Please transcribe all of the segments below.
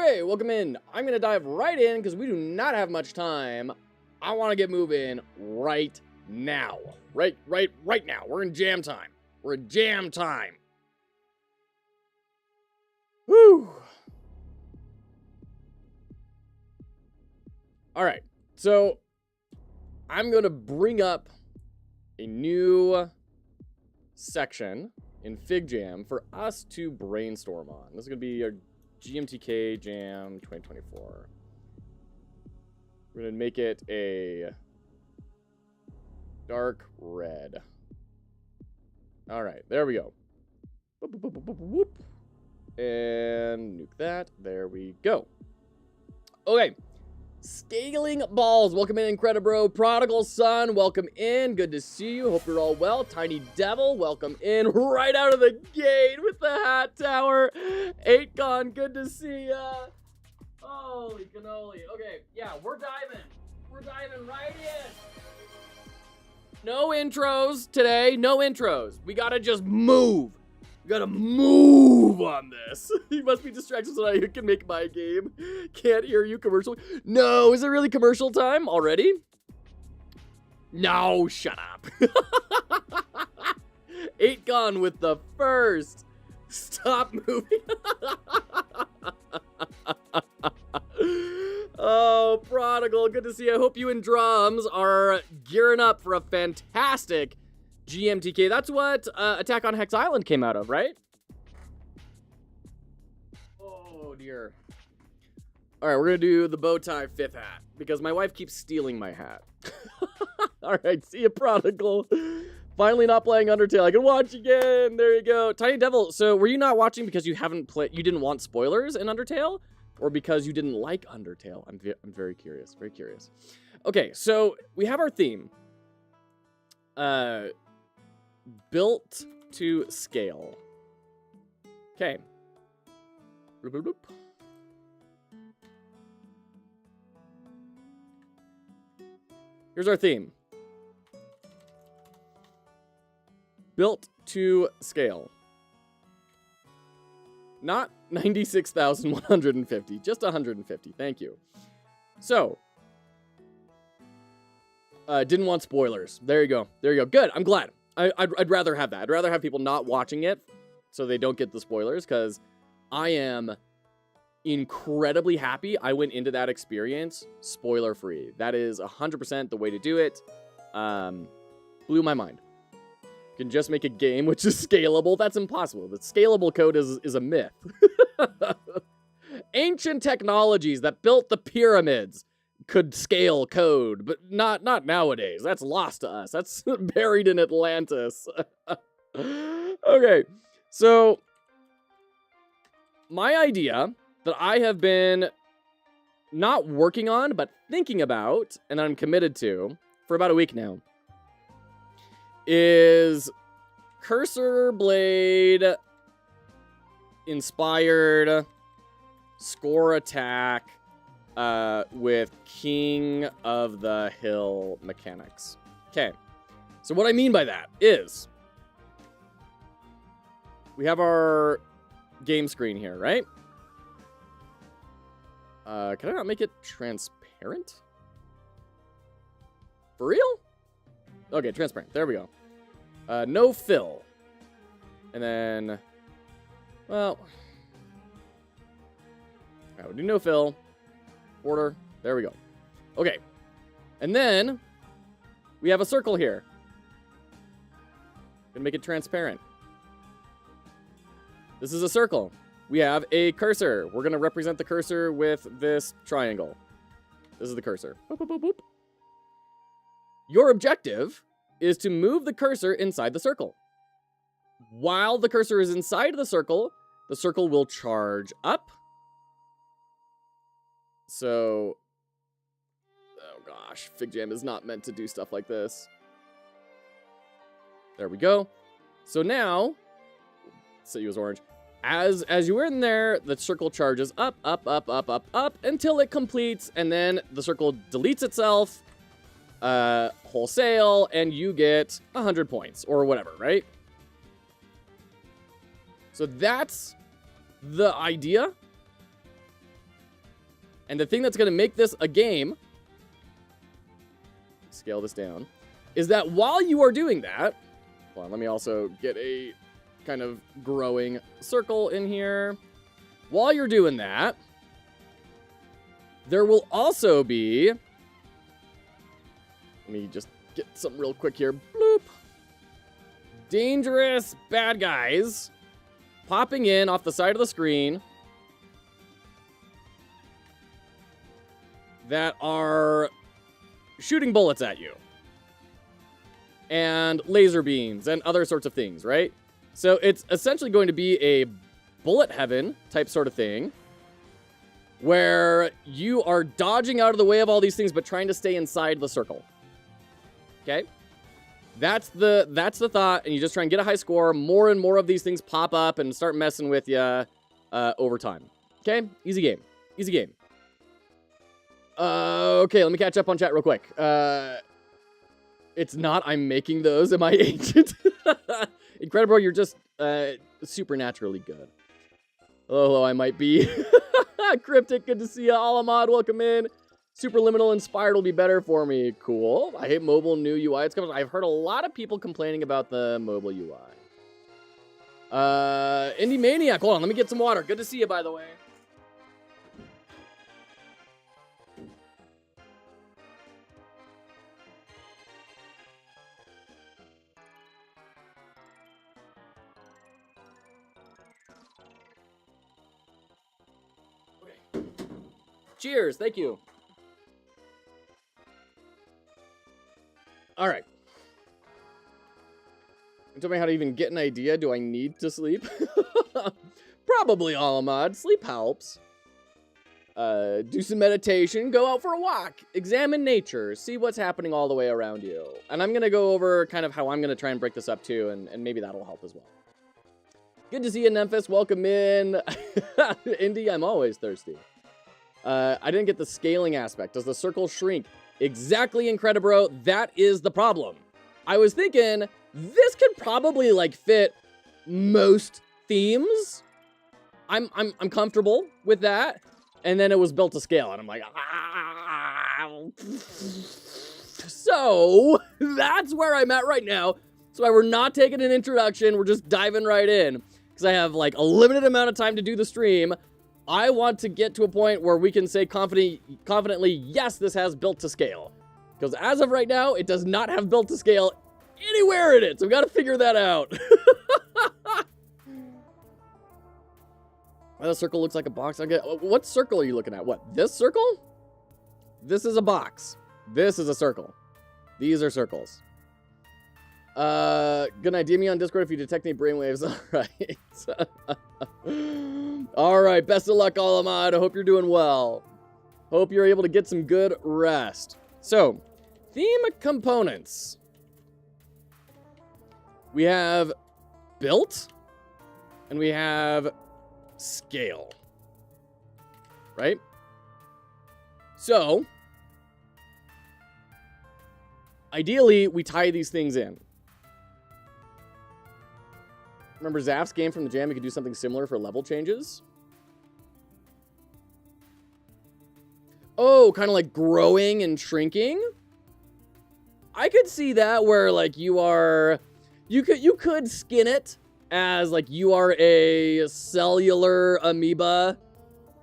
Okay, welcome in. I'm gonna dive right in because we do not have much time. I want to get moving right now. Right now. We're in jam time. We're in jam time. Woo! All right, so I'm gonna bring up a new section in FigJam for us to brainstorm on. This is gonna be our GMTK Jam 2024. We're gonna make it a dark red. All right, there we go. Whoop, whoop, whoop, whoop, whoop. And nuke that. There we go. Okay. Scaling balls. Welcome in, Incredibro. Prodigal Son, welcome in. Good to see you. Hope you're all well. Tiny Devil, welcome in right out of the gate with the hat tower. 8Con, good to see ya. Holy cannoli. Okay, yeah, we're diving. We're diving right in. No intros today. No intros. We gotta just move. We gotta move on this. You must be distracted so that you can make my game. Can't hear you, commercial. No, is it really commercial time already? No, shut up. 8Con with the first. Stop moving. Oh, Prodigal, good to see you. I hope you and Drums are gearing up for a fantastic GMTK. That's what Attack on Hex Island came out of, right? Oh, dear. All right, we're going to do the bow tie 5th hat because my wife keeps stealing my hat. All right, see you, Prodigal. Finally not playing Undertale. I can watch again. There you go. Tiny Devil, so were you not watching because you didn't want spoilers in Undertale? Or because you didn't like Undertale? I'm very curious. Very curious. Okay, so we have our theme. Built to scale. Okay. Bloop, bloop, bloop. Here's our theme. Built to scale. Not 96,150, just 150. Thank you. So, didn't want spoilers. There you go. There you go. Good. I'm glad. I'd rather have that. I'd rather have people not watching it so they don't get the spoilers, because I am incredibly happy I went into that experience spoiler-free. That is 100% the way to do it. Blew my mind. You can just make a game which is scalable. That's impossible. The scalable code is a myth. Ancient technologies that built the pyramids could scale code, but not nowadays. That's lost to us. That's buried in Atlantis. Okay, so my idea that I have been not working on, but thinking about, and I'm committed to for about a week now, is Cursorblade inspired score attack with King of the Hill mechanics. Okay, so what I mean by that is we have our game screen here, right? Can I not make it transparent? For real? Okay, transparent. There we go. No fill. And then, well, I would do no fill. Border. There we go. Okay. And then we have a circle here. Gonna make it transparent. This is a circle. We have a cursor. We're gonna represent the cursor with this triangle. This is the cursor. Boop, boop, boop, boop. Your objective is to move the cursor inside the circle. While the cursor is inside the circle will charge up. So, oh gosh, FigJam is not meant to do stuff like this. There we go. So now, say you as orange. As you are in there, the circle charges up, until it completes, and then the circle deletes itself, wholesale, and you get 100 points, or whatever, right? So that's the idea. And the thing that's going to make this a game, scale this down, is that while you are doing that, hold on, let me also get a kind of growing circle in here. While you're doing that, there will also be, let me just get some real quick here, bloop, dangerous bad guys popping in off the side of the screen that are shooting bullets at you. And laser beams and other sorts of things, right? So it's essentially going to be a bullet heaven type sort of thing where you are dodging out of the way of all these things but trying to stay inside the circle. Okay? That's the thought, and you just try and get a high score. More and more of these things pop up and start messing with you over time. Okay? Easy game. Easy game. Okay, let me catch up on chat real quick. It's not I'm making those. Am I ancient? Incredible, you're just supernaturally good. Hello, I might be. Cryptic, good to see you. Alamod, welcome in. Superliminal Inspired will be better for me. Cool. I hate mobile new UI. It's coming. I've heard a lot of people complaining about the mobile UI. Indie Maniac, hold on, let me get some water. Good to see you, by the way. Okay. Cheers, thank you. All right. Tell me how to even get an idea. Do I need to sleep? Probably, Alamod. Sleep helps. Do some meditation. Go out for a walk. Examine nature. See what's happening all the way around you. And I'm going to go over kind of how I'm going to try and break this up too, and maybe that'll help as well. Good to see you, Memphis. Welcome in. Indy, I'm always thirsty. I didn't get the scaling aspect. Does the circle shrink? Exactly, Incredibro. That is the problem. I was thinking this could probably like fit most themes. I'm comfortable with that. And then it was built to scale, and I'm like, ah. So that's where I'm at right now. So we're not taking an introduction. We're just diving right in because I have like a limited amount of time to do the stream. I want to get to a point where we can say confidently, yes, this has built to scale. Because as of right now, it does not have built to scale anywhere in it. So we got to figure that out. The circle looks like a box. Okay, what circle are you looking at? What, this circle? This is a box. This is a circle. These are circles. Good night. DM me on Discord if you detect any brainwaves. All right. All right. Best of luck, Alamod. I hope you're doing well. Hope you're able to get some good rest. So, theme components. We have built, and we have scale. Right? So, ideally, we tie these things in. Remember Zaf's game from the jam? You could do something similar for level changes. Oh, kind of like growing and shrinking. I could see that where like you could skin it as like you are a cellular amoeba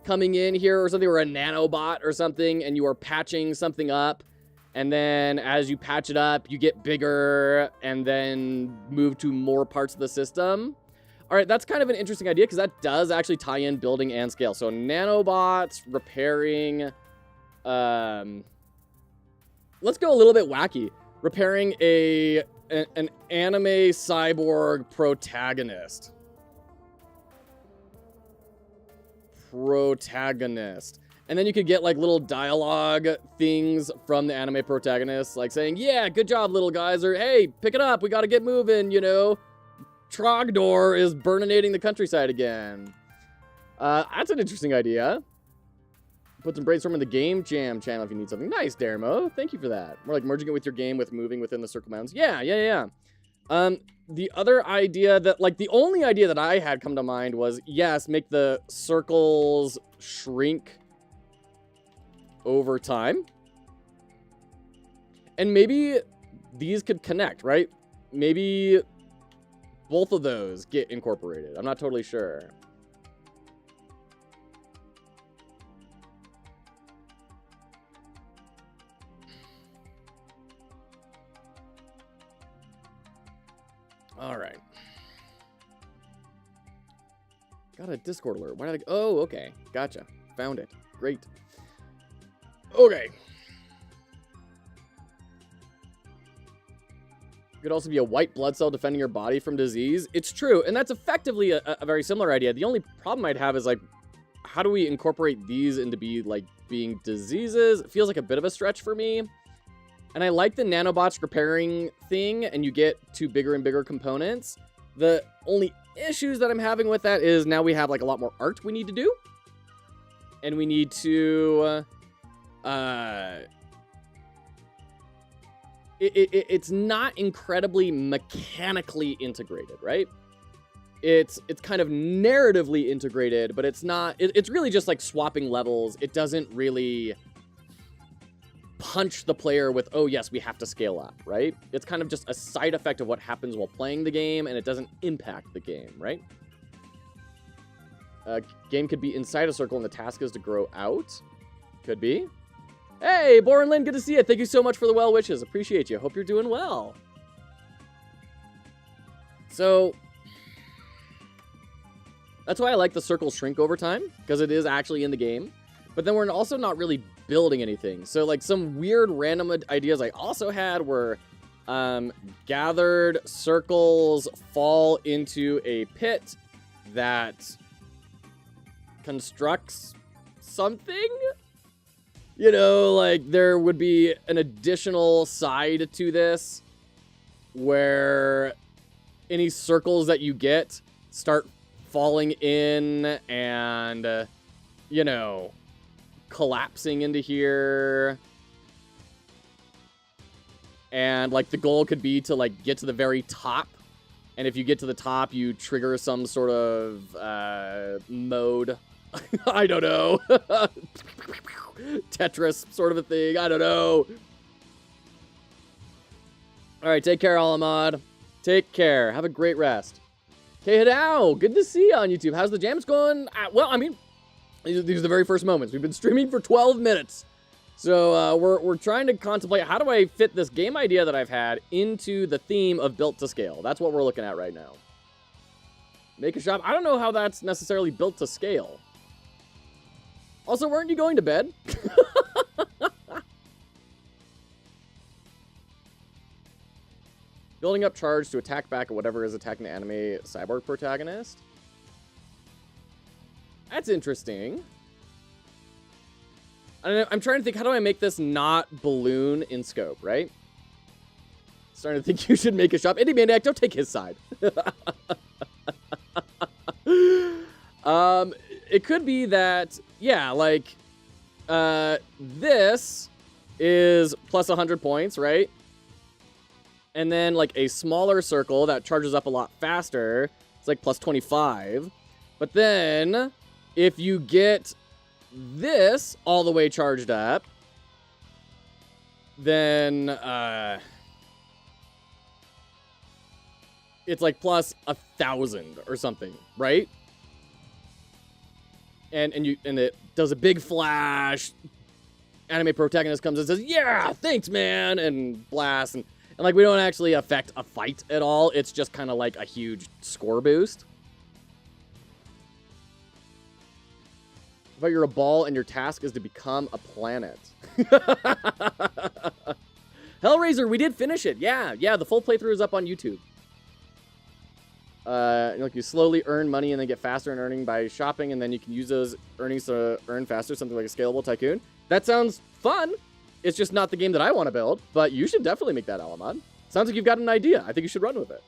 coming in here or something, or a nanobot or something, and you are patching something up. And then as you patch it up, you get bigger and then move to more parts of the system. All right, that's kind of an interesting idea because that does actually tie in building and scale. So nanobots, repairing. Let's go a little bit wacky. Repairing an anime cyborg protagonist. And then you could get like little dialogue things from the anime protagonists, like saying, yeah, good job, little guys, or hey, pick it up, we gotta get moving, you know. Trogdor is burninating the countryside again. That's an interesting idea. Put some brainstorm in the Game Jam channel if you need something. Nice, Dermo. Thank you for that. More like merging it with your game with moving within the circle mountains. Yeah. The other idea that, like, the only idea that I had come to mind was, yes, make the circles shrink over time. And maybe these could connect, right? Maybe both of those get incorporated. I'm not totally sure. All right. Got a Discord alert. Why did I... Oh, okay. Gotcha. Found it. Great. Okay. Could also be a white blood cell defending your body from disease. It's true, and that's effectively a very similar idea. The only problem I'd have is, like, how do we incorporate these into being diseases? It feels like a bit of a stretch for me. And I like the nanobots repairing thing, and you get 2 bigger and bigger components. The only issues that I'm having with that is now we have, like, a lot more art we need to do. And we need to... It's not incredibly mechanically integrated, right? It's kind of narratively integrated, but it's not... It's really just, like, swapping levels. It doesn't really... punch the player with, oh yes, we have to scale up, right? It's kind of just a side effect of what happens while playing the game, and it doesn't impact the game, right? Game could be inside a circle, and the task is to grow out. Could be. Hey, Boren Lynn, good to see you. Thank you so much for the well wishes. Appreciate you. Hope you're doing well. So, that's why I like the circles shrink over time, because it is actually in the game. But then we're also not really building anything. So, like, some weird random ideas I also had were gathered circles fall into a pit that constructs something. You know, like, there would be an additional side to this where any circles that you get start falling in and, you know, collapsing into here. And, like, the goal could be to, like, get to the very top. And if you get to the top, you trigger some sort of mode. I don't know. Tetris sort of a thing. I don't know. All right, take care, Alamad. Take care. Have a great rest. Hey, Hidao, good to see you on YouTube. How's the jams going? Well, I mean, these are the very first moments. We've been streaming for 12 minutes. So we're trying to contemplate, how do I fit this game idea that I've had into the theme of built to scale? That's what we're looking at right now. Make a shop. I don't know how that's necessarily built to scale. Also, weren't you going to bed? Building up charge to attack back at whatever is attacking the anime cyborg protagonist. That's interesting. I don't know, I'm trying to think, how do I make this not balloon in scope, right? Starting to think you should make a shop. Indie Maniac, don't take his side. It could be that, yeah, like, this is plus 100 points, right? And then, like, a smaller circle that charges up a lot faster, it's like plus 25. But then, if you get this all the way charged up, then, it's like plus 1,000 or something, right? And it does a big flash. Anime protagonist comes and says, "Yeah, thanks, man," and blasts, and like, we don't actually affect a fight at all. It's just kind of like a huge score boost. But you're a ball and your task is to become a planet. Hellraiser, we did finish it. Yeah, the full playthrough is up on YouTube. Like, you slowly earn money and then get faster in earning by shopping, and then you can use those earnings to earn faster, something like a scalable tycoon. That sounds fun. It's just not the game that I want to build, but you should definitely make that, Alamad. Sounds like you've got an idea. I think you should run with it.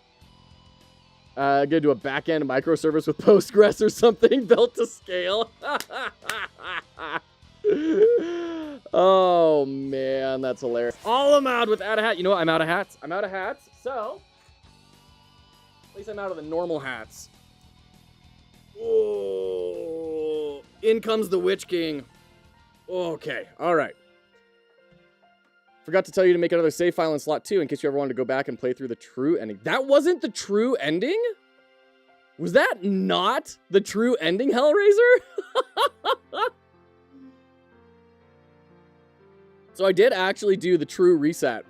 Go do a back-end microservice with Postgres or something built to scale. Oh, man, that's hilarious. Alamad with out of hat. You know what? I'm out of hats. So, at least I'm out of the normal hats. Oh, in comes the Witch King. Okay, all right. Forgot to tell you to make another save file in slot 2 in case you ever wanted to go back and play through the true ending. That wasn't the true ending? Was that not the true ending, Hellraiser? So I did actually do the true reset.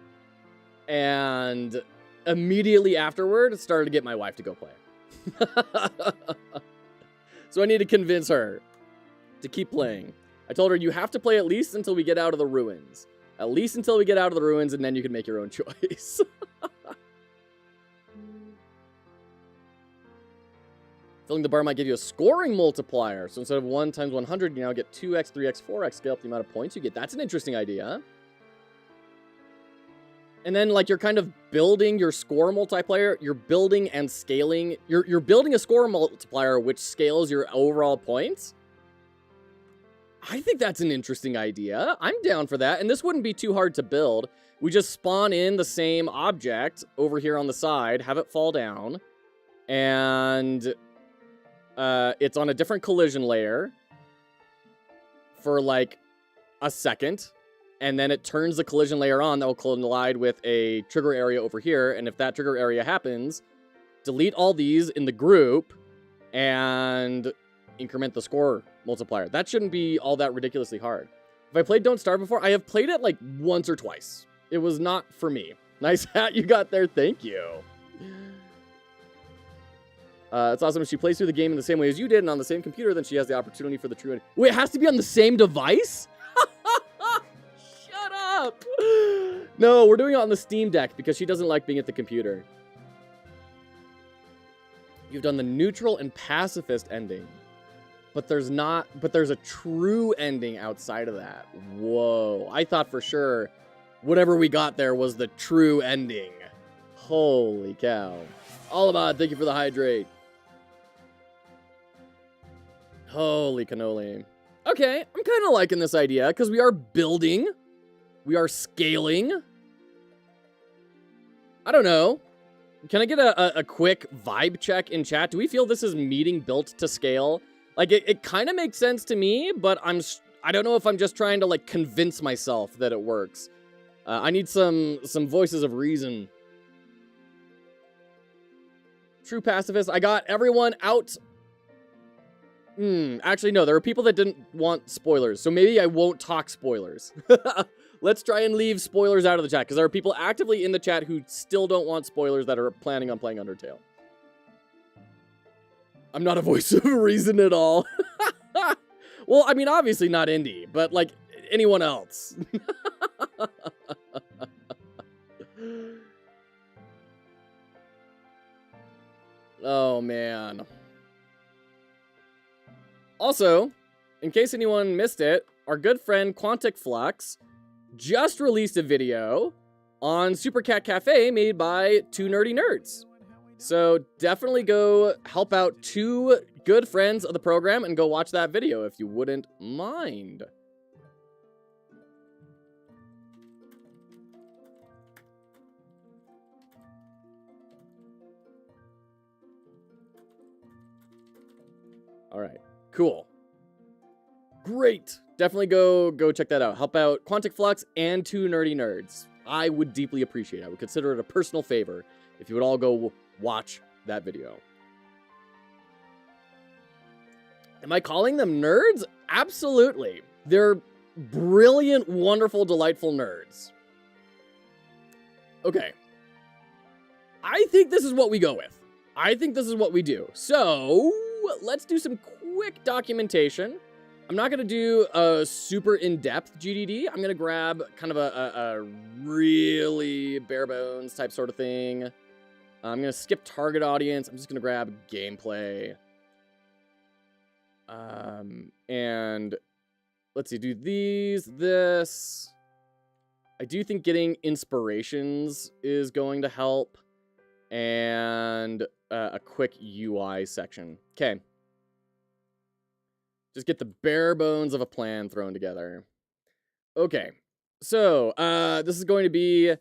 And immediately afterward, started to get my wife to go play. So I need to convince her to keep playing. I told her, you have to play at least until we get out of the ruins. At least until we get out of the ruins, and then you can make your own choice. Filling the bar might give you a scoring multiplier. So instead of 1 times 100, you now get 2x, 3x, 4x. Scale up the amount of points you get. That's an interesting idea. And then, like, you're kind of building your score multiplier. You're building and scaling. You're building a score multiplier, which scales your overall points. I think that's an interesting idea. I'm down for that. And this wouldn't be too hard to build. We just spawn in the same object over here on the side, have it fall down, and it's on a different collision layer for like a second. And then it turns the collision layer on that will collide with a trigger area over here. And if that trigger area happens, delete all these in the group and increment the score multiplier. That shouldn't be all that ridiculously hard. Have I played Don't Starve before? I have played it like once or twice. It was not for me. Nice hat you got there. Thank you. It's awesome. If she plays through the game in the same way as you did and on the same computer, then she has the opportunity for the true... Wait, it has to be on the same device? Shut up. No, we're doing it on the Steam Deck because she doesn't like being at the computer. You've done the neutral and pacifist ending. But there's a true ending outside of that. Whoa. I thought for sure whatever we got there was the true ending. Holy cow. Alabad, thank you for the hydrate. Holy cannoli. Okay, I'm kind of liking this idea because we are building. We are scaling. I don't know. Can I get a quick vibe check in chat? Do we feel this is meeting built to scale? Like, it kind of makes sense to me, but I don't know if I'm just trying to, like, convince myself that it works. I need some voices of reason. True pacifist. I got everyone out. Actually, no. There are people that didn't want spoilers, so maybe I won't talk spoilers. Let's try and leave spoilers out of the chat, because there are people actively in the chat who still don't want spoilers that are planning on playing Undertale. I'm not a voice of reason at all. Well, I mean, obviously not Indy, but, like, anyone else. Oh, man. Also, in case anyone missed it, our good friend Quantic Flux just released a video on Super Cat Cafe made by two nerdy nerds. So definitely go help out two good friends of the program and go watch that video if you wouldn't mind. All right, cool. Great. Definitely go check that out. Help out Quantic Flux and two nerdy nerds. I would deeply appreciate it. I would consider it a personal favor if you would all go watch that video. Am I calling them nerds? Absolutely. They're brilliant, wonderful, delightful nerds. Okay. I think this is what we go with. I think this is what we do. So, let's do some quick documentation. I'm not going to do a super in-depth GDD. I'm going to grab kind of a really bare bones type sort of thing. I'm going to skip target audience. I'm just going to grab gameplay. And let's see, do this. I do think getting inspirations is going to help. And a quick UI section. Okay. Just get the bare bones of a plan thrown together. Okay. So, this is going to be,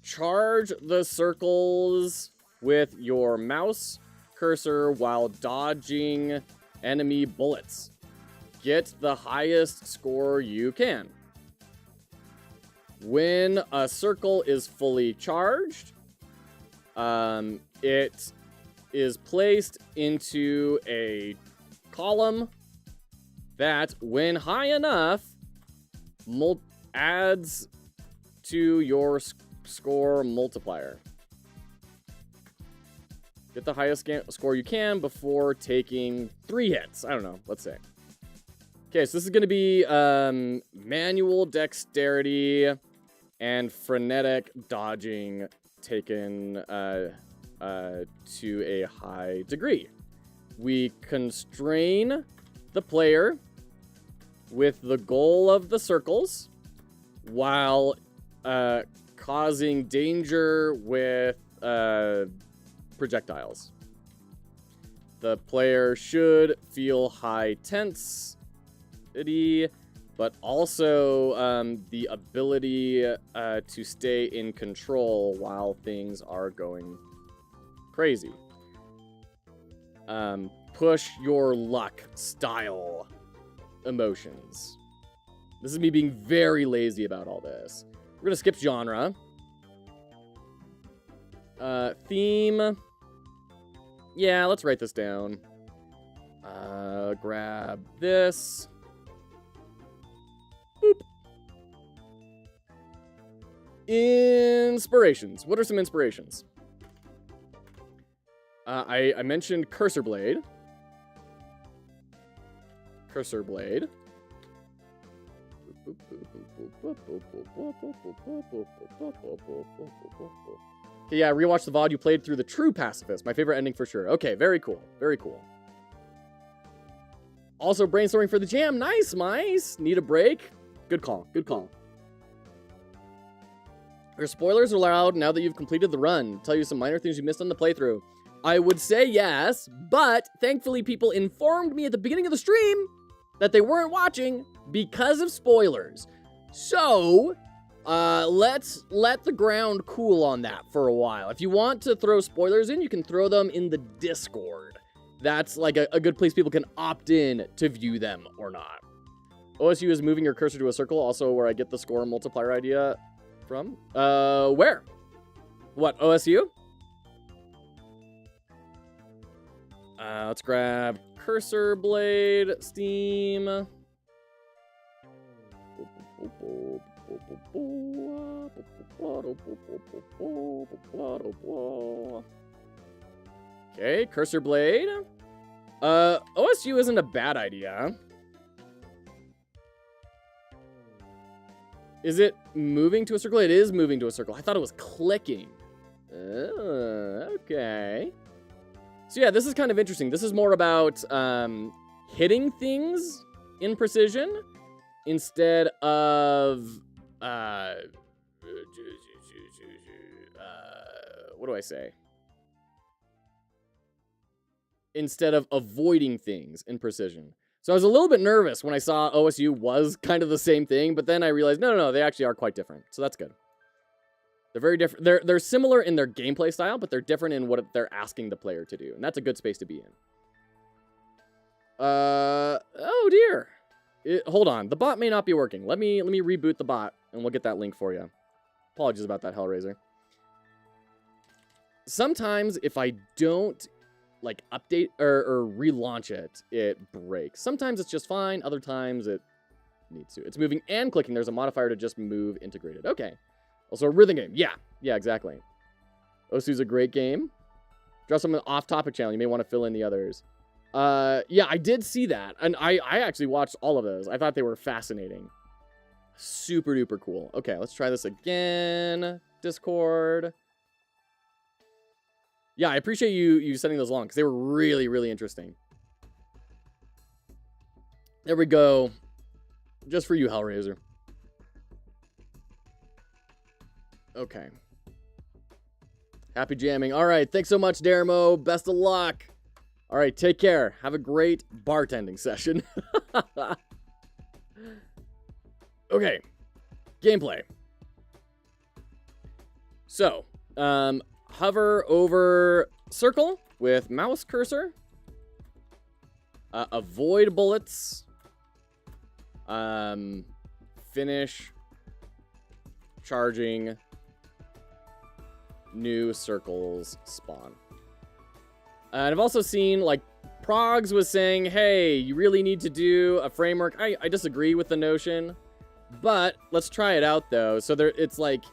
charge the circles with your mouse cursor while dodging enemy bullets. get the highest score you can. When a circle is fully charged, it is placed into a column that, when high enough, adds to your score multiplier. Get the highest score you can before taking 3 hits. I don't know. Let's say. Okay, so this is going to be manual dexterity and frenetic dodging taken to a high degree. We constrain the player with the goal of the circles while causing danger with projectiles. The player should feel high tensity, but also the ability to stay in control while things are going crazy. Push your luck style emotions. This is me being very lazy about all this. We're gonna skip genre. Theme. Yeah, let's write this down. Grab this. Boop. Inspirations. What are some inspirations? I mentioned Cursorblade. Cursorblade. Okay, yeah, rewatch the VOD you played through The True Pacifist. My favorite ending for sure. Okay, very cool. Very cool. Also, brainstorming for the jam. Nice, mice. Need a break? Good call. Good call. Are spoilers allowed now that you've completed the run? Tell you some minor things you missed on the playthrough. I would say yes, but thankfully people informed me at the beginning of the stream that they weren't watching because of spoilers. So, let's let the ground cool on that for a while. If you want to throw spoilers in, you can throw them in the Discord. That's like a good place people can opt in to view them or not. OSU is moving your cursor to a circle, also where I get the score multiplier idea from. Where? What, OSU? Let's grab Cursorblade, Steam. Okay, Cursorblade. OSU isn't a bad idea. Is it moving to a circle? It is moving to a circle. I thought it was clicking. Okay. So yeah, this is kind of interesting. This is more about hitting things in precision instead of what do I say? Instead of avoiding things in precision. So I was a little bit nervous when I saw OSU was kind of the same thing, but then I realized no, they actually are quite different. So that's good. They're very different. They're similar in their gameplay style, but they're different in what they're asking the player to do, and that's a good space to be in. Oh dear. Hold on, the bot may not be working. Let me reboot the bot, and we'll get that link for you. Apologies about that, Hellraiser. Sometimes if I don't like update or relaunch it, it breaks. Sometimes it's just fine. Other times it needs to. It's moving and clicking. There's a modifier to just move integrated. Okay. Also a rhythm game. Yeah, exactly. Osu's a great game. Drop some off-topic channel. You may want to fill in the others. Yeah, I did see that. And I actually watched all of those. I thought they were fascinating. Super duper cool. Okay, let's try this again. Discord. Yeah, I appreciate you sending those along because they were really, really interesting. There we go. Just for you, Hellraiser. Okay. Happy jamming. All right, thanks so much, Daramo. Best of luck. All right, take care. Have a great bartending session. Okay, gameplay. So, hover over circle with mouse cursor. Avoid bullets. Finish charging. New circles spawn. And I've also seen, like, Progs was saying, hey, you really need to do a framework. I disagree with the notion, but let's try it out, though. So it's like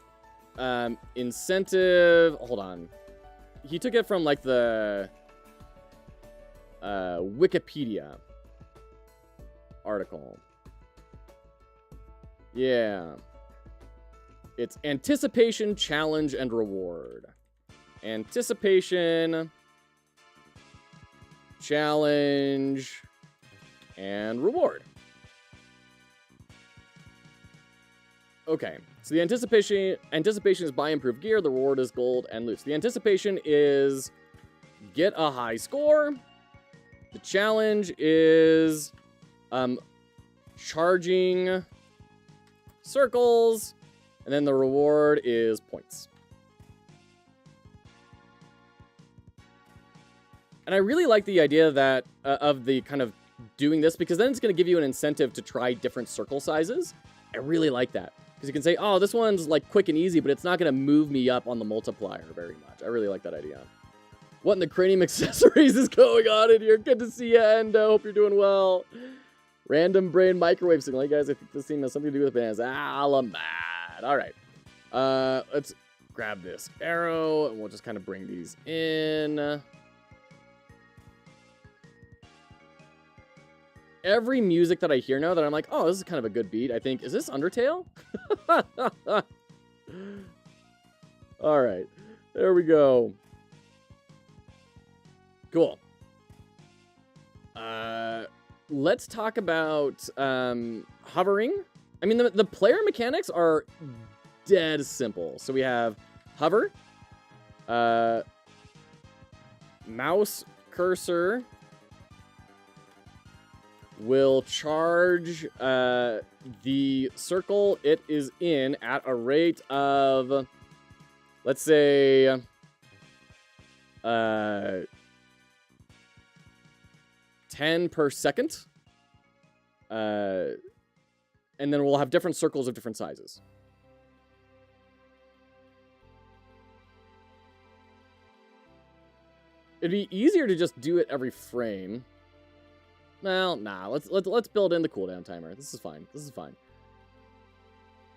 incentive. Hold on. He took it from, like, the Wikipedia article. Yeah. It's anticipation, challenge, and reward. Anticipation, challenge, and reward. Okay, so the anticipation is buy improved gear, the reward is gold and loot. The anticipation is get a high score. The challenge is charging circles, and then the reward is points. And I really like the idea that of the kind of doing this, because then it's going to give you an incentive to try different circle sizes. I really like that. Because you can say, oh, this one's like quick and easy, but it's not going to move me up on the multiplier very much. I really like that idea. What in the cranium accessories is going on in here? Good to see you, Endo. Hope you're doing well. Random brain microwave signal. Hey, guys, I think this thing has something to do with bananas. Alamad. All right. Let's grab this arrow, and we'll just kind of bring these in. Every music that I hear now that I'm like, oh, this is kind of a good beat, I think, is this Undertale? All right. There we go. Cool. Let's talk about hovering. I mean, the player mechanics are dead simple. So we have hover, mouse cursor will charge the circle it is in at a rate of, let's say, 10 per second. And then we'll have different circles of different sizes. It'd be easier to just do it every frame. Well, nah, let's build in the cooldown timer. This is fine. This is fine.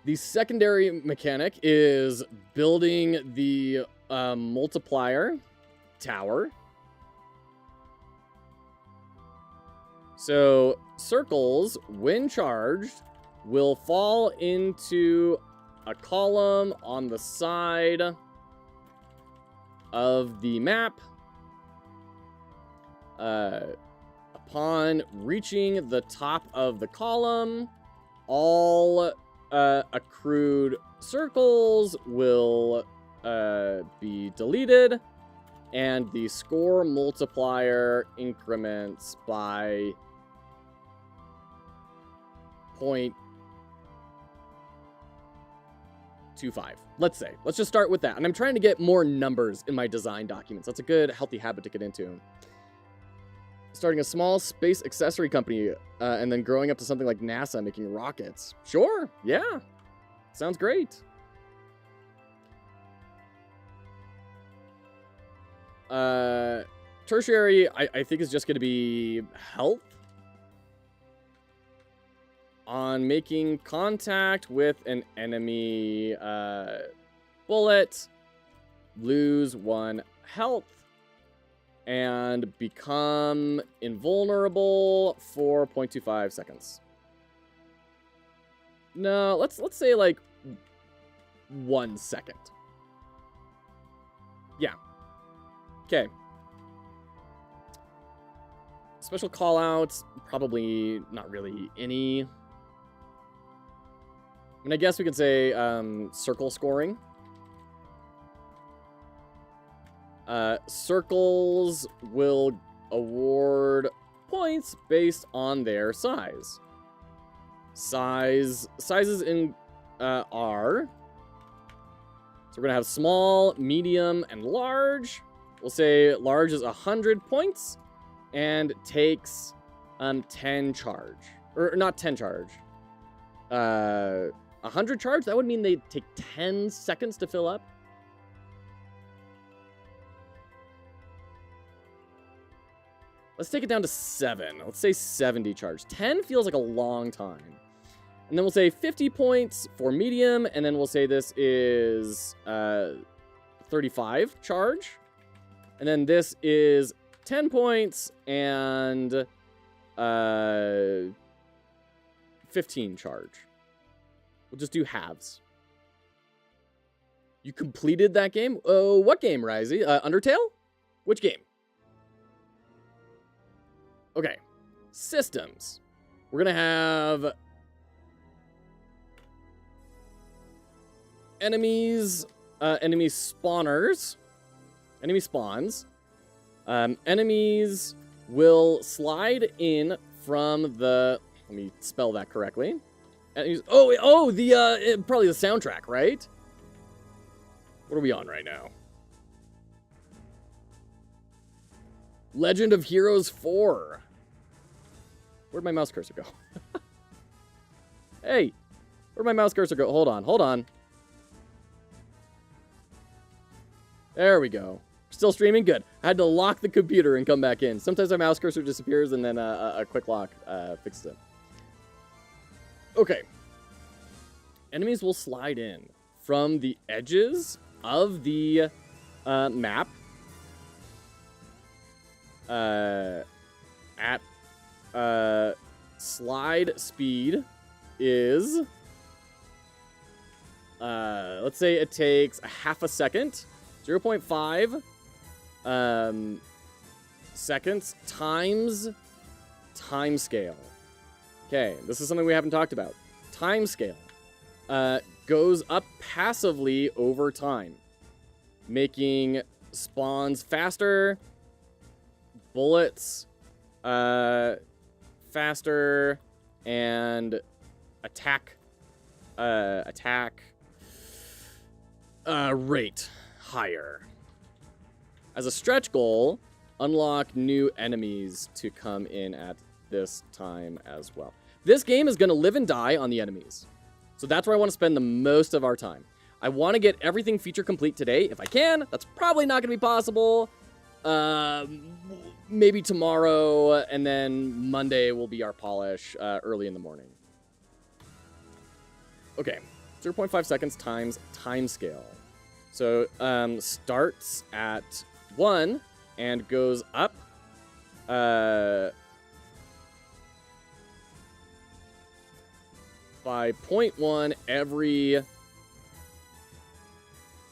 The secondary mechanic is building the multiplier tower. So circles, when charged, will fall into a column on the side of the map. Upon reaching the top of the column, all accrued circles will be deleted, and the score multiplier increments by 0.25. Let's say. Let's just start with that. And I'm trying to get more numbers in my design documents. That's a good, healthy habit to get into. Starting a small space accessory company and then growing up to something like NASA making rockets. Sure, yeah. Sounds great. Tertiary, I think, is just going to be health. On making contact with an enemy bullet, lose 1 health. And become invulnerable for 0.25 seconds. No, let's say like 1 second. Yeah. Okay. Special callouts, probably not really any. I mean, I guess we could say circle scoring. Circles will award points based on their size. Sizes in are. So we're gonna have small, medium, and large. We'll say large is 100 points and takes 10 charge, or not 10 charge. 100 charge, that would mean they'd take 10 seconds to fill up. Let's take it down to 7. Let's say 70 charge. 10 feels like a long time. And then we'll say 50 points for medium, and then we'll say this is 35 charge. And then this is 10 points and 15 charge. We'll just do halves. You completed that game? Oh, what game, Risey? Undertale? Which game? Okay. Systems. We're going to have enemies, enemy spawners, enemy spawns. Enemies will slide in from the, let me spell that correctly. Enemies, probably the soundtrack, right? What are we on right now? Legend of Heroes 4. Where'd my mouse cursor go? Hey, where'd my mouse cursor go? Hold on. There we go. Still streaming? Good. I had to lock the computer and come back in. Sometimes my mouse cursor disappears and then a quick lock fixes it. Okay. Enemies will slide in from the edges of the map at slide speed is let's say it takes a half a second, 0.5 seconds times time scale. Okay, this is something we haven't talked about. Time scale goes up passively over time, making spawns faster, bullets faster, and attack rate higher. As a stretch goal, unlock new enemies to come in at this time as well. This game is going to live and die on the enemies. So that's where I want to spend the most of our time. I want to get everything feature complete today. If I can, that's probably not going to be possible. Maybe tomorrow, and then Monday will be our polish early in the morning. Okay, 0.5 seconds times time scale. So starts at 1 and goes up by 0.1 every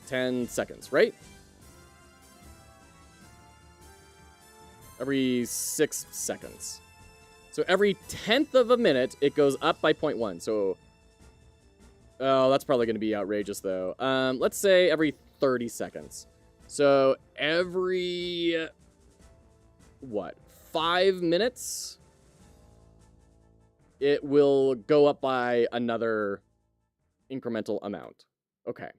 10 seconds, right? Every 6 seconds. So every 10th of a minute, it goes up by 0.1. So, oh, that's probably going to be outrageous, though. Let's say every 30 seconds. So every, 5 minutes? It will go up by another incremental amount. Okay.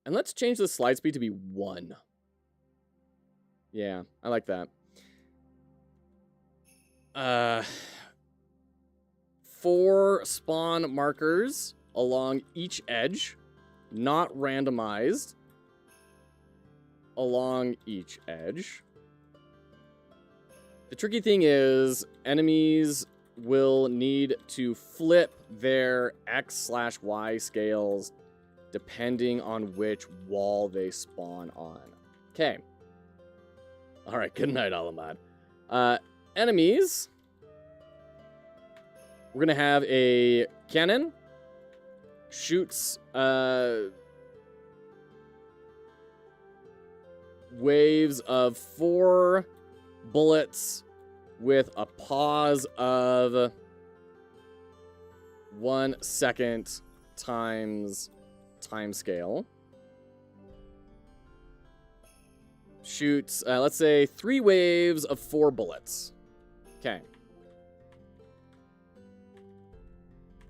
And let's change the slide speed to be 1. Yeah, I like that. 4 spawn markers along each edge, not randomized, along each edge. The tricky thing is, enemies will need to flip their X/Y scales depending on which wall they spawn on. Okay. All right, good night, Alamad. Enemies. We're going to have a cannon. Shoots waves of 4 bullets with a pause of 1 second times time scale. Shoots, let's say 3 waves of 4 bullets. Okay.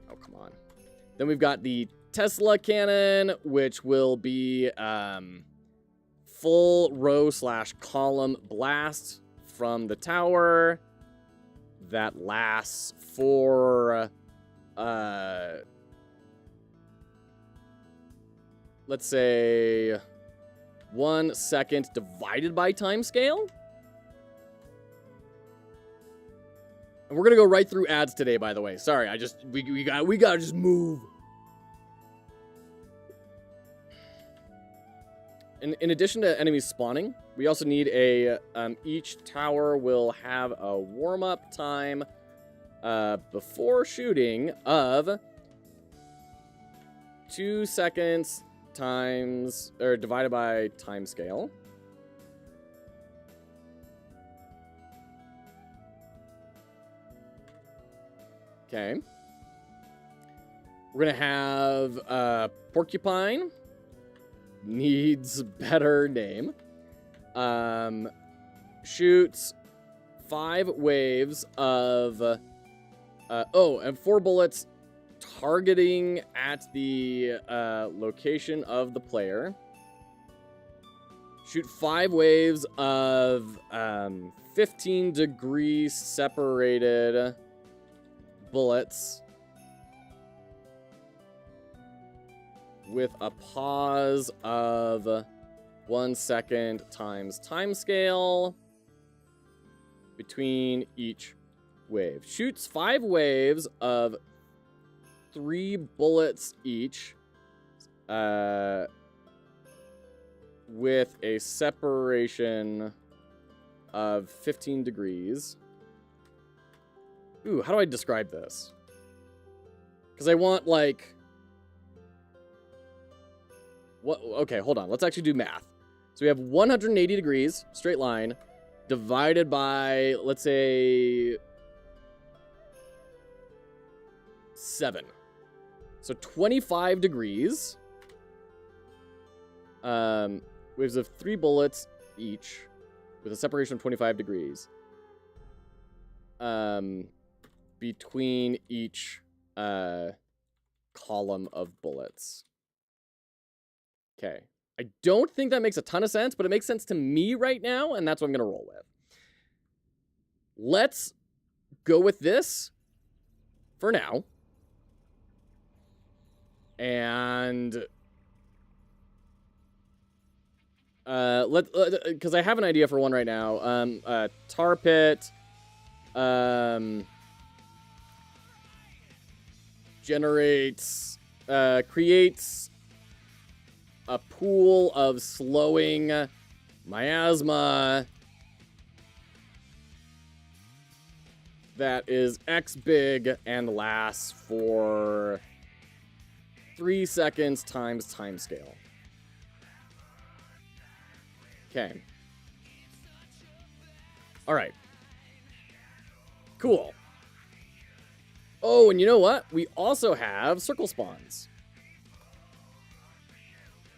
Oh, come on. Then we've got the Tesla cannon, which will be full row/column blast from the tower. That lasts for let's say 1 second divided by time scale. And we're gonna go right through ads today, by the way. Sorry, we gotta just move. In addition to enemies spawning, we also need a each tower will have a warm-up time before shooting of 2 seconds times or divided by time scale. Okay. We're gonna have porcupine. Needs better name. Shoots 5 waves of and 4 bullets targeting at the location of the player. Shoot 5 waves of 15 degrees separated bullets with a pause of 1 second times time scale between each wave. Shoots 5 waves of 3 bullets each with a separation of 15 degrees. Ooh, how do I describe this? Because I want, like... What? Okay, hold on. Let's actually do math. So we have 180 degrees, straight line, divided by, let's say, 7. So 25 degrees. Waves of 3 bullets each, with a separation of 25 degrees. Between each column of bullets. Okay. I don't think that makes a ton of sense, but it makes sense to me right now, and that's what I'm going to roll with. Let's go with this for now. And because I have an idea for one right now. Tar pit generates creates a pool of slowing miasma that is X big and lasts for 3 seconds times time scale. Okay. All right. Cool. Oh, and you know what? We also have circle spawns.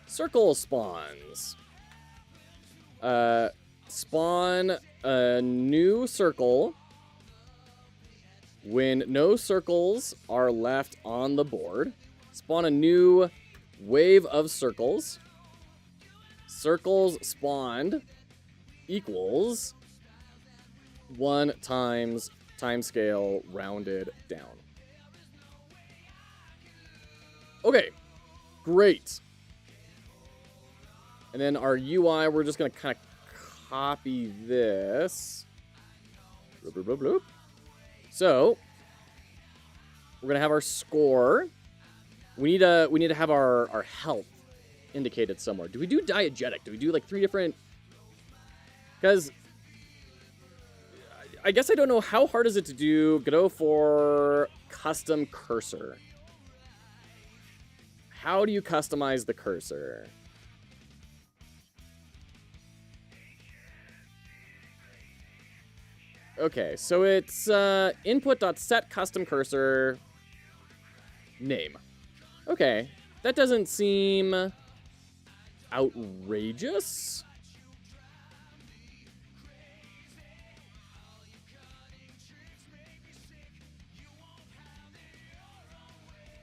Circle spawns. Spawn a new circle when no circles are left on the board. Spawn a new wave of circles. Circles spawned equals 1 times time scale rounded down. Okay, great. And then our UI, we're just going to kind of copy this. Bloop, bloop, bloop, bloop. So, we're going to have our score. We need to have our health indicated somewhere. Do we do diegetic? Do we do like 3 different? Because I guess I don't know how hard is it to do Godot for custom cursor. How do you customize the cursor? Okay, so it's input.set custom cursor name. Okay, that doesn't seem outrageous.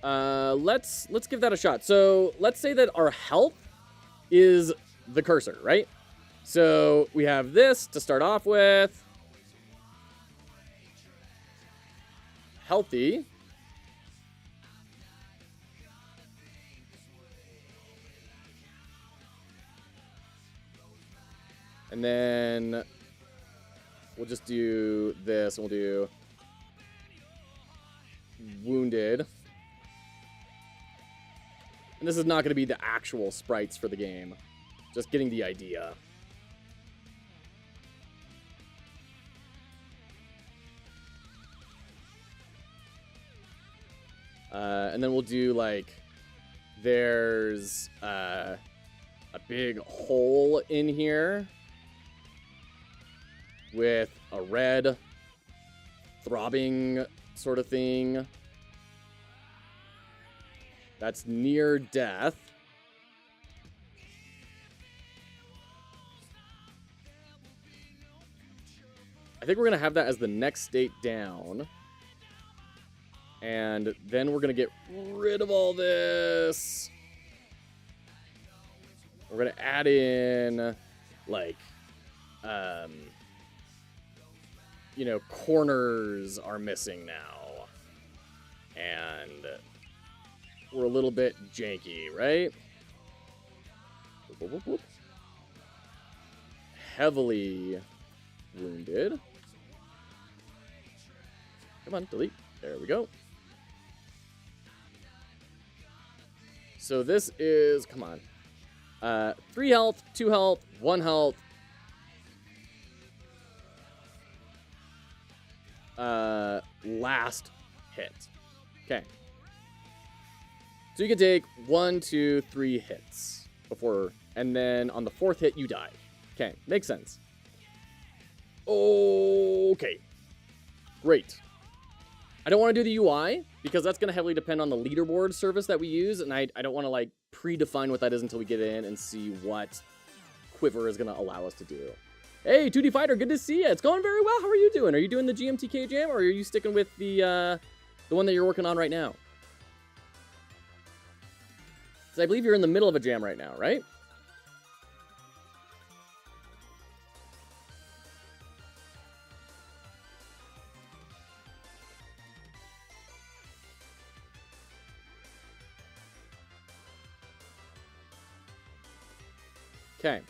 Let's give that a shot. So let's say that our health is the cursor, right? So we have this to start off with. Healthy. And then we'll just do this, and we'll do wounded. And this is not going to be the actual sprites for the game. Just getting the idea. And then we'll do, like, there's a big hole in here with a red throbbing sort of thing. That's near death. I think we're going to have that as the next state down. And then we're going to get rid of all this. We're going to add in, like, you know, corners are missing now. And we're a little bit janky, right? Whoop, whoop, whoop, whoop. Heavily wounded. Come on, delete. There we go. So this is, come on. 3 health, 2 health, 1 health. Last hit. Okay. So you can take 1, 2, 3 hits before, and then on the 4th hit, you die. Okay, makes sense. Okay. Great. I don't want to do the UI, because that's going to heavily depend on the leaderboard service that we use, and I don't want to, like, predefine what that is until we get in and see what Quiver is going to allow us to do. Hey, 2D Fighter, good to see you. It's going very well. How are you doing? Are you doing the GMTK jam, or are you sticking with the one that you're working on right now? So I believe you're in the middle of a jam right now, right? Okay.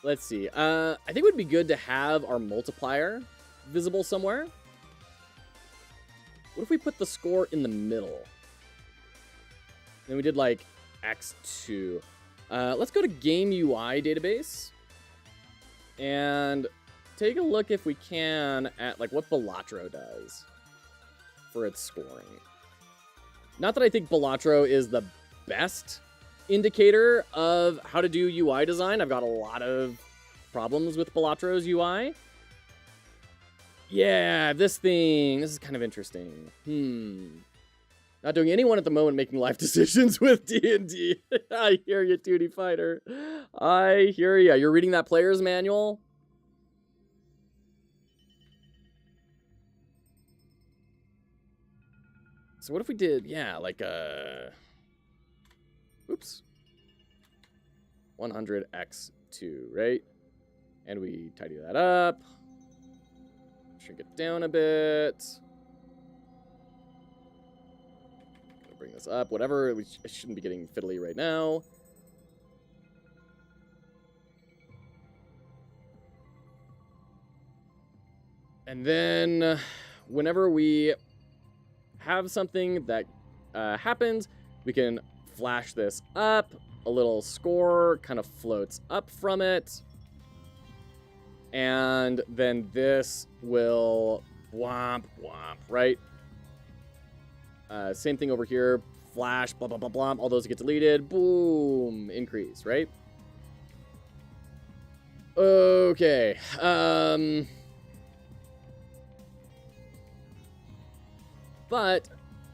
Let's see. I think it would be good to have our multiplier visible somewhere. What if we put the score in the middle? Then we did like X2. Let's go to Game UI database and take a look if we can at like what Balatro does for its scoring. Not that I think Balatro is the best indicator of how to do UI design. I've got a lot of problems with Balatro's UI. Yeah, this is kind of interesting. Not doing anyone at the moment making life decisions with D&D. I hear you, 2D Fighter. I hear you. You're reading that player's manual? So what if we did, yeah, like oops, 100x2, right? And we tidy that up, shrink it down a bit. Bring this up, whatever. I shouldn't be getting fiddly right now. And then whenever we have something that happens, we can flash this up. A little score kind of floats up from it. And then this will womp womp, right? Same thing over here. Flash, blah, blah, blah, blah. All those get deleted. Boom. Increase, right? Okay. But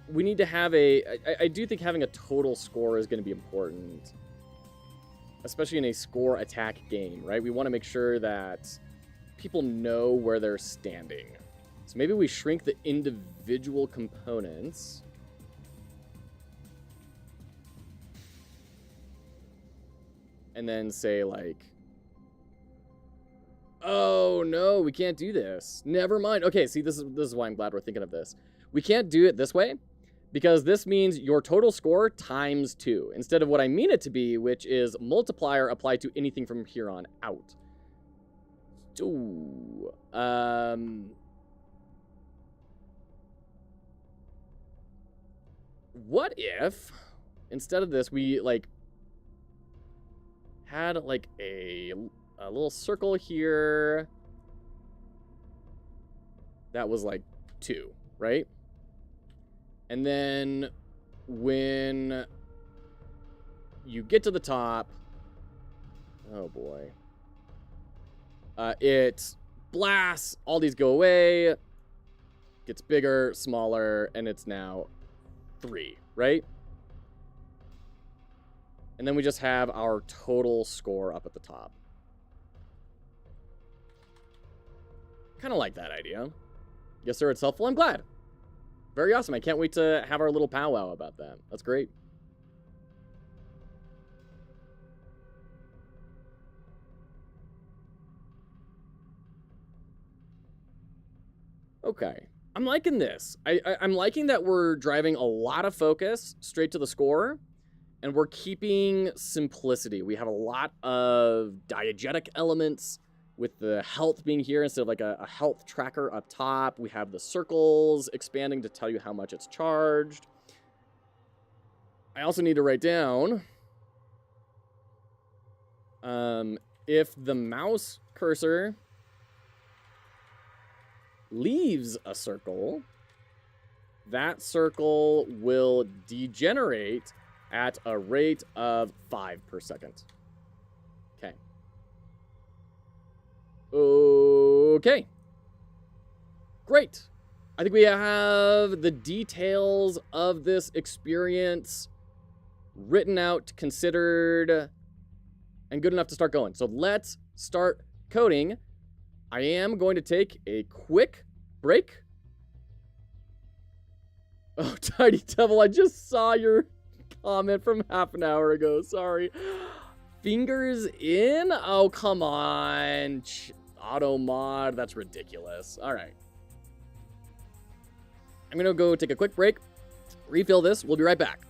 we need to have I do think having a total score is going to be important. Especially in a score attack game, right? We want to make sure that people know where they're standing. So maybe we shrink the individual components. And then say like, oh no, we can't do this. Never mind. Okay, see, this is why I'm glad we're thinking of this. We can't do it this way because this means your total score times 2 instead of what I mean it to be, which is multiplier applied to anything from here on out. Ooh. What if instead of this we like had like a little circle here that was like 2, right? And then when you get to the top, oh boy, it blasts, all these go away, gets bigger, smaller, and it's now 3, right? And then we just have our total score up at the top. Kind of like that idea. Yes, sir, it's helpful. I'm glad. Very awesome. I can't wait to have our little powwow about that. That's great. Okay. I'm liking this. I'm liking that we're driving a lot of focus straight to the score, and we're keeping simplicity. We have a lot of diegetic elements with the health being here instead of like a health tracker up top. We have the circles expanding to tell you how much it's charged. I also need to write down if the mouse cursor leaves a circle, that circle will degenerate at a rate of 5 per second. Okay. Okay. Great. I think we have the details of this experience written out, considered, and good enough to start going. So let's start coding. I am going to take a quick break. Oh, Tiny Devil, I just saw your comment from half an hour ago. Sorry. Fingers in? Oh, come on. Auto mod. That's ridiculous. All right. I'm going to go take a quick break, refill this. We'll be right back.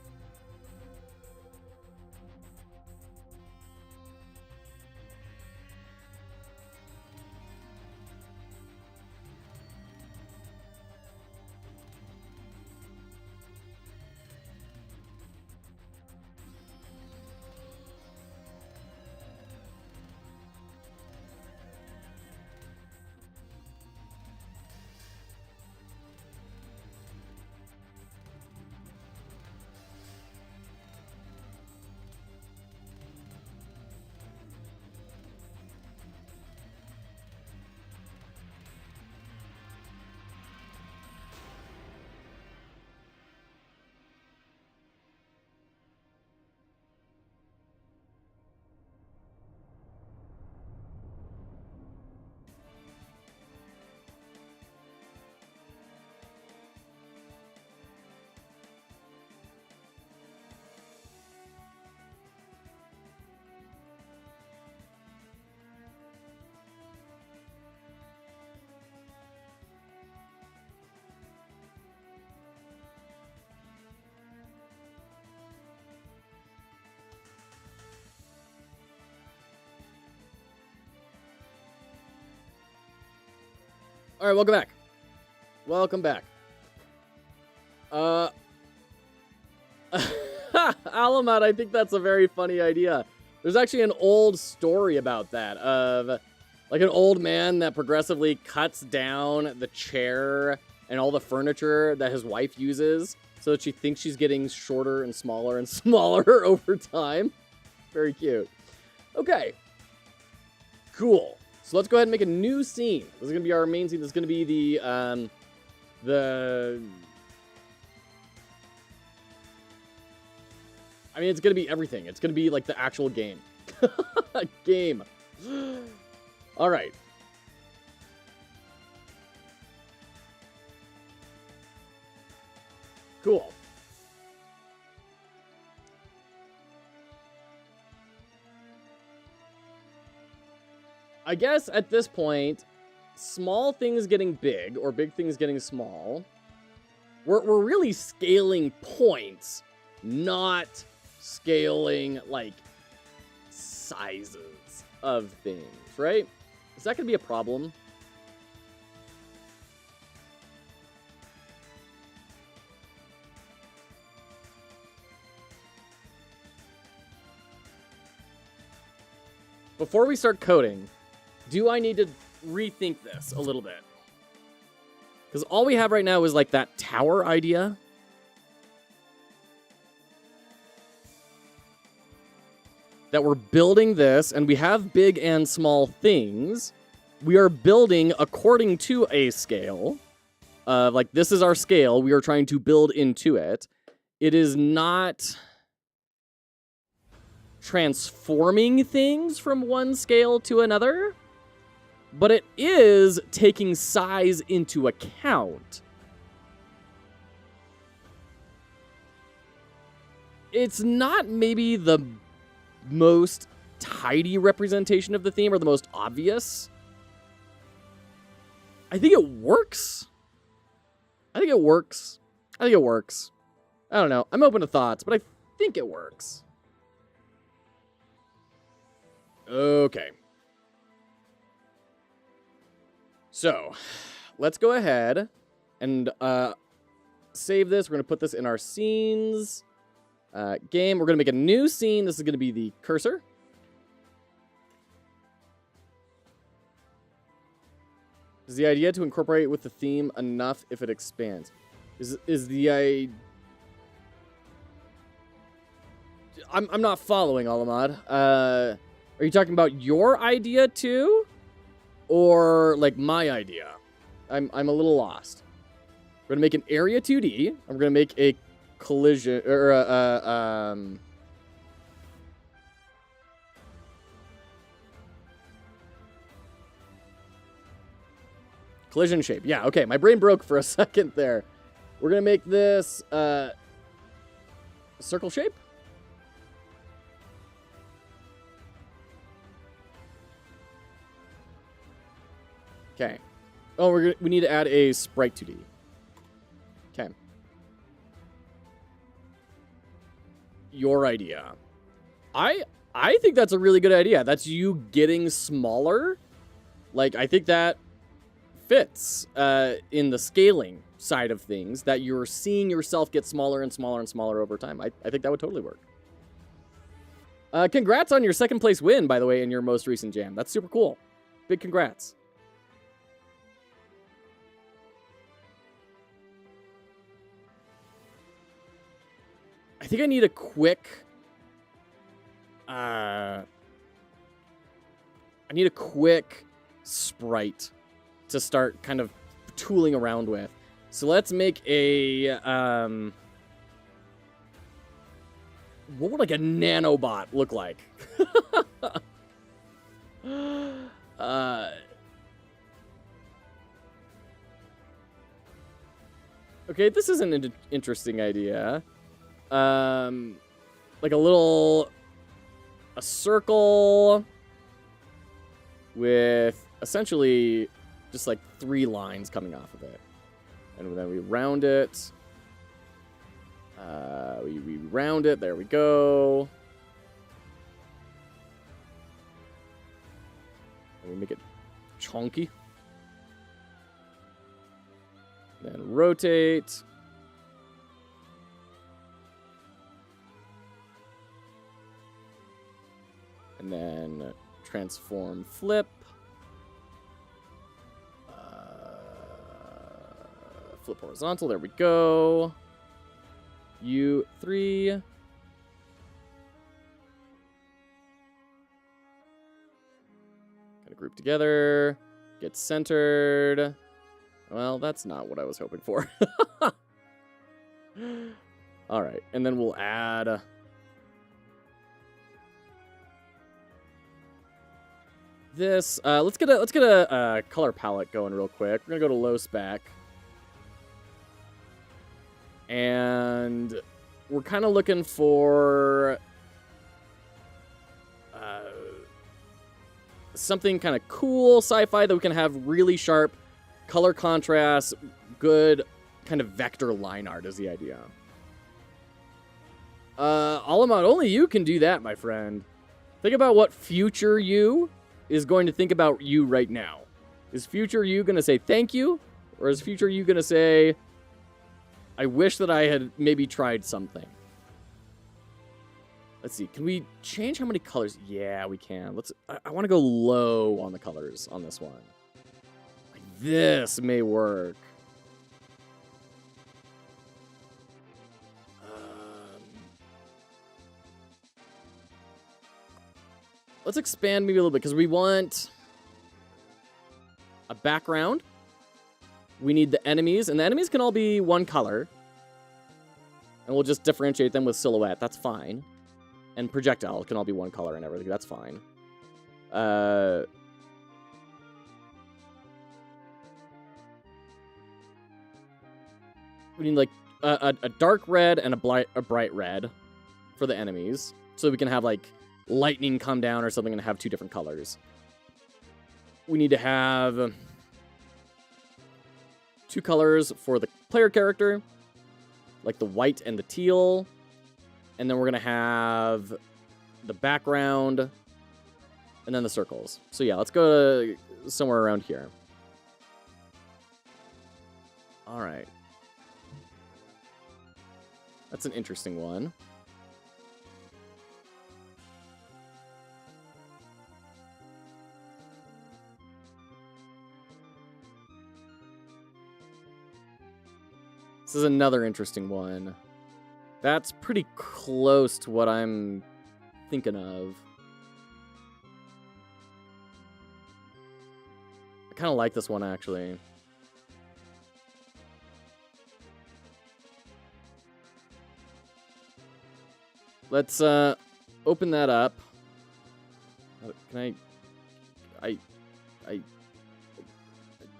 All right, welcome back. Welcome back. Alamat, I think that's a very funny idea. There's actually an old story about that, of like an old man that progressively cuts down the chair and all the furniture that his wife uses so that she thinks she's getting shorter and smaller over time. Very cute. Okay. Cool. So let's go ahead and make a new scene. This is going to be our main scene. This is going to be the I mean, it's going to be everything. It's going to be like the actual game. Game. All right. Cool. I guess at this point, small things getting big or big things getting small we're really scaling points, not scaling, like, sizes of things, right? Is that going to be a problem? Before we start coding, do I need to rethink this a little bit? Because all we have right now is like that tower idea. That we're building this, and we have big and small things. We are building according to a scale. Like, this is our scale. We are trying to build into it. It is not transforming things from one scale to another, but it is taking size into account. It's not maybe the most tidy representation of the theme or the most obvious. I think it works. I think it works. I don't know. I'm open to thoughts, but I think it works. Okay. So, let's go ahead and save this. We're going to put this in our scenes game. We're going to make a new scene. This is going to be the cursor. Is the idea to incorporate with the theme enough if it expands? Is the I'm not following, Alamad. Are you talking about your idea too? Or like my idea? I'm a little lost. We're gonna make an area 2D. I'm gonna make a collision or collision shape. Yeah, okay. My brain broke for a second there. We're gonna make this circle shape. Okay. Oh, we need to add a sprite 2D. Okay. Your idea. I think that's a really good idea. That's you getting smaller. Like, I think that fits in the scaling side of things, that you're seeing yourself get smaller and smaller and smaller over time. I think that would totally work. Congrats on your second place win, by the way, in your most recent jam. That's super cool. Big congrats. I think I need a quick... I need a quick sprite to start kind of tooling around with. So let's make a... what would like a nanobot look like? Okay, this is an interesting idea. Like a circle with essentially just like 3 lines coming off of it. And then we round it. We round it. There we go. And we make it chunky. Then rotate. And then transform flip. Flip horizontal. There we go. U3. Kind of group together. Get centered. Well, that's not what I was hoping for. All right, and then we'll add this. Let's get a color palette going real quick. We're gonna go to low spec, and we're kind of looking for something kind of cool sci-fi that we can have really sharp color contrast, good kind of vector line art is the idea. Alamod, only you can do that, my friend. Think about what future you is going to think about you right now. Is future you going to say thank you? Or is future you going to say, I wish that I had maybe tried something? Let's see. Can we change how many colors? Yeah, we can. I want to go low on the colors on this one. Like this may work. Let's expand maybe a little bit because we want a background. We need the enemies, and the enemies can all be one color. And we'll just differentiate them with silhouette. That's fine. And projectile can all be one color and everything. That's fine. We need like a dark red and a bright red for the enemies. So we can have like lightning come down or something and have two different colors. We need to have two colors for the player character, like the white and the teal. And then we're going to have the background and then the circles. So yeah, let's go to somewhere around here. All right. That's an interesting one. This is another interesting one. That's pretty close to what I'm thinking of. I kind of like this one, actually. Let's open that up. Can I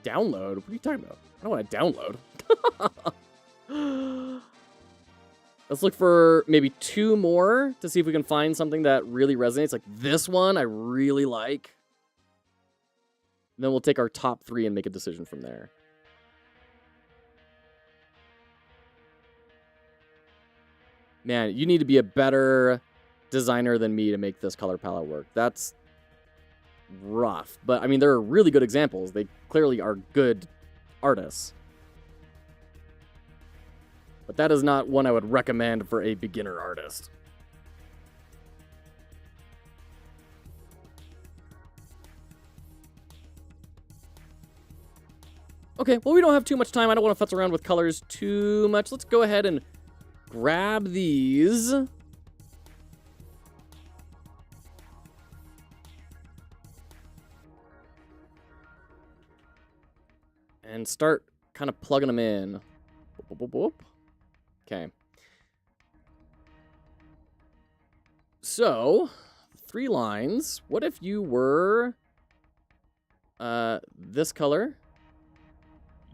download? What are you talking about? I don't want to download. Let's look for maybe two more to see if we can find something that really resonates. Like this one, I really like. And then we'll take our top three and make a decision from there. Man, you need to be a better designer than me to make this color palette work. That's rough. But, I mean, there are really good examples. They clearly are good artists. But that is not one I would recommend for a beginner artist. Okay, well, we don't have too much time. I don't want to futz around with colors too much. Let's go ahead and grab these. And start kind of plugging them in. Boop, boop, boop. Okay. So, 3 lines. What if you were this color?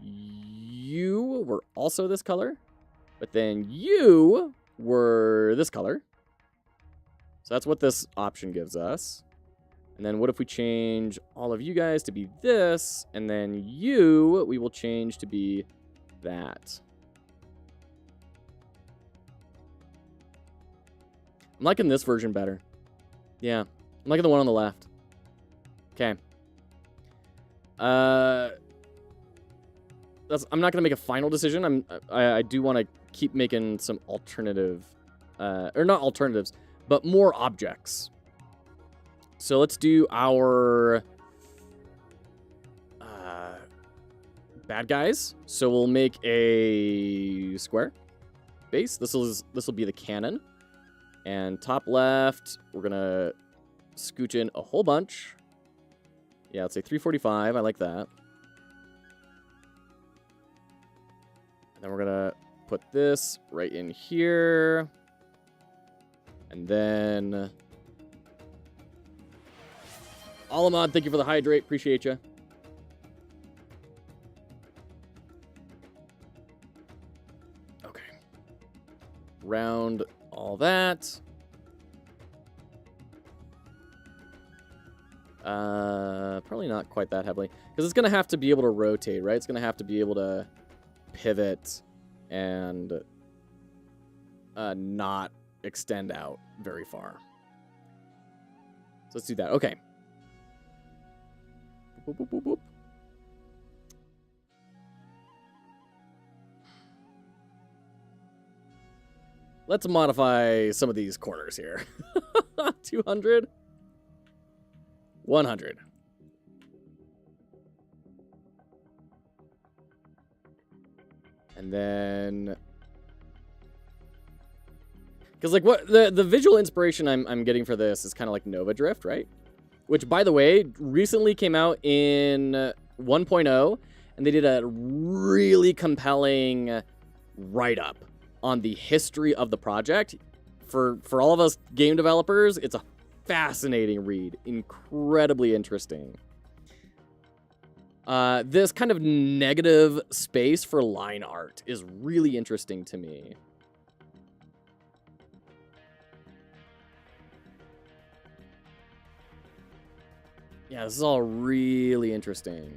You were also this color, but then you were this color. So that's what this option gives us. And then what if we change all of you guys to be this, and then you, we will change to be that. I'm liking this version better. Yeah, I'm liking the one on the left. Okay. I'm not gonna make a final decision. I do want to keep making some alternative, or not alternatives, but more objects. So let's do our bad guys. So we'll make a square base. This will be the cannon. And top left, we're gonna scooch in a whole bunch. Yeah, let's say 345. I like that. And then we're gonna put this right in here. And then Alamod, thank you for the hydrate. Appreciate you. Okay. Round all that. Probably not quite that heavily. Because it's going to have to be able to rotate, right? It's going to have to be able to pivot and not extend out very far. So let's do that. Okay. Boop, boop, boop, boop. Let's modify some of these corners here. 200. 100. And then, because like what the visual inspiration I'm getting for this is kind of like Nova Drift, right? Which, by the way, recently came out in 1.0, and they did a really compelling write-up on the history of the project. For all of us game developers, it's a fascinating read, incredibly interesting. This kind of negative space for line art is really interesting to me. Yeah, this is all really interesting.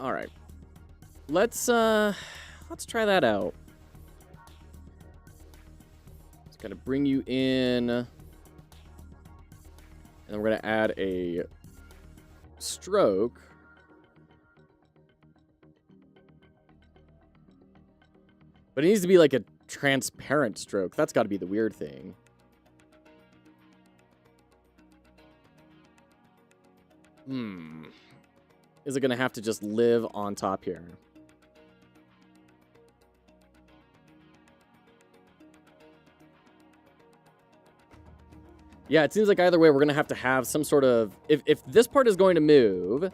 All right. Let's try that out. Just gonna bring you in, and then we're gonna add a stroke. But it needs to be like a transparent stroke. That's got to be the weird thing. Is it going to have to just live on top here? Yeah, it seems like either way we're going to have some sort of... If this part is going to move,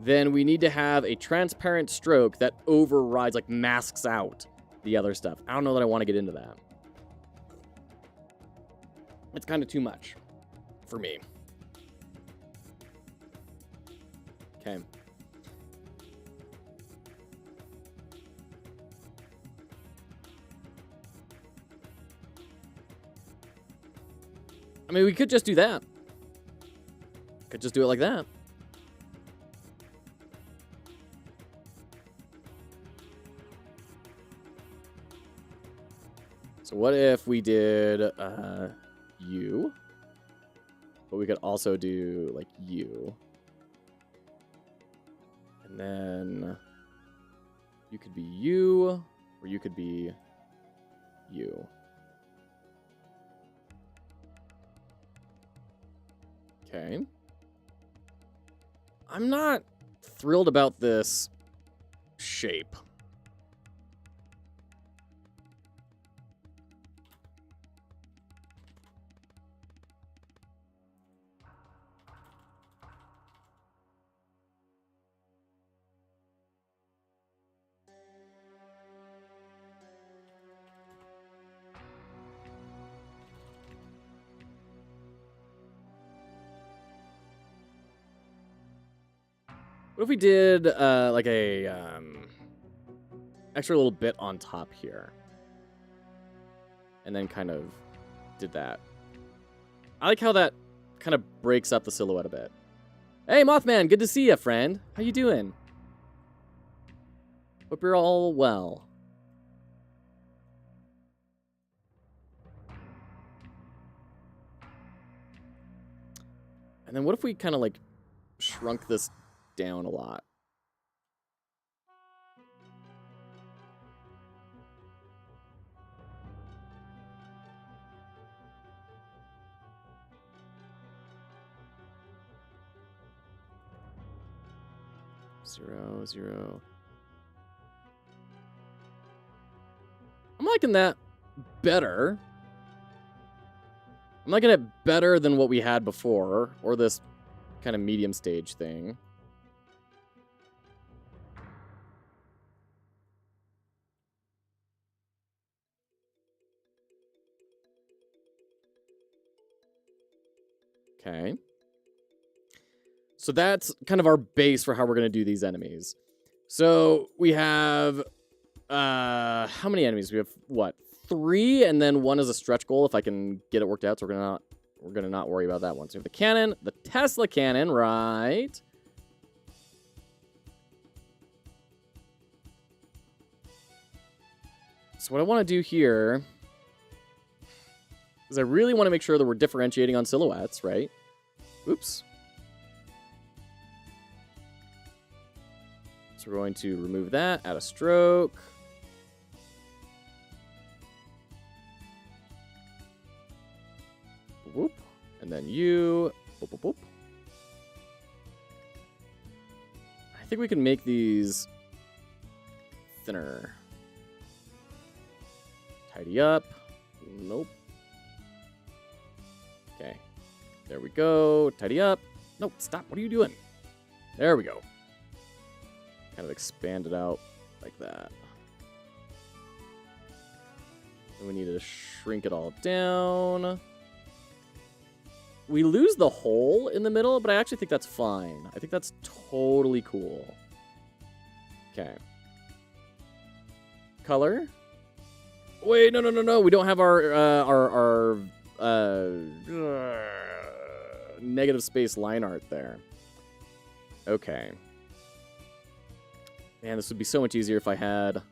then we need to have a transparent stroke that overrides, like masks out the other stuff. I don't know that I want to get into that. It's kind of too much for me. Okay. I mean, we could just do that. Could just do it like that. So what if we did you? But we could also do like you. And then you could be you, or you could be you. Okay. I'm not thrilled about this shape. What if we did like a extra little bit on top here, and then kind of did that? I like how that kind of breaks up the silhouette a bit. Hey, Mothman, good to see you, friend. How you doing? Hope you're all well. And then what if we kind of like shrunk this down a lot? Zero, zero. I'm liking that better. I'm liking it better than what we had before, or this kind of medium stage thing. Okay. So that's kind of our base for how we're going to do these enemies. So we have, how many enemies? We have, what, 3, and then 1 is a stretch goal if I can get it worked out. So we're gonna not worry about that one. So we have the cannon, the Tesla cannon, right? So what I want to do here is I really want to make sure that we're differentiating on silhouettes, right? Oops. So we're going to remove that, add a stroke. Whoop. And then you. Boop, boop, boop. I think we can make these thinner. Tidy up. Nope. Okay. There we go. Tidy up. Nope, stop. What are you doing? There we go. Kind of expand it out like that. And we need to shrink it all down. We lose the hole in the middle, but I actually think that's fine. I think that's totally cool. Okay. Color. Wait, no. We don't have our negative space line art there. Okay. Man, this would be so much easier if I had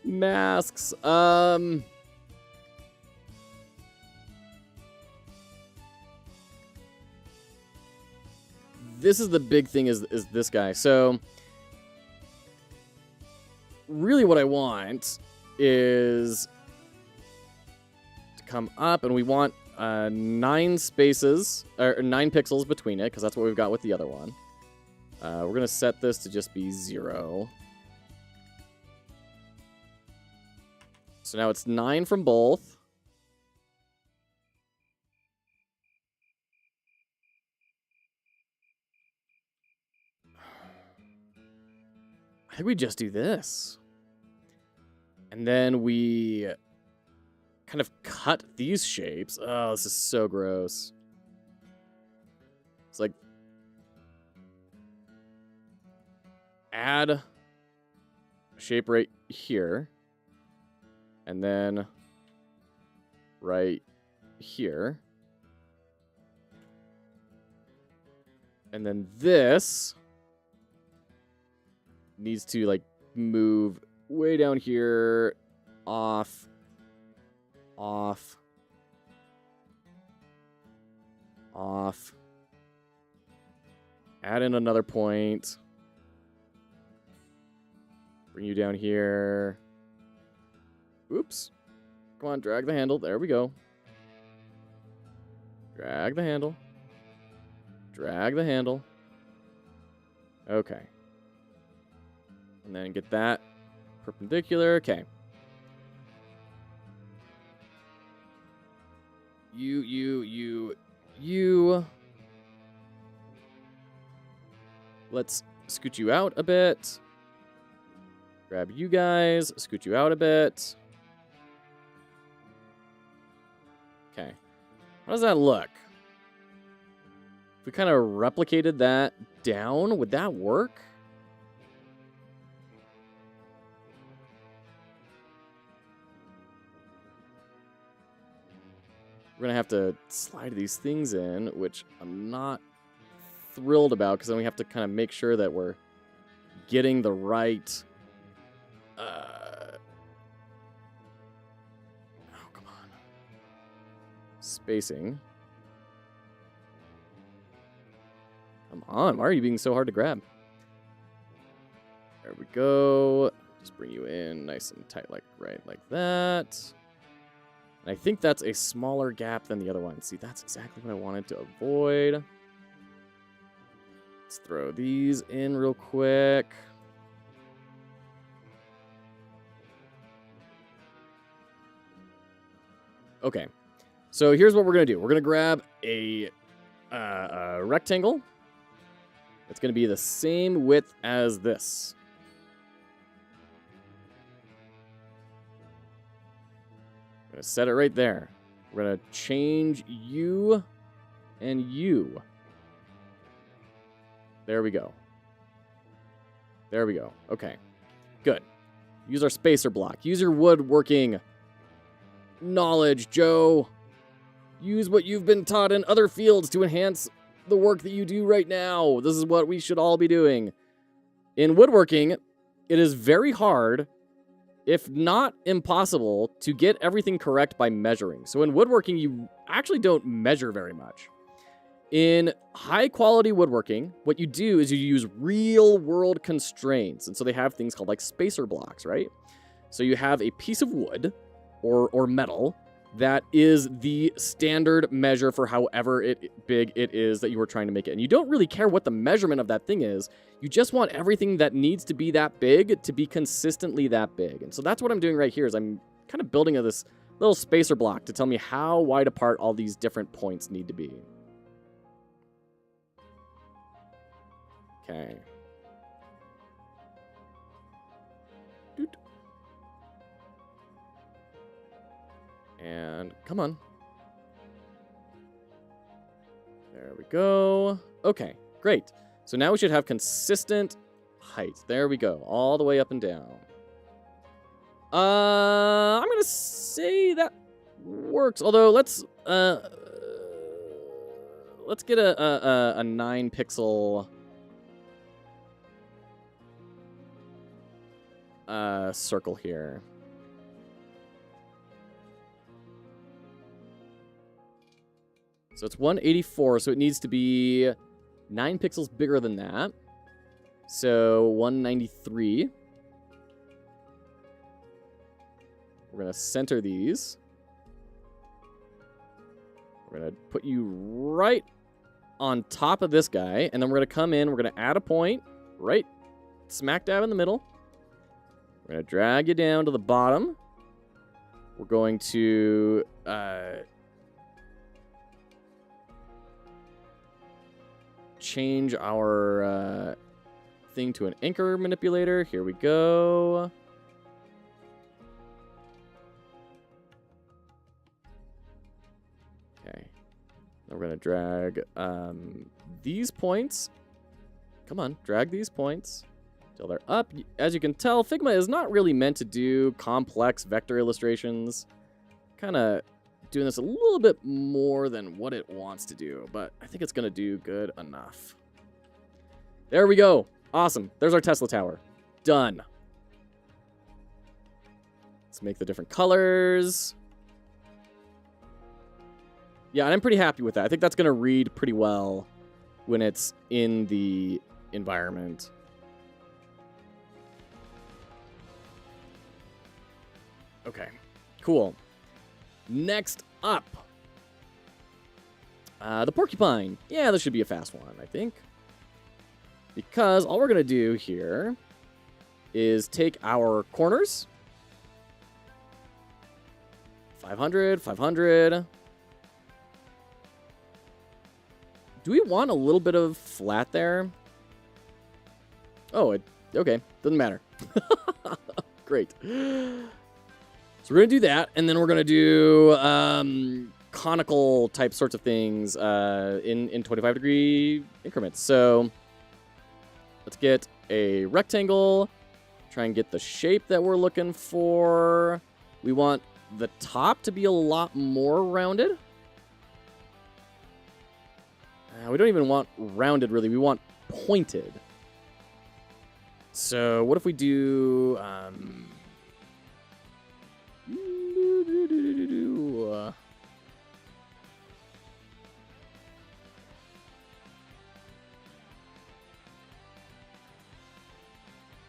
masks. This is the big thing is this guy. So really what I want is to come up, and we want 9 spaces, or 9 pixels between it, because that's what we've got with the other one. We're going to set this to just be 0. So now it's 9 from both. I think we just do this. And then we kind of cut these shapes. Oh, this is so gross. It's like add a shape right here. And then right here. And then this needs to like move way down here, off, add in another point, bring you down here. Oops. Come on, drag the handle. There we go. Drag the handle. Drag the handle. Okay. And then get that perpendicular. Okay. You. Let's scoot you out a bit. Grab you guys. Scoot you out a bit. Okay. How does that look? If we kind of replicated that down, would that work? We're going to have to slide these things in, which I'm not thrilled about, because then we have to kind of make sure that we're getting the right... oh, come on. Spacing. Come on, why are you being so hard to grab? There we go. Just bring you in nice and tight, like right like that. And I think that's a smaller gap than the other one. See, that's exactly what I wanted to avoid. Let's throw these in real quick. Okay, so here's what we're going to do. We're going to grab a rectangle. It's going to be the same width as this. I'm going to set it right there. We're going to change you And you. There we go. There we go. Okay. Good. Use our spacer block. Use your woodworking knowledge, Joe. Use what you've been taught in other fields to enhance the work that you do right now. This is what we should all be doing. In woodworking, it is very hard, if not impossible, to get everything correct by measuring. So in woodworking, you actually don't measure very much. In high-quality woodworking, what you do is you use real-world constraints. And so they have things called like spacer blocks, right? So you have a piece of wood or metal that is the standard measure for however big it is that you were trying to make it. And you don't really care what the measurement of that thing is. You just want everything that needs to be that big to be consistently that big. And so that's what I'm doing right here is I'm kind of building this little spacer block to tell me how wide apart all these different points need to be. Okay. Doot. And come on. There we go. Okay, great. So now we should have consistent height. There we go. All the way up and down. I'm going to say that works. Although let's get a 9 pixel circle here. So it's 184, so it needs to be 9 pixels bigger than that. So 193. We're going to center these. We're going to put you right on top of this guy, and then we're going to come in, we're going to add a point right smack dab in the middle. We're going to drag you down to the bottom. We're going to change our thing to an anchor manipulator. Here we go. Okay. Now we're going to drag these points. Come on, drag these points till they're up. As you can tell, Figma is not really meant to do complex vector illustrations. Kind of doing this a little bit more than what it wants to do, but I think it's going to do good enough. There we go. Awesome. There's our Tesla tower. Done. Let's make the different colors. Yeah, and I'm pretty happy with that. I think that's going to read pretty well when it's in the environment. Okay, cool. Next up, the porcupine. Yeah, this should be a fast one, I think. Because all we're going to do here is take our corners. 500, 500. Do we want a little bit of flat there? Oh, okay. Doesn't matter. Great. So we're going to do that, and then we're going to do conical type sorts of things in 25-degree increments. So let's get a rectangle, try and get the shape that we're looking for. We want the top to be a lot more rounded. We don't even want rounded, really. We want pointed. So what if we do...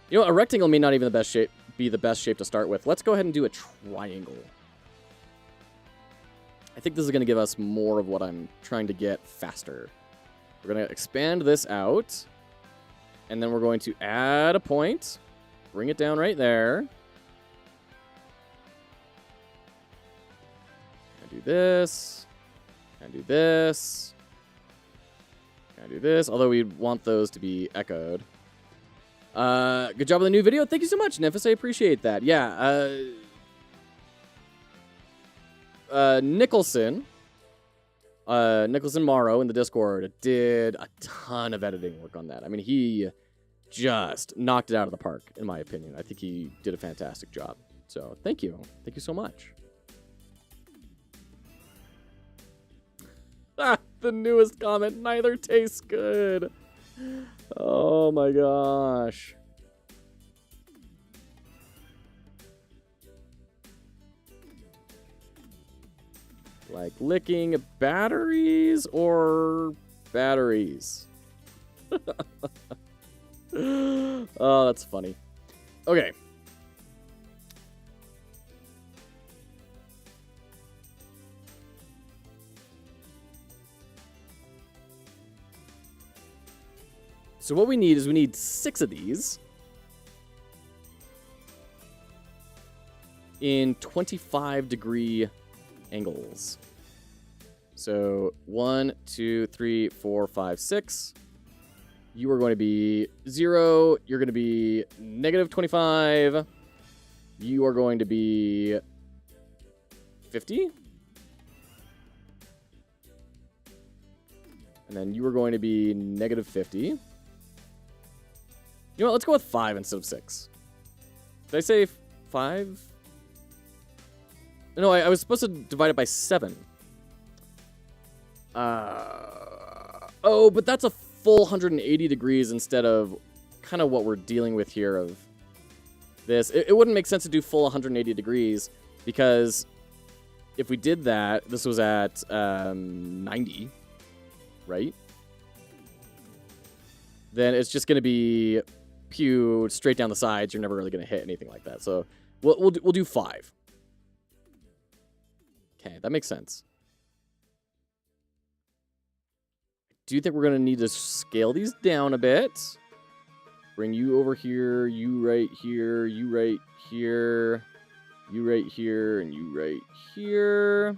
You know, a rectangle may not even be the best shape to start with. Let's go ahead and do a triangle. I think this is going to give us more of what I'm trying to get faster. We're going to expand this out, and then we're going to add a point, bring it down right there. Do this, and do this, and do this, although we'd want those to be echoed. Good job on the new video. Thank you so much, Nefis. I appreciate that. Yeah, Nicholson Nicholas and Morrow in the Discord did a ton of editing work on that. I mean, he just knocked it out of the park, in my opinion. I think he did a fantastic job. So thank you. Thank you so much. Ah, the newest comment. Neither tastes good. Oh my gosh. Like licking batteries or batteries? Oh, that's funny. Okay. So what we need is we need 6 of these in 25-degree angles. So 1, 2, 3, 4, 5, 6. You are going to be 0. You're going to be negative 25. You are going to be 50. And then you are going to be negative 50. You know what? Let's go with 5 instead of 6. Did I say 5? No, I was supposed to divide it by 7. Oh, but that's a full 180 degrees instead of kind of what we're dealing with here of this. It wouldn't make sense to do full 180 degrees because if we did that, this was at 90, right? Then it's just going to be pew straight down the sides. You're never really going to hit anything like that. So we'll do 5. Okay, that makes sense. Do you think we're going to need to scale these down a bit? Bring you over here, you right here, you right here, you right here, and you right here.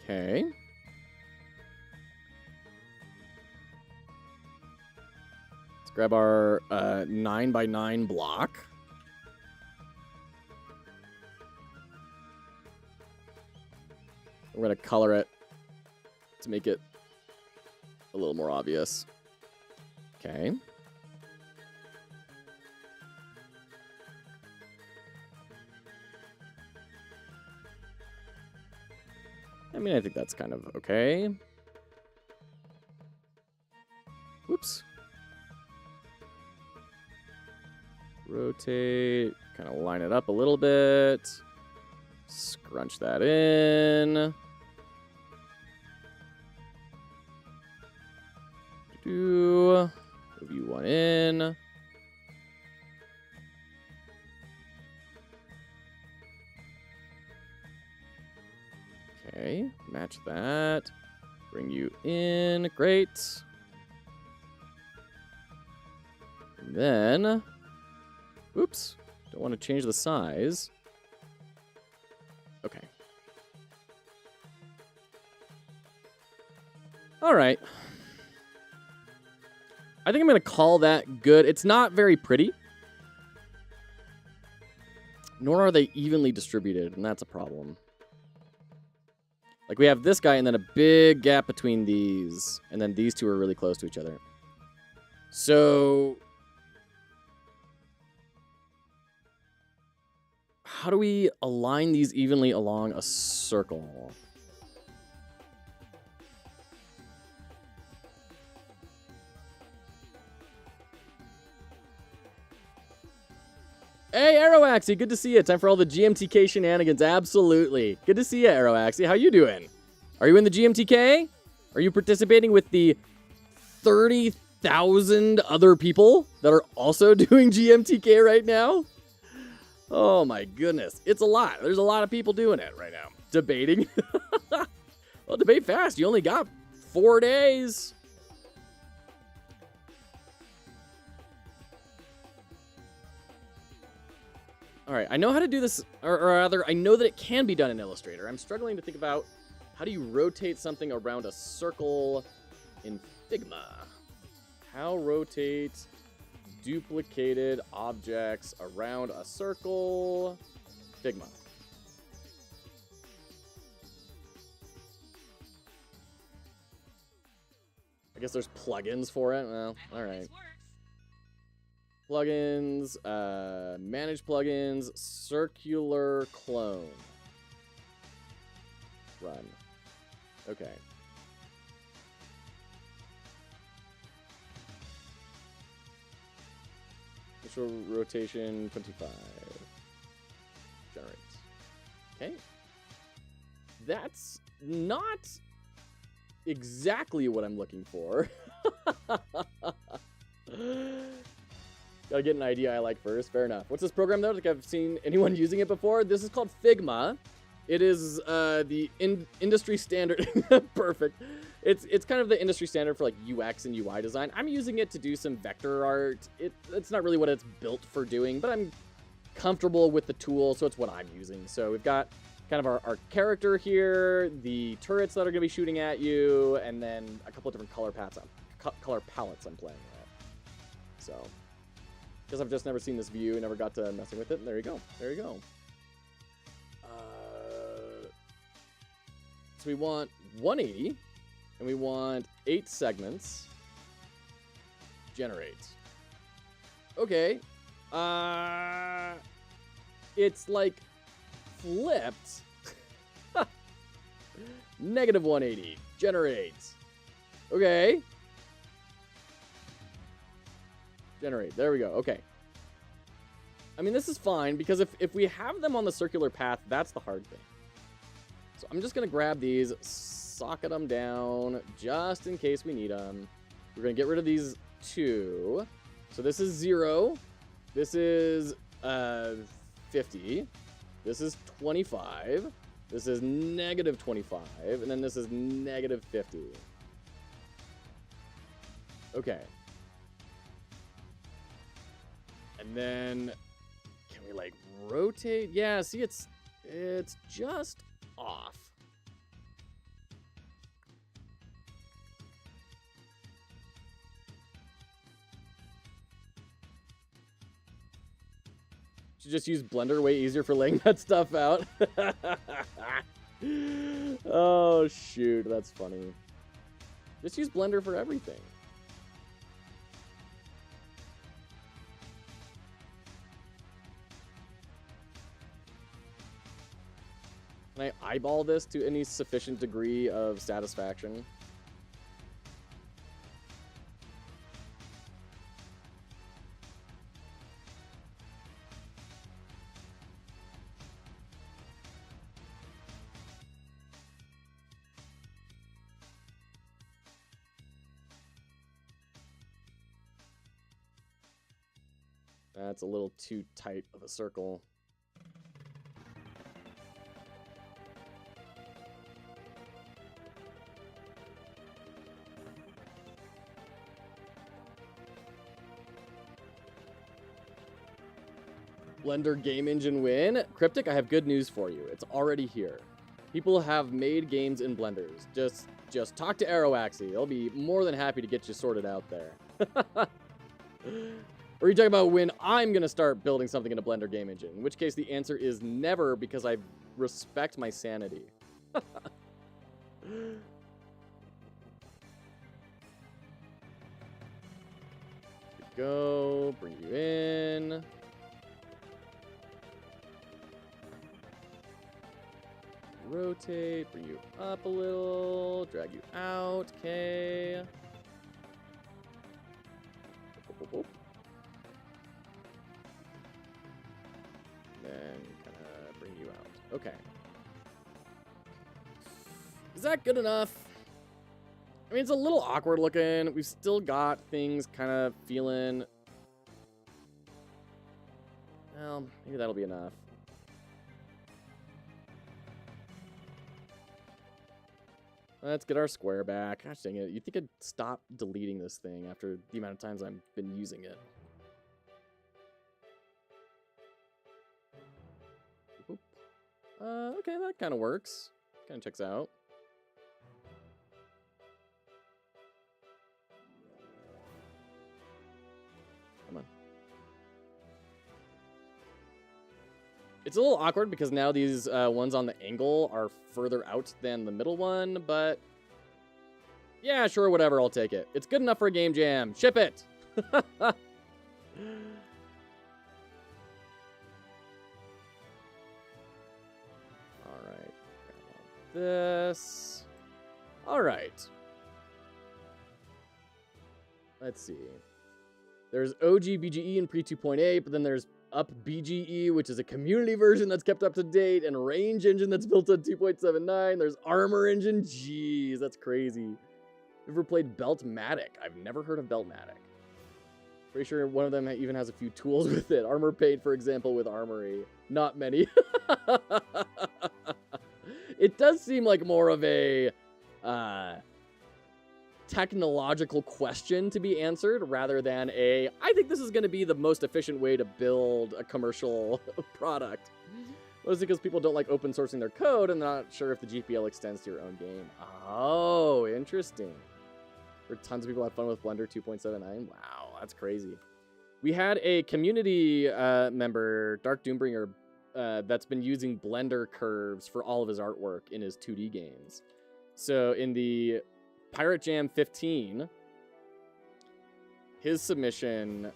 Okay. Let's grab our 9x9 block. We're going to color it to make it a little more obvious. Okay. I mean, I think that's kind of okay. Whoops. Rotate, kind of line it up a little bit. Scrunch that in. Move you one in. Okay, match that. Bring you in. Great. And then, oops, don't want to change the size. Okay. All right. I think I'm going to call that good. It's not very pretty. Nor are they evenly distributed, and that's a problem. Like, we have this guy and then a big gap between these. And then these two are really close to each other. So, how do we align these evenly along a circle? Hey, Aeroaxie, good to see you. Time for all the GMTK shenanigans. Absolutely. Good to see you, Aeroaxie. How you doing? Are you in the GMTK? Are you participating with the 30,000 other people that are also doing GMTK right now? Oh my goodness. It's a lot. There's a lot of people doing it right now. Debating. Well, debate fast. You only got 4 days. All right, I know how to do this, or rather, I know that it can be done in Illustrator. I'm struggling to think about how do you rotate something around a circle in Figma. How rotate duplicated objects around a circle. Figma. I guess there's plugins for it. Well, all right. Plugins, manage plugins, circular clone. Run. Okay. Initial rotation 25. Generates. Okay. That's not exactly what I'm looking for. Gotta get an idea I like first. Fair enough. What's this program though? Like I've seen anyone using it before. This is called Figma. It is the industry standard. Perfect. It's kind of the industry standard for like UX and UI design. I'm using it to do some vector art. It's not really what it's built for doing, but I'm comfortable with the tool, so it's what I'm using. So we've got kind of our character here, the turrets that are going to be shooting at you, and then a couple of different color palettes I'm playing with. So, because I've just never seen this view, never got to messing with it. And there you go. There you go. So we want 180, and we want 8 segments. Generate. Okay. It's like flipped. Negative 180. Generate. Okay. Generate. There we go. Okay. I mean, this is fine, because if we have them on the circular path, that's the hard thing. So I'm just going to grab these, socket them down, just in case we need them. We're going to get rid of these 2. So this is 0. This is 50. This is 25. This is negative 25. And then this is negative 50. Okay. And then, can we like rotate? Yeah, see, it's just off. Should just use Blender, way easier for laying that stuff out. Oh shoot, that's funny. Just use Blender for everything. Can I eyeball this to any sufficient degree of satisfaction? That's a little too tight of a circle. Blender game engine win. Cryptic, I have good news for you. It's already here. People have made games in Blenders. Just talk to Aeroaxy. They'll be more than happy to get you sorted out there. Or are you talking about when I'm going to start building something in a Blender game engine? In which case the answer is never, because I respect my sanity. Go, bring you in. Rotate, bring you up a little, drag you out, okay. Then kind of bring you out. Okay. Is that good enough? I mean, it's a little awkward looking. We've still got things kind of feeling... Well, maybe that'll be enough. Let's get our square back. Gosh dang it. You'd think I'd stop deleting this thing after the amount of times I've been using it. Okay, that kind of works. Kind of checks out. It's a little awkward because now these ones on the angle are further out than the middle one, but yeah, sure, whatever, I'll take it. It's good enough for a game jam. Ship it! All right, this. All right. Let's see. There's OG BGE and Pre 2.8, but then there's Up BGE, which is a community version that's kept up to date, and Range Engine that's built on 2.79. There's Armor Engine. Jeez, that's crazy. Ever played Beltmatic? I've never heard of Beltmatic. Pretty sure one of them even has a few tools with it. Armor Paint, for example, with Armory. Not many. It does seem like more of a technological question to be answered rather than I think this is going to be the most efficient way to build a commercial product. Mostly because people don't like open sourcing their code and they're not sure if the GPL extends to your own game. Oh, interesting. Where tons of people have fun with Blender 2.79. Wow, that's crazy. We had a community member, Dark Doombringer, that's been using Blender curves for all of his artwork in his 2D games. So in the Pirate Jam 15, his submission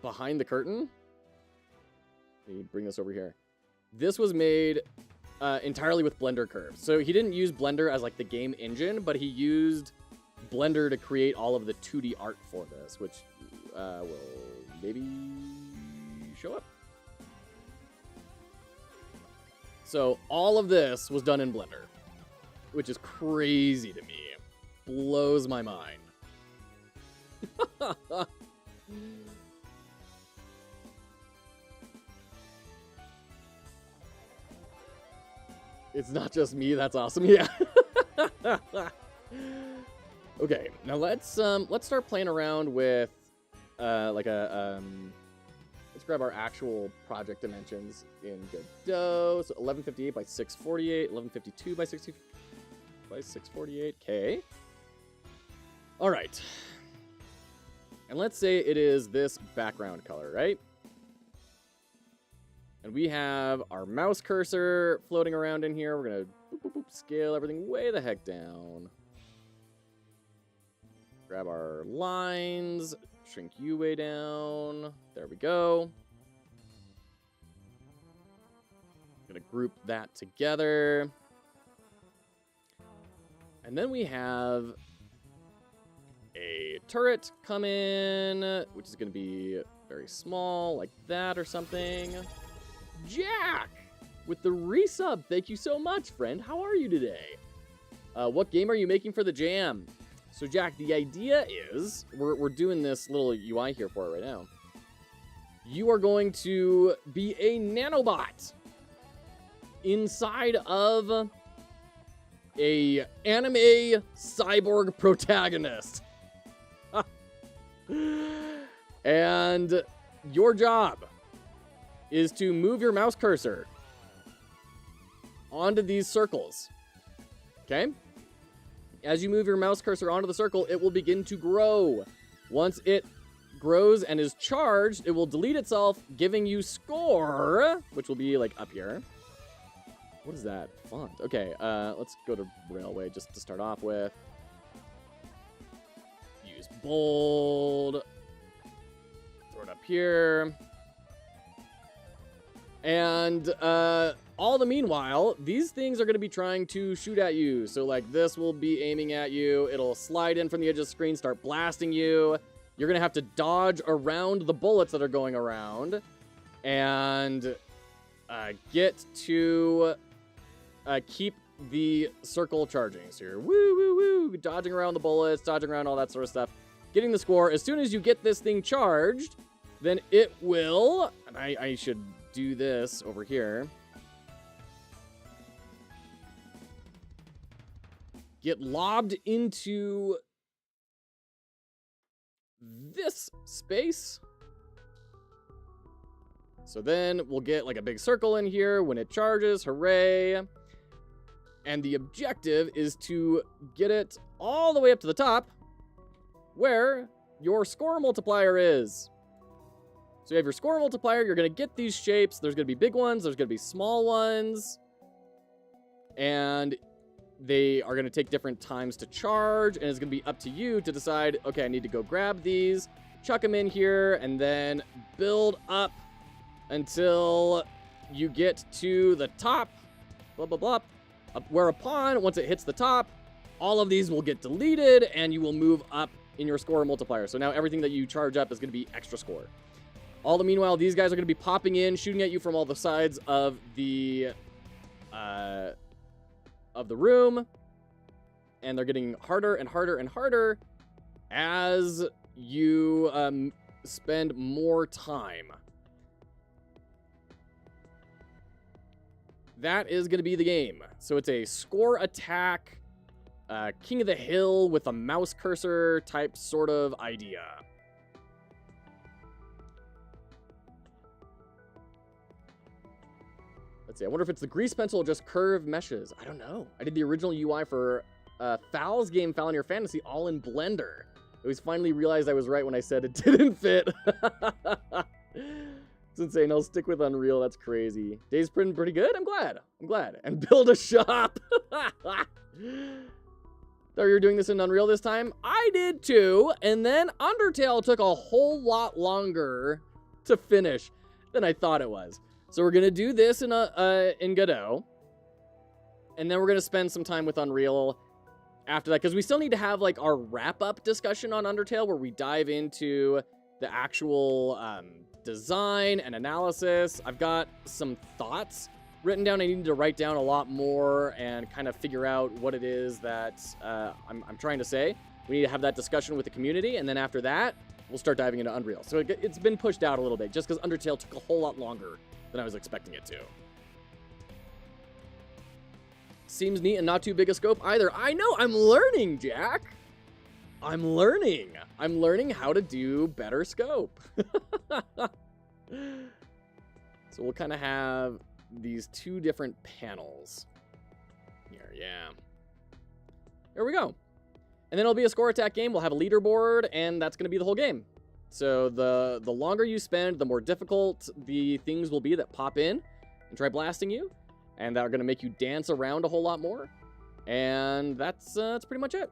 behind the curtain. Let me bring this over here. This was made entirely with Blender curves. So he didn't use Blender as like the game engine, but he used Blender to create all of the 2D art for this, which will maybe show up. So all of this was done in Blender, which is crazy to me. Blows my mind. It's not just me, that's awesome. Yeah. Okay, now let's start playing around with let's grab our actual project dimensions in Godot. So 1158 by 648, 1152 by 648. Okay. All right. And let's say it is this background color, right? And we have our mouse cursor floating around in here. We're going to scale everything way the heck down. Grab our lines, shrink you way down. There we go. I'm going to group that together. And then we have a turret come in, which is going to be very small, like that or something. Jack, with the resub. Thank you so much, friend. How are you today? What game are you making for the jam? So, Jack, the idea is, we're doing this little UI here for it right now. You are going to be a nanobot inside of a anime cyborg protagonist. And your job is to move your mouse cursor onto these circles. Okay? As you move your mouse cursor onto the circle, it will begin to grow. Once it grows and is charged, it will delete itself, giving you score, which will be like up here. What is that? Font. Okay, let's go to Railway just to start off with. Use bold. Throw it up here. And all the meanwhile, these things are going to be trying to shoot at you. So like this will be aiming at you. It'll slide in from the edge of the screen, start blasting you. You're going to have to dodge around the bullets that are going around. And get to keep the circle charging. So you're woo, woo, woo, dodging around the bullets, dodging around all that sort of stuff. Getting the score. As soon as you get this thing charged, then it will, and I should do this over here. Get lobbed into this space. So then we'll get like a big circle in here when it charges. Hooray. And the objective is to get it all the way up to the top where your score multiplier is. So you have your score multiplier. You're going to get these shapes. There's going to be big ones. There's going to be small ones. And they are going to take different times to charge. And it's going to be up to you to decide, okay, I need to go grab these, chuck them in here, and then build up until you get to the top. Blah, blah, blah. Whereupon, once it hits the top, all of these will get deleted, and you will move up in your score multiplier. So now everything that you charge up is going to be extra score. All the meanwhile, these guys are going to be popping in, shooting at you from all the sides of the room, and they're getting harder and harder and harder as you spend more time. That is going to be the game. So it's a score attack, King of the Hill with a mouse cursor type sort of idea. Let's see. I wonder if it's the grease pencil or just curved meshes. I don't know. I did the original UI for Fal's game, Fal in Your Fantasy, all in Blender. I was finally realized I was right when I said it didn't fit. It's insane. I'll stick with Unreal. That's crazy. Days pretty good. I'm glad. And build a shop. Thought you were doing this in Unreal this time? I did too. And then Undertale took a whole lot longer to finish than I thought it was. So we're going to do this in Godot. And then we're going to spend some time with Unreal after that. Because we still need to have like our wrap-up discussion on Undertale where we dive into the actual design and analysis. I've got some thoughts written down. I need to write down a lot more and kind of figure out what it is that I'm trying to say. We need to have that discussion with the community. And then after that, we'll start diving into Unreal. So it's been pushed out a little bit just because Undertale took a whole lot longer than I was expecting it to. Seems neat and not too big a scope either. I know, I'm learning, Jack. I'm learning how to do better scope. So we'll kind of have these two different panels here. Yeah. There we go. And then it'll be a score attack game. We'll have a leaderboard, and that's going to be the whole game. So the longer you spend, the more difficult the things will be that pop in and try blasting you, and that are going to make you dance around a whole lot more. And that's pretty much it.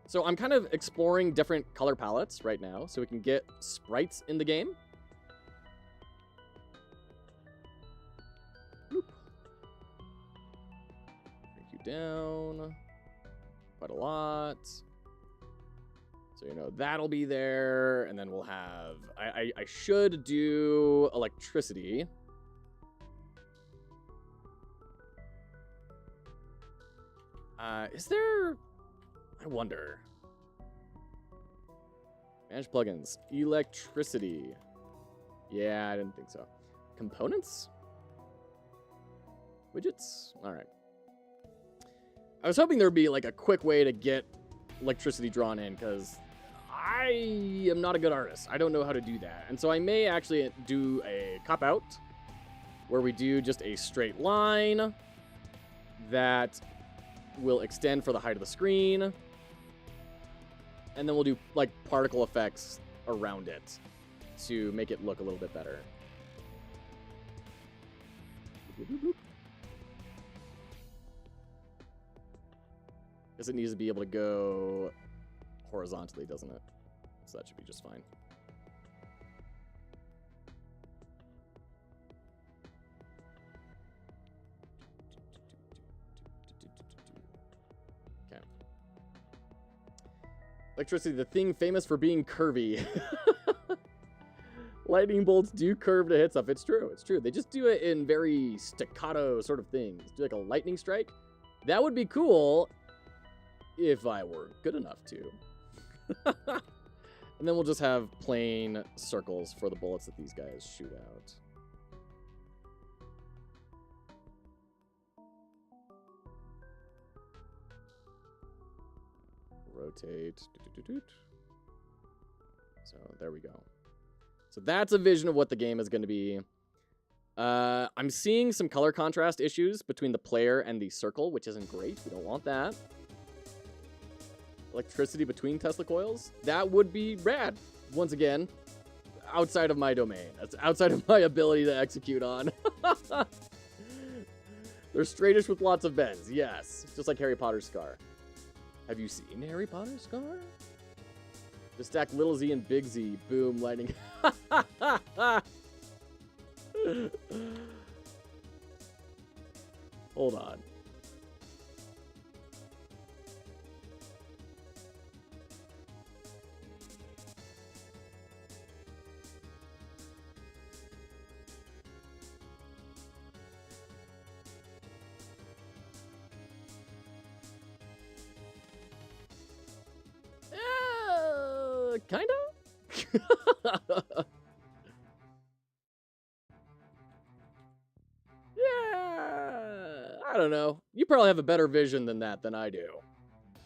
So I'm kind of exploring different color palettes right now so we can get sprites in the game. Bloop. Break you down quite a lot. So, you know, that'll be there, and then we'll have... I should do electricity. Is there... I wonder. Manage plugins. Electricity. Yeah, I didn't think so. Components? Widgets? All right. I was hoping there would be like a quick way to get electricity drawn in, because I am not a good artist. I don't know how to do that. And so I may actually do a cop-out where we do just a straight line that will extend for the height of the screen. And then we'll do like particle effects around it to make it look a little bit better. Because it needs to be able to go horizontally, doesn't it? So that should be just fine. Okay. Electricity, the thing famous for being curvy. Lightning bolts do curve to hit stuff. It's true. It's true. They just do it in very staccato sort of things. Do like a lightning strike. That would be cool if I were good enough to. And then we'll just have plain circles for the bullets that these guys shoot out. Rotate. So there we go. So that's a vision of what the game is going to be. I'm seeing some color contrast issues between the player and the circle, which isn't great. We don't want that. Electricity between Tesla coils. That would be rad. Once again, outside of my domain. That's outside of my ability to execute on. They're straightish with lots of bends. Yes, just like Harry Potter's scar. Have you seen Harry Potter's scar? Just stack little Z and big Z. Boom, lightning. Hold on. Kind of? Yeah, I don't know. You probably have a better vision than that than I do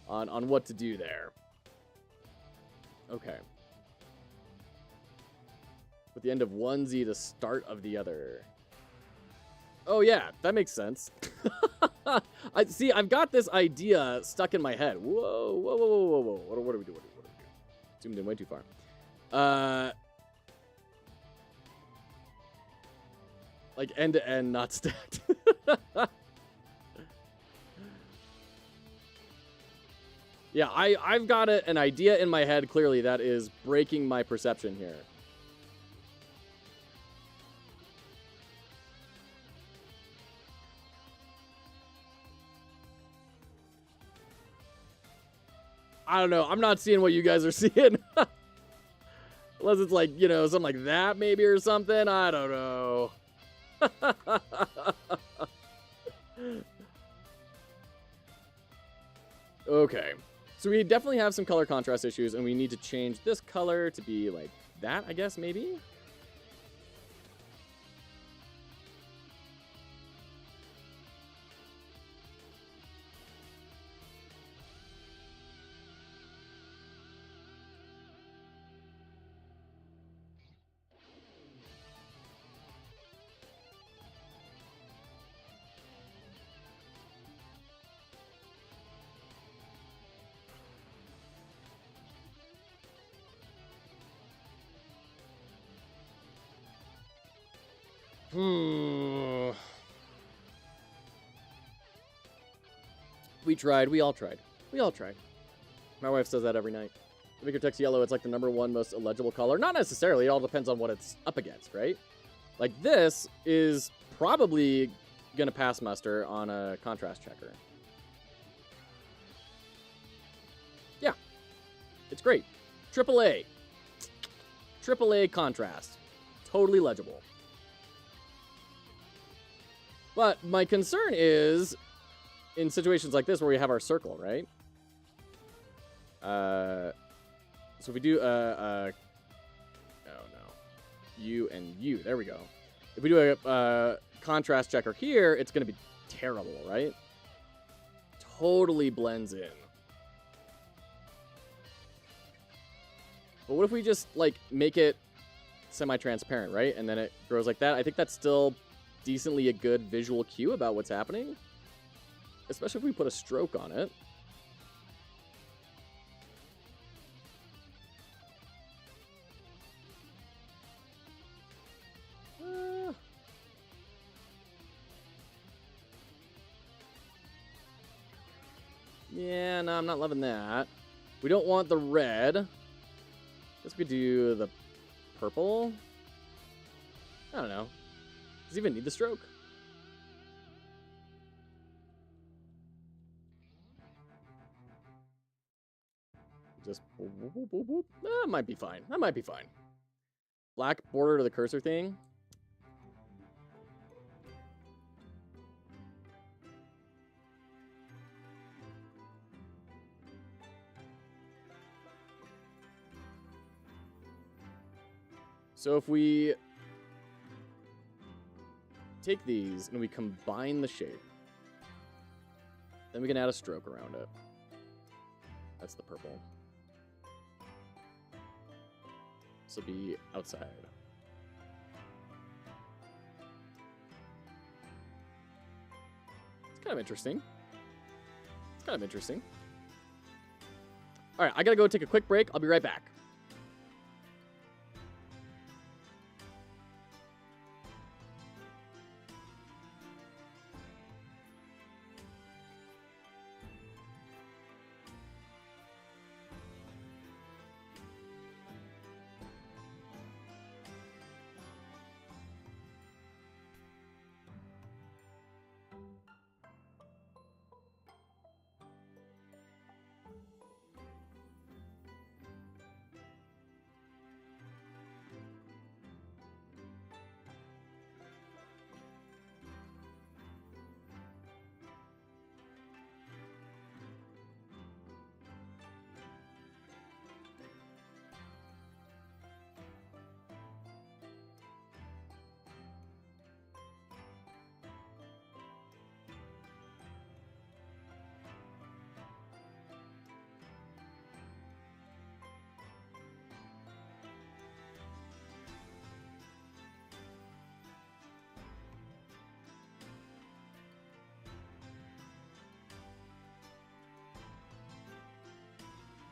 on what to do there. Okay. With the end of one Z, the start of the other. Oh yeah, that makes sense. I see. I've got this idea stuck in my head. Whoa, whoa, whoa, whoa, whoa, whoa! What do we do? What do we do? Zoomed in way too far. Like end to end, not stacked. Yeah, I've got an idea in my head. Clearly, that is breaking my perception here. I don't know. I'm not seeing what you guys are seeing. Unless it's like, you know, something like that maybe or something. I don't know. Okay. So we definitely have some color contrast issues, and we need to change this color to be like that, I guess, maybe? We tried. We all tried. We all tried. My wife says that every night. To make your text yellow, it's like the #1 most illegible color. Not necessarily. It all depends on what it's up against, right? Like this is probably going to pass muster on a contrast checker. Yeah. It's great. AAA. AAA contrast. Totally legible. But my concern is in situations like this where we have our circle, right? So if we do oh no, U and U, there we go. If we do a contrast checker here, it's going to be terrible, right? Totally blends in. But what if we just like make it semi-transparent, right? And then it grows like that. I think that's still decently a good visual cue about what's happening. Especially if we put a stroke on it. Yeah, no, I'm not loving that. We don't want the red. Guess we could do the purple. I don't know. Does it even need the stroke? Just whoop, whoop, whoop, whoop. That might be fine. That might be fine. Black border to the cursor thing. So if we take these and we combine the shape, then we can add a stroke around it. That's the purple. This will be outside. It's kind of interesting. It's kind of interesting. All right, I gotta go take a quick break. I'll be right back.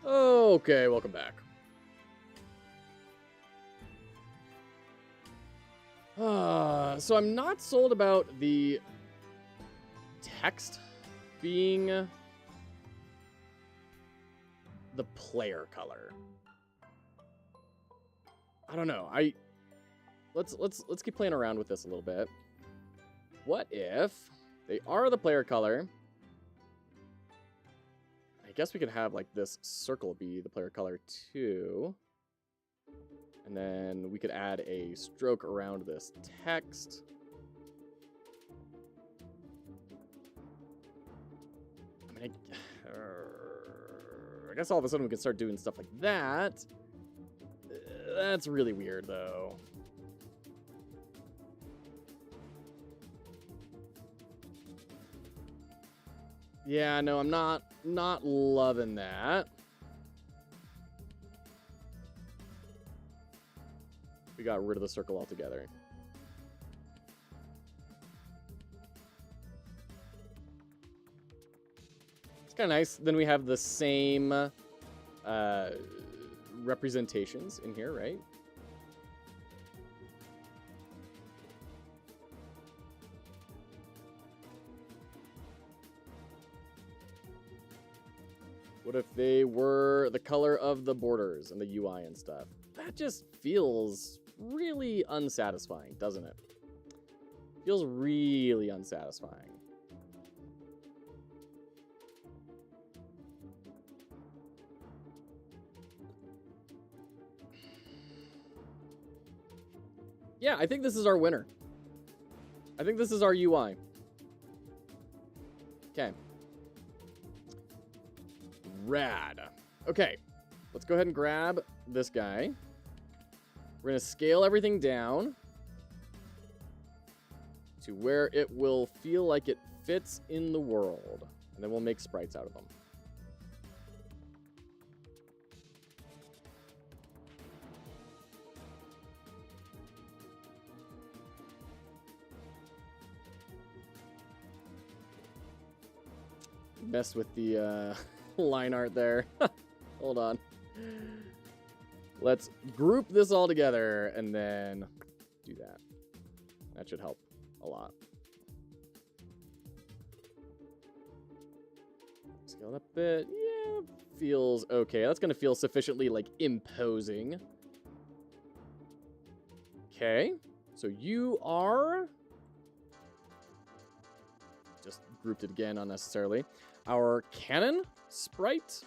Okay, welcome back. So I'm not sold about the text being the player color. I don't know. Let's keep playing around with this a little bit. What if they are the player color? I guess we could have like this circle be the player color too. And then we could add a stroke around this text. I mean, I guess all of a sudden we can start doing stuff like that. That's really weird, though. Yeah, no, I'm not loving that. We got rid of the circle altogether. It's kind of nice. Then we have the same representations in here, right? What if they were the color of the borders and the UI and stuff? That just feels really unsatisfying, doesn't it? Feels really unsatisfying. Yeah, I think this is our winner. I think this is our UI. Okay. Rad. Okay, let's go ahead and grab this guy. We're going to scale everything down to where it will feel like it fits in the world. And then we'll make sprites out of them. Messed with the line art there. Hold on. Let's group this all together and then do that. That should help a lot. Scale it up a bit. Yeah, feels okay. That's going to feel sufficiently, like, imposing. Okay. So you are... Just grouped it again unnecessarily. Our cannon sprite.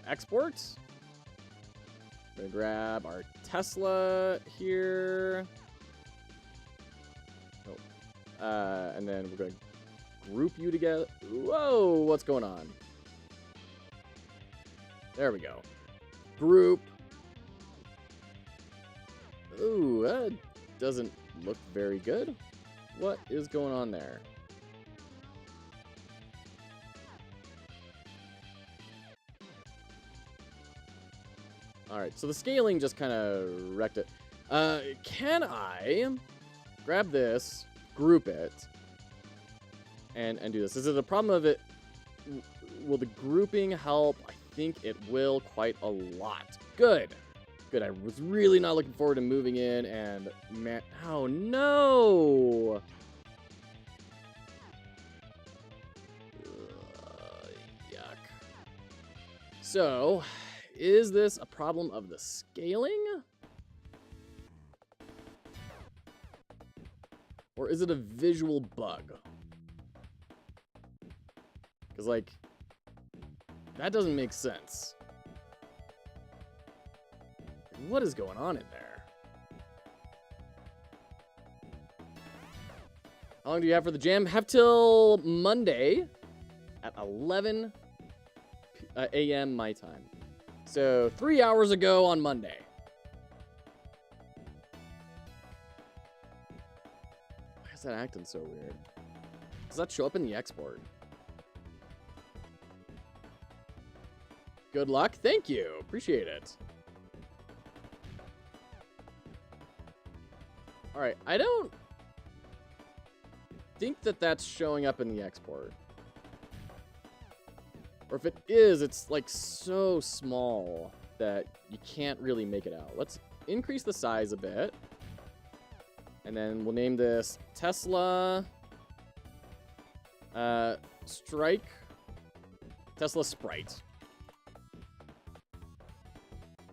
Export. I'm gonna grab our Tesla here. Oh. And then we're gonna group you together. Whoa, what's going on? There we go. Group. Ooh, that doesn't look very good. What is going on there? All right, so the scaling just kind of wrecked it. Can I grab this, group it, and do this? Is it a problem of it? Will the grouping help? I think it will quite a lot. Good. Good. I was really not looking forward to moving in and man, oh no. Yuck. So, is this a problem of the scaling? Or is it a visual bug? Because, like, that doesn't make sense. What is going on in there? How long do you have for the jam? Have till Monday at 11 a.m. my time. So 3 hours ago on Monday. Why is that acting so weird? Does that show up in the export? Good luck. Thank you. Appreciate it. All right. I don't think that that's showing up in the export. Or if it is, it's like so small that you can't really make it out. Let's increase the size a bit. And then we'll name this Tesla Strike. Tesla Sprite.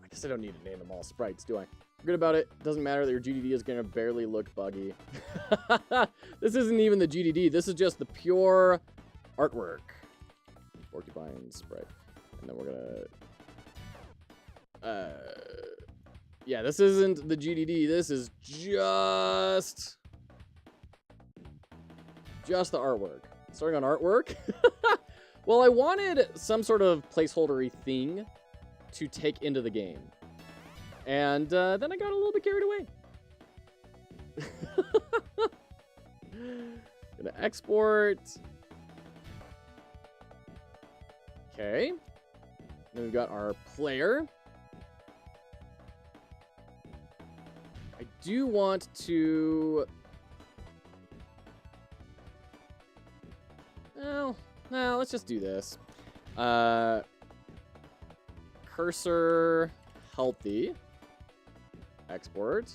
I guess I don't need to name them all sprites, do I? Good about it. Doesn't matter that your GDD is going to barely look buggy. This isn't even the GDD. This is just the pure artwork. Porcupine sprite. And then we're gonna... yeah, this isn't the GDD. This is just the artwork. Starting on artwork. Well, I wanted some sort of placeholder-y thing to take into the game. And then I got a little bit carried away. Gonna export. Okay. Then we've got our player. I do want to... No, let's just do this. Cursor healthy. Export.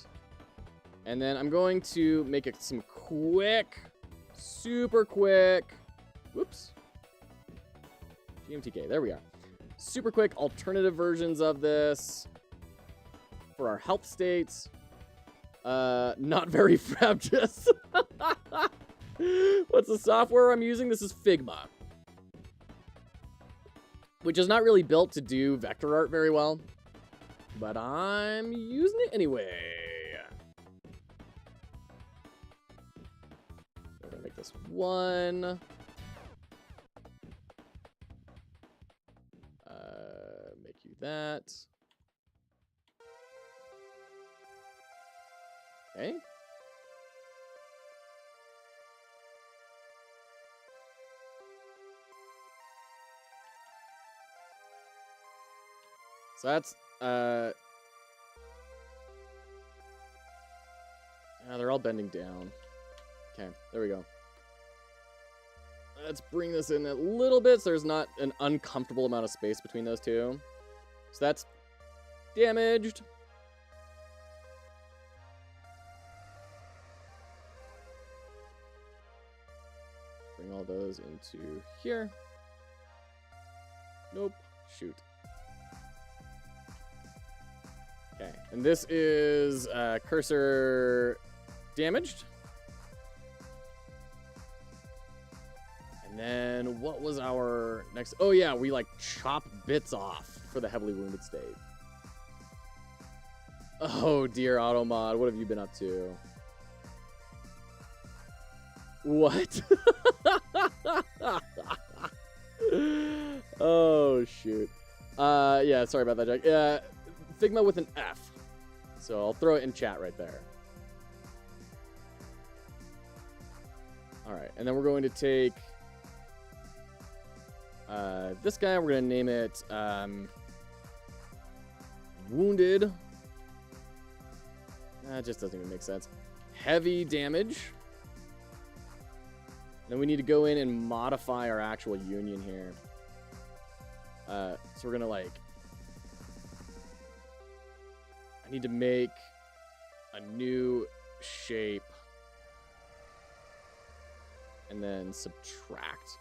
And then I'm going to make it some quick, super quick. Whoops. GMTK, there we are. Super quick alternative versions of this for our health states. Not very frabjous. What's the software I'm using? This is Figma, which is not really built to do vector art very well, but I'm using it anyway. We're gonna make this one. Make you that. Okay. So that's, they're all bending down. Okay, there we go. Let's bring this in a little bit so there's not an uncomfortable amount of space between those two. So that's damaged. Bring all those into here. Nope. Shoot. Okay, and this is cursor damaged. And then what was our next? Oh yeah, we like chop bits off for the heavily wounded state. Oh dear, Automod, what have you been up to? What? Oh shoot. Yeah, sorry about that, Jack. Figma with an F. So I'll throw it in chat right there. All right, and then we're going to take this guy. We're going to name it Wounded. That just doesn't even make sense. Heavy damage. Then we need to go in and modify our actual union here. So we're going to like... I need to make a new shape. And then subtract.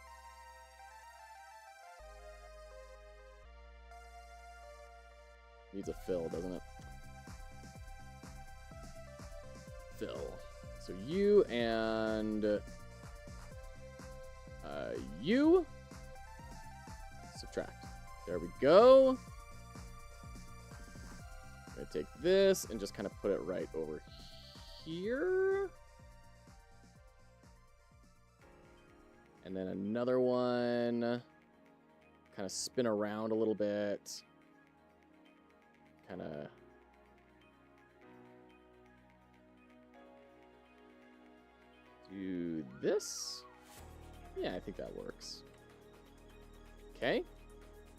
Needs a fill, doesn't it? Fill. So you and you subtract. There we go. I'm gonna take this and just kind of put it right over here. And then another one. Kind of spin around a little bit. Kind of do this. Yeah, I think that works. Okay.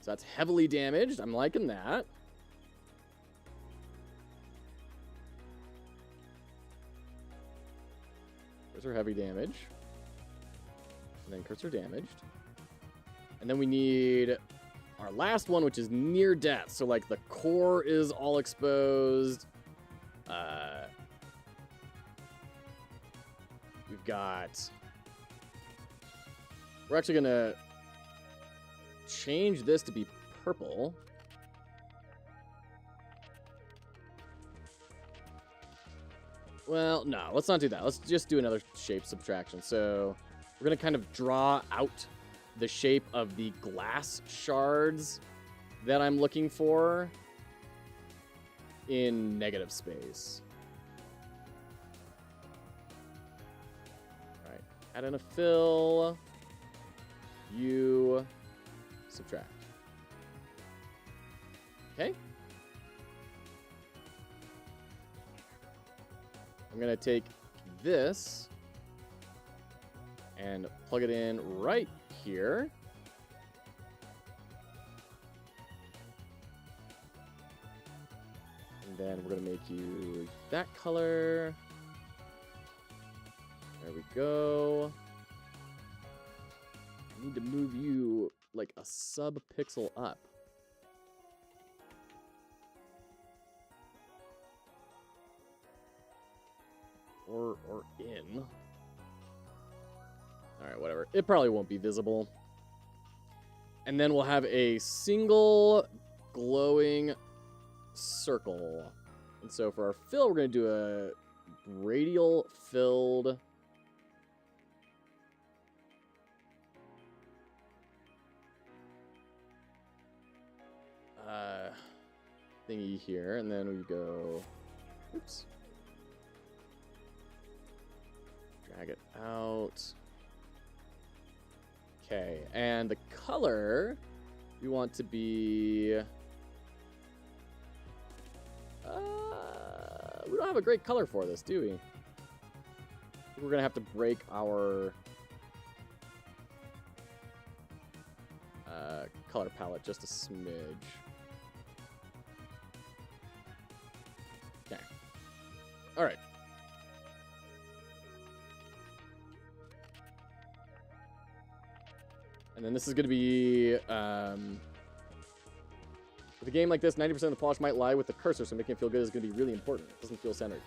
So that's heavily damaged. I'm liking that. Cursor heavy damage. And then cursor damaged. And then we need our last one, which is near death. So, like, the core is all exposed. We've got... We're actually going to change this to be purple. Well, no, let's not do that. Let's just do another shape subtraction. So we're going to kind of draw out the shape of the glass shards that I'm looking for in negative space. All right, add in a fill. You subtract. Okay. I'm going to take this and plug it in right here. And then we're going to make you that color. There we go. I need to move you like a sub-pixel up. Or in. All right, whatever. It probably won't be visible. And then we'll have a single glowing circle. And so for our fill, we're going to do a radial filled thingy here. And then we go, oops. Drag it out. Okay, and the color we want to be... we don't have a great color for this, do we? We're going to have to break our color palette just a smidge. Okay. All right. And then this is going to be, with a game like this, 90% of the polish might lie with the cursor, so making it feel good is going to be really important. It doesn't feel centered.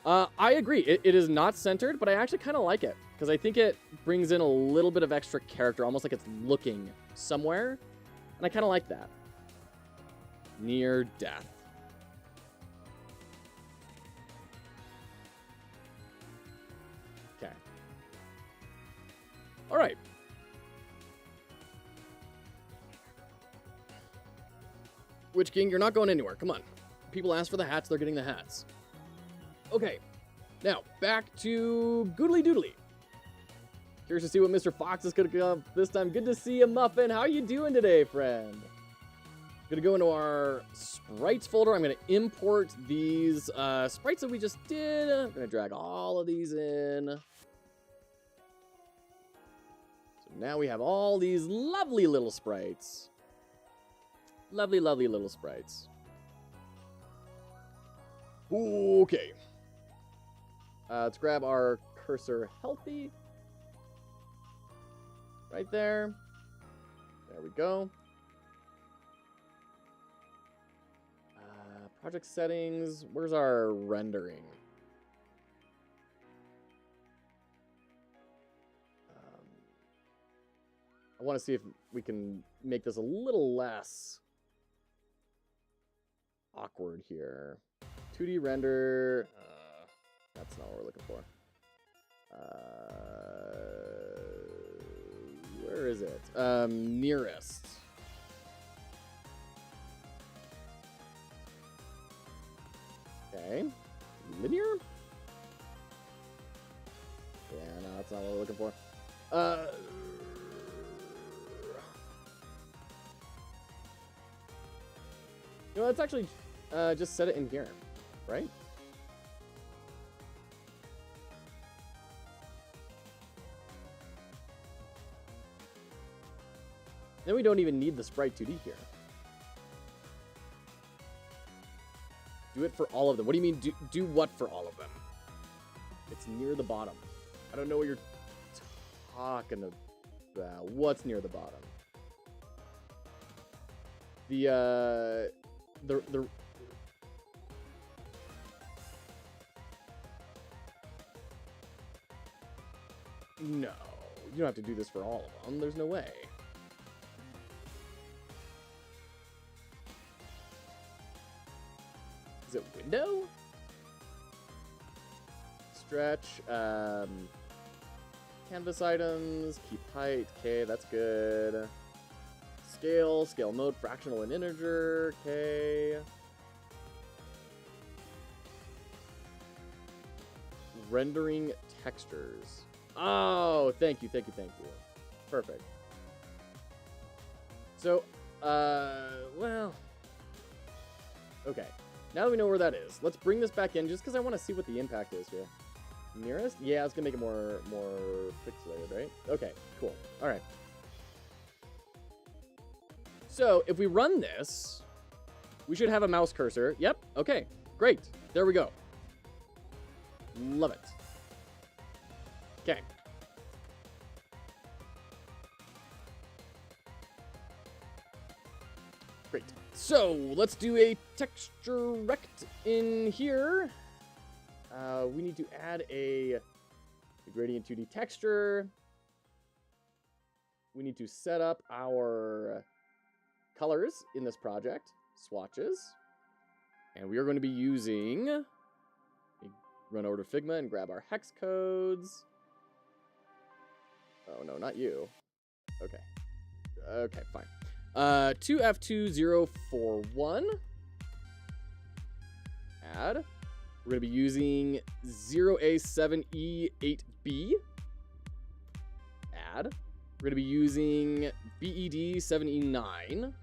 I agree. It is not centered, but I actually kind of like it, because I think it brings in a little bit of extra character, almost like it's looking somewhere, and I kind of like that. Near death. Okay. All right. Witch King, you're not going anywhere. Come on. People ask for the hats, they're getting the hats. Okay. Now, back to Goodly Doodly. Curious to see what Mr. Fox is going to come this time. Good to see you, Muffin. How are you doing today, friend? Going to go into our sprites folder. I'm going to import these sprites that we just did. I'm going to drag all of these in. So now we have all these lovely little sprites. Lovely, lovely little sprites. Okay. Let's grab our cursor healthy. Right there. There we go. Project settings. Where's our rendering? I want to see if we can make this a little less awkward here. 2D render. That's not what we're looking for. Where is it? Nearest. Okay. Linear? Yeah, no, that's not what we're looking for. You know, let's actually just set it in here, right? Then we don't even need the sprite 2D here. Do it for all of them. What do you mean do what for all of them? It's near the bottom. I don't know what you're talking about. What's near the bottom? the no, you don't have to do this for all of them. There's no way. Is it window? Stretch, canvas items, keep height, okay, that's good. Scale mode, fractional and integer, okay. Rendering textures. Oh, thank you. Perfect. So, well, okay. Now that we know where that is, let's bring this back in just because I want to see what the impact is here. Nearest? Yeah, it's going to make it more pixelated, right? Okay, cool. All right. So, if we run this, we should have a mouse cursor. Yep, okay, great. There we go. Love it. Okay. Great. So, let's do a texture rect in here. We need to add a gradient 2D texture. We need to set up our colors in this project, swatches. And we are going to be using, run over to Figma and grab our hex codes. Oh, no, not you. Okay. Okay, fine. 2F2041. Add. We're going to be using 0A7E8B. Add. We're going to be using BED7E9.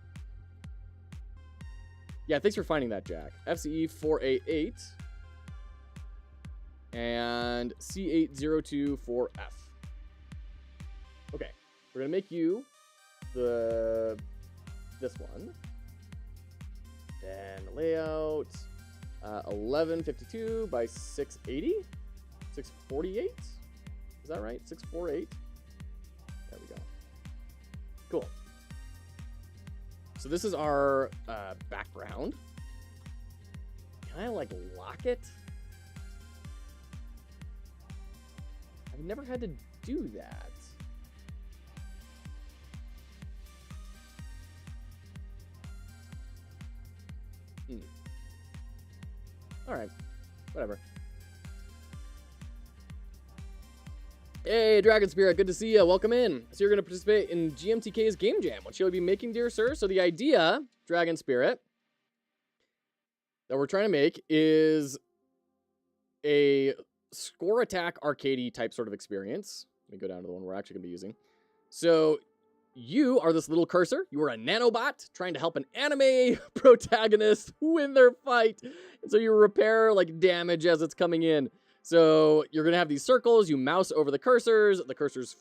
Yeah, thanks for finding that, Jack. FCE4A8. And C8024F. Okay, we're going to make you this one. Then layout. 1152 by 680, 648. Is that right? 648. There we go. Cool. So this is our background. Can I like lock it? I've never had to do that. All right, whatever. Hey, Dragon Spirit, good to see you. Welcome in. So you're going to participate in GMTK's Game Jam. What shall we be making, dear sir? So the idea, Dragon Spirit, that we're trying to make is a score attack arcadey type sort of experience. Let me go down to the one we're actually going to be using. So you are this little cursor. You are a nanobot trying to help an anime protagonist win their fight. And so you repair like damage as it's coming in. So you're going to have these circles. You mouse over the cursors. The cursors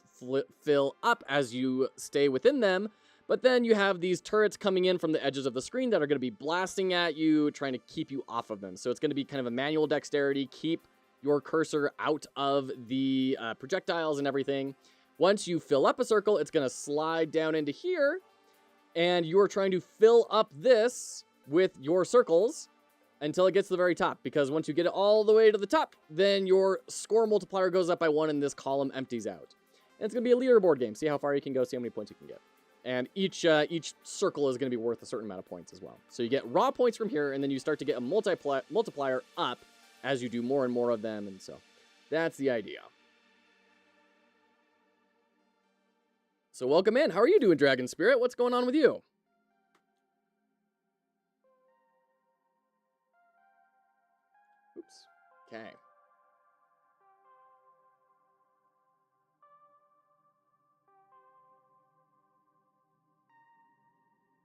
fill up as you stay within them. But then you have these turrets coming in from the edges of the screen that are going to be blasting at you, trying to keep you off of them. So it's going to be kind of a manual dexterity. Keep your cursor out of the projectiles and everything. Once you fill up a circle, it's going to slide down into here, and you're trying to fill up this with your circles until it gets to the very top, because once you get it all the way to the top, then your score multiplier goes up by 1, and this column empties out. And it's going to be a leaderboard game. See how far you can go, see how many points you can get. And each circle is going to be worth a certain amount of points as well. So you get raw points from here, and then you start to get a multiplier up as you do more and more of them, and so that's the idea. So welcome in. How are you doing, Dragon Spirit? What's going on with you? Oops. Okay.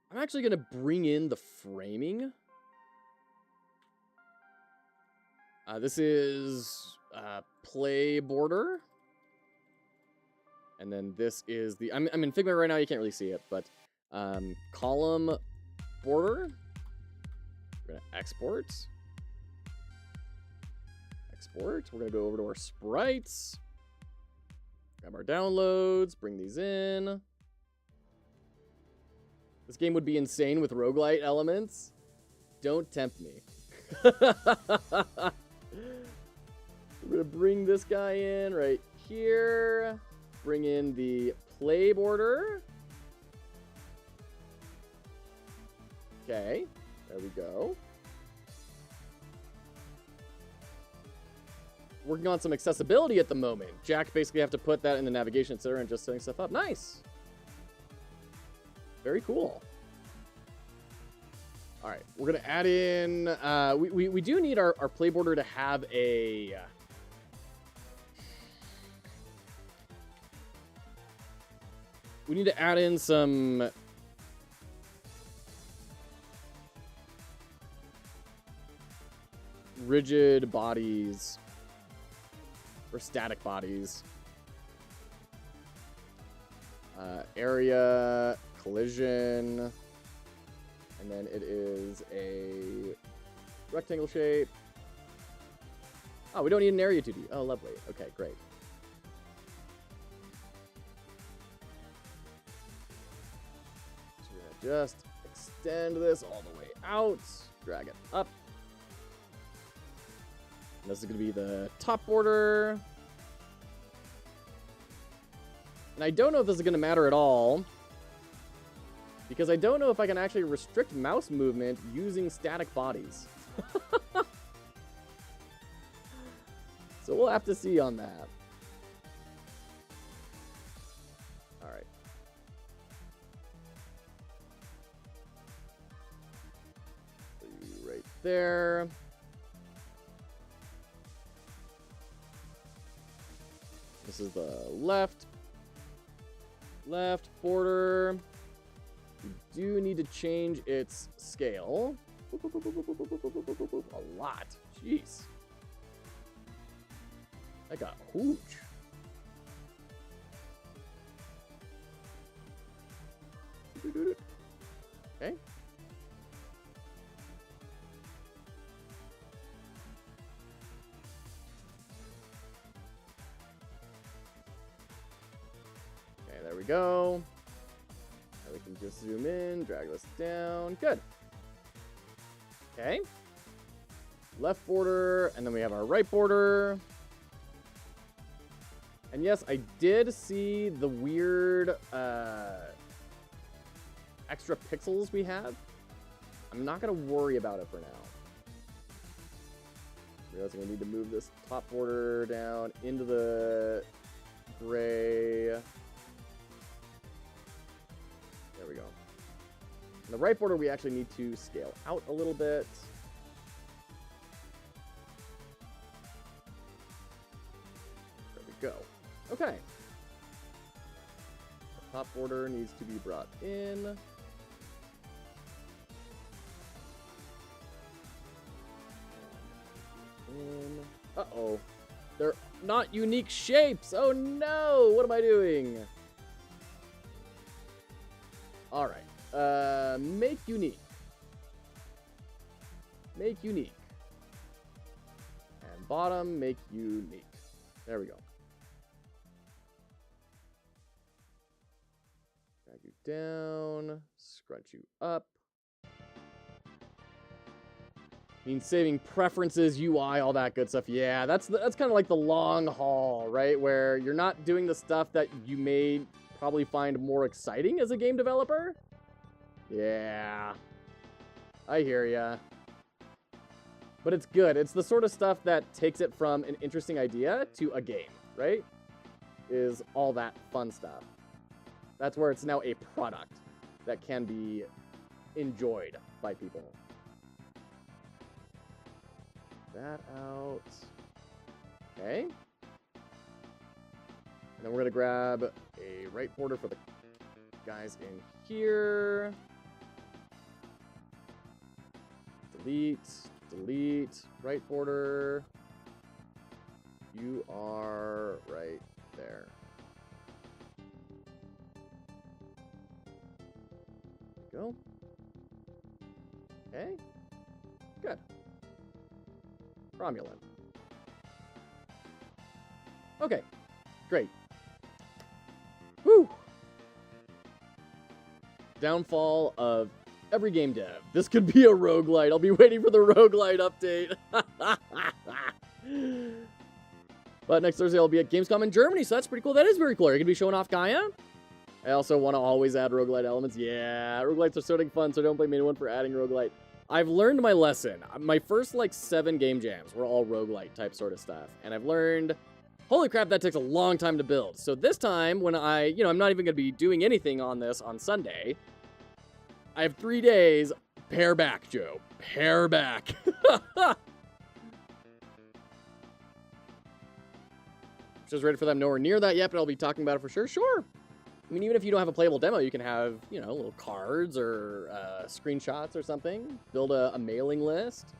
I'm actually going to bring in the framing. This is play border. And then this is the, I'm in Figma right now, you can't really see it, but column border. We're going to export. We're going to go over to our sprites. Grab our downloads, bring these in. This game would be insane with roguelite elements. Don't tempt me. We're going to bring this guy in right here. Bring in the play border. Okay, there we go. Working on some accessibility at the moment. Jack basically have to put that in the navigation center and just setting stuff up. Nice. Very cool. All right, we're gonna add in. We do need our play border to have a. We need to add in some. Rigid bodies. Or static bodies. Area, collision, and then it is a rectangle shape. Oh, we don't need an area 2D. Oh, lovely. Okay, great. So we're gonna just extend this all the way out, drag it up. And this is gonna be the top border. And I don't know if this is going to matter at all, because I don't know if I can actually restrict mouse movement using static bodies. So we'll have to see on that. All right. Right there. This is the left border. We do need to change its scale. A lot. Jeez. That got huge. Okay. There we go. Now we can just zoom in, drag this down. Good. Okay. Left border, and then we have our right border. And yes, I did see the weird extra pixels we have. I'm not going to worry about it for now. Realizing we need to move this top border down into the gray. There we go. In the right border, we actually need to scale out a little bit. There we go. Okay. The top border needs to be brought in. Uh-oh. They're not unique shapes. Oh no! What am I doing? All right. Make unique. Make unique. And bottom, make unique. There we go. Drag you down. Scrunch you up. Means saving preferences, UI, all that good stuff. Yeah, that's kind of like the long haul, right? Where you're not doing the stuff that you may probably find more exciting as a game developer. Yeah, I hear ya. But it's good. It's the sort of stuff that takes it from an interesting idea to a game, right? Is all that fun stuff. That's where it's now a product that can be enjoyed by people. That out. Okay. And then we're going to grab a right border for the guys in here. Delete, delete, right border. You are right there. Go. Okay. Good. Romulan. Okay, great. Woo! downfall of every game dev. This could be a roguelite. I'll be waiting for the roguelite update. But next Thursday, I'll be at Gamescom in Germany, so that's pretty cool. That is very cool. Are you going to be showing off Gaia? I also want to always add roguelite elements. Yeah, roguelites are so dang fun, so don't blame anyone for adding roguelite. I've learned my lesson. My first, like, 7 game jams were all roguelite type sort of stuff. And I've learned, holy crap, that takes a long time to build. So this time, when I'm not even going to be doing anything on this on Sunday, I have 3 days. Pare back, Joe. Pare back. Just ready for them. Nowhere near that yet, but I'll be talking about it for sure. Sure. I mean, even if you don't have a playable demo, you can have, little cards or screenshots or something. Build a mailing list.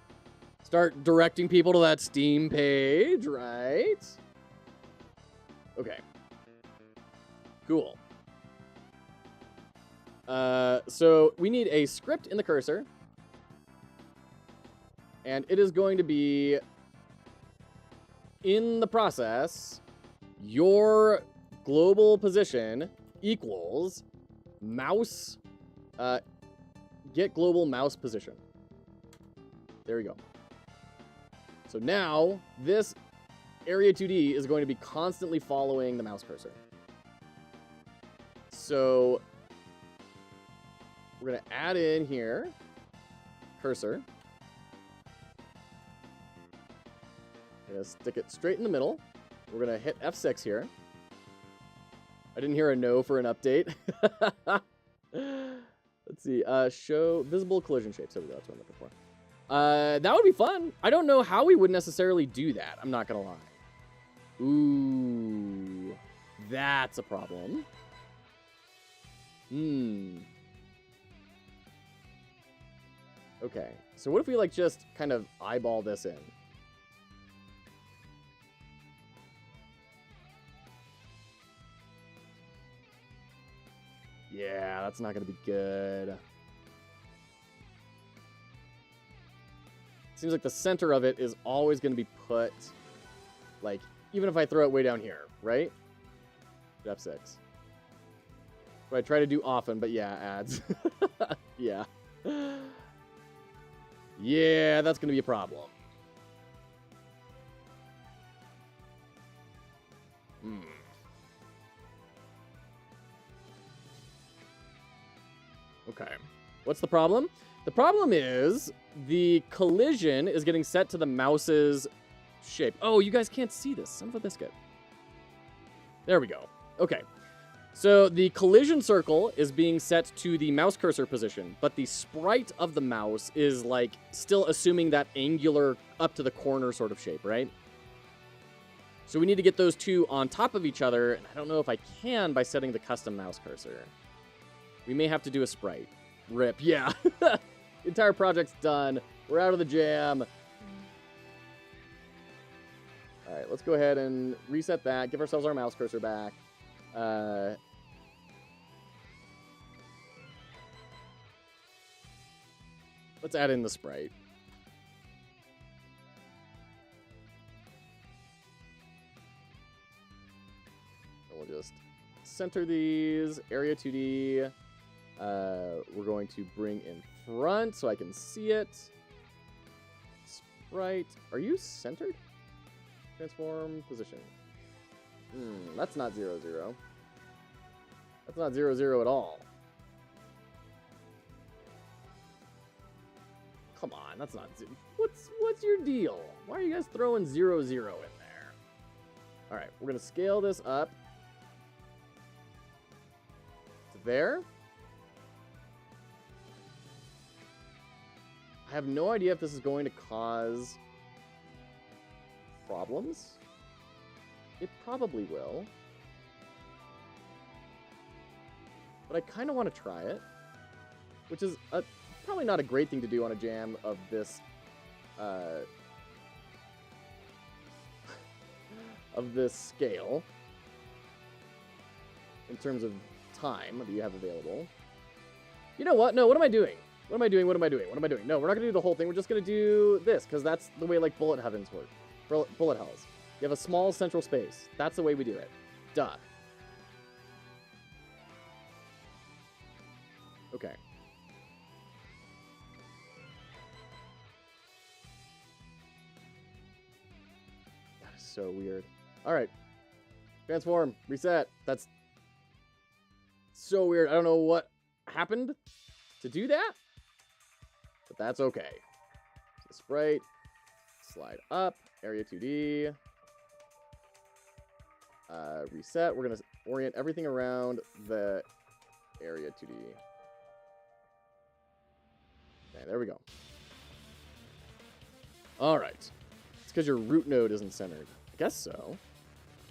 Start directing people to that Steam page, right? Okay. Cool. So we need a script in the cursor. And it is going to be, in the process, your global position equals mouse, get global mouse position. There we go. So now, this area 2D is going to be constantly following the mouse cursor. So, we're going to add in here, cursor. Going to stick it straight in the middle. We're going to hit F6 here. I didn't hear a no for an update. Let's see. Show visible collision shapes. There we go. That's what I'm looking for. That would be fun. I don't know how we would necessarily do that. I'm not going to lie. Ooh. That's a problem. Okay. So what if we, just kind of eyeball this in? Yeah, that's not going to be good. Seems like the center of it is always going to be put, even if I throw it way down here, right? F6. What I try to do often, but yeah, ads. Yeah. Yeah, that's going to be a problem. Okay. What's the problem? The problem is the collision is getting set to the mouse's shape. Oh, you guys can't see this. Son of a biscuit. There we go. Okay. So the collision circle is being set to the mouse cursor position, but the sprite of the mouse is still assuming that angular up to the corner sort of shape, right? So we need to get those two on top of each other, and I don't know if I can by setting the custom mouse cursor. We may have to do a sprite. Rip. Yeah. The entire project's done. We're out of the jam. All right, let's go ahead and reset that. Give ourselves our mouse cursor back. Let's add in the sprite. And we'll just center these. Area 2D. We're going to bring in front so I can see it. Sprite. Are you centered? Transform position. That's not 0, 0. That's not 0, 0 at all. Come on, that's not... What's your deal? Why are you guys throwing 0, 0 in there? All right, we're going to scale this up to there. I have no idea if this is going to cause problems. It probably will. But I kind of want to try it. Which is probably not a great thing to do on a jam of this... of this scale. In terms of time that you have available. You know what? No, what am I doing? What am I doing? What am I doing? What am I doing? No, we're not going to do the whole thing. We're just going to do this, because that's the way, bullet heavens work. Bullet hells. You have a small central space. That's the way we do it. Duh. Okay. That is so weird. All right. Transform. Reset. That's so weird. I don't know what happened to do that, but that's okay. So sprite. Slide up. Area 2D. Reset. We're going to orient everything around the area 2D. Okay, there we go. All right. It's because your root node isn't centered. I guess so.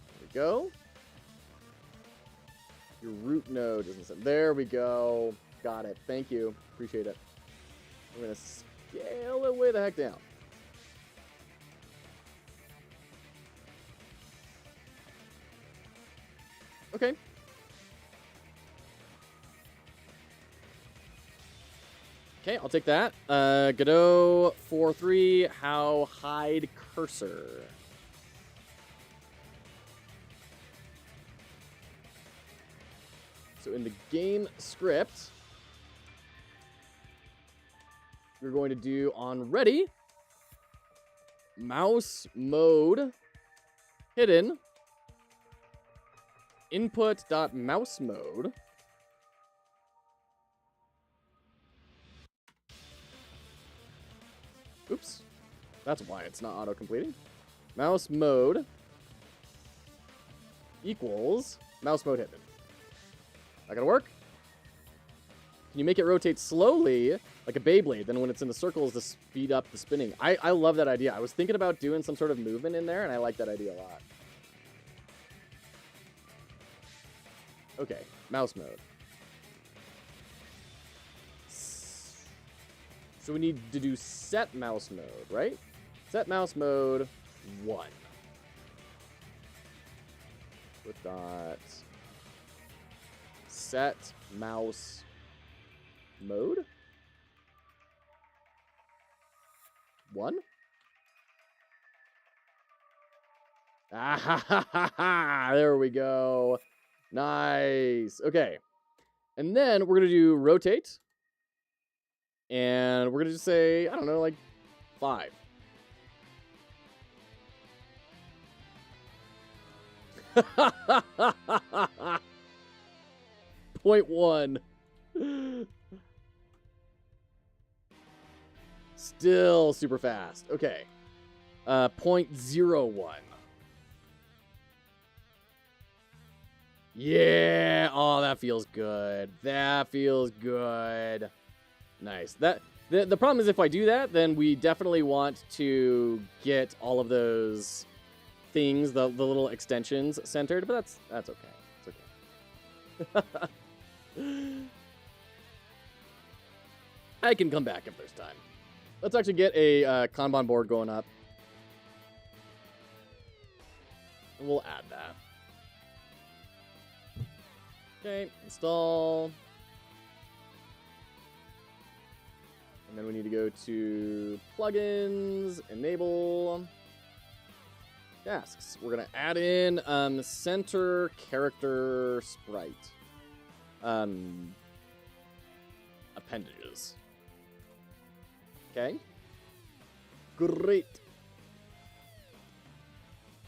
There we go. Your root node isn't centered. There we go. Got it. Thank you. Appreciate it. I'm going to scale it way the heck down. Okay. Okay, I'll take that. Godot 4.3, how hide cursor. So in the game script, we're going to do on ready, mouse mode hidden, input.mouse mode. Oops. That's why it's not auto-completing. Mouse mode equals mouse mode hidden. Not gonna work? Can you make it rotate slowly, like a Beyblade, then when it's in the circles to speed up the spinning? I love that idea. I was thinking about doing some sort of movement in there, and I like that idea a lot. Okay, mouse mode. So we need to do set mouse mode, right? Set mouse mode 1. With dot set mouse mode 1. Ah ha ha ha ha! There we go. Nice. Okay. And then we're going to do rotate. And we're going to just say, I don't know, like 5. Point 1. Still super fast. Okay. 0.01. Yeah. Oh, that feels good. That feels good. Nice. The problem is if I do that, then we definitely want to get all of those things, the little extensions centered, but that's okay. It's okay. I can come back if there's time. Let's actually get a Kanban board going up. And we'll add that. Okay, install. And then we need to go to plugins, enable, tasks. We're going to add in center character sprite. Appendages. Okay. Great.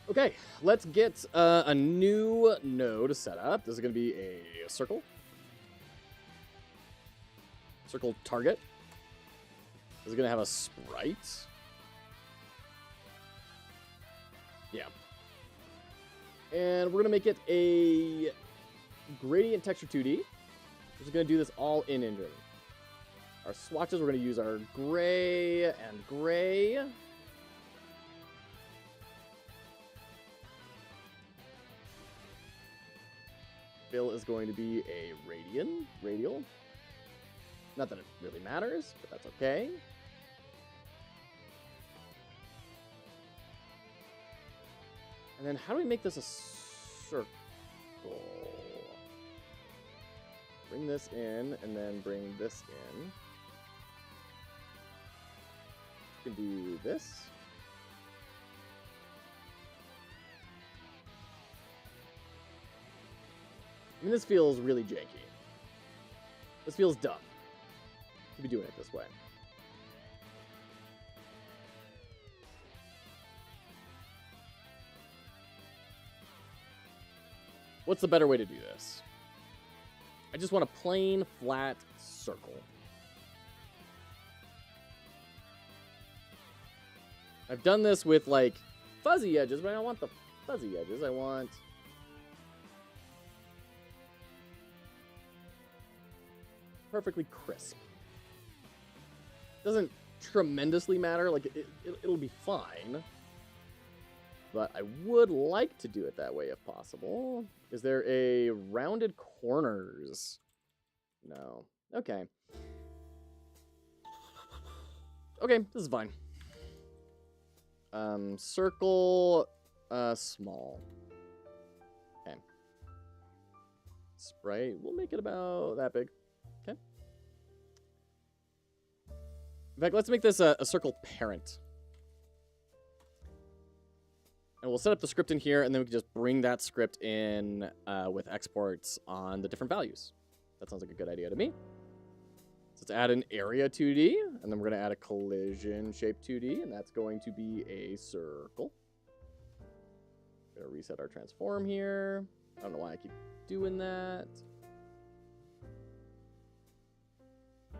Okay, let's get a new node set up. This is going to be a circle. Circle target. This is going to have a sprite. Yeah. And we're going to make it a gradient texture 2D. We're just going to do this all in engine. Our swatches, we're going to use our gray and gray. Fill is going to be a radial. Not that it really matters, but that's okay. And then how do we make this a circle? Bring this in, and then bring this in. We can do this. I mean, this feels really janky. This feels dumb to be doing it this way. What's the better way to do this? I just want a plain, flat circle. I've done this with, like, fuzzy edges, but I don't want the fuzzy edges. I want... perfectly crisp. Doesn't tremendously matter. Like, it'll be fine. But I would like to do it that way if possible. Is there a rounded corners? No. Okay. Okay, this is fine. Circle, small. Okay. Sprite, we'll make it about that big. Okay. In fact, let's make this a circle parent. And we'll set up the script in here, and then we can just bring that script in with exports on the different values. That sounds like a good idea to me. So let's add an area 2D, and then we're going to add a collision shape 2D, and that's going to be a circle. Going to reset our transform here. I don't know why I keep doing that.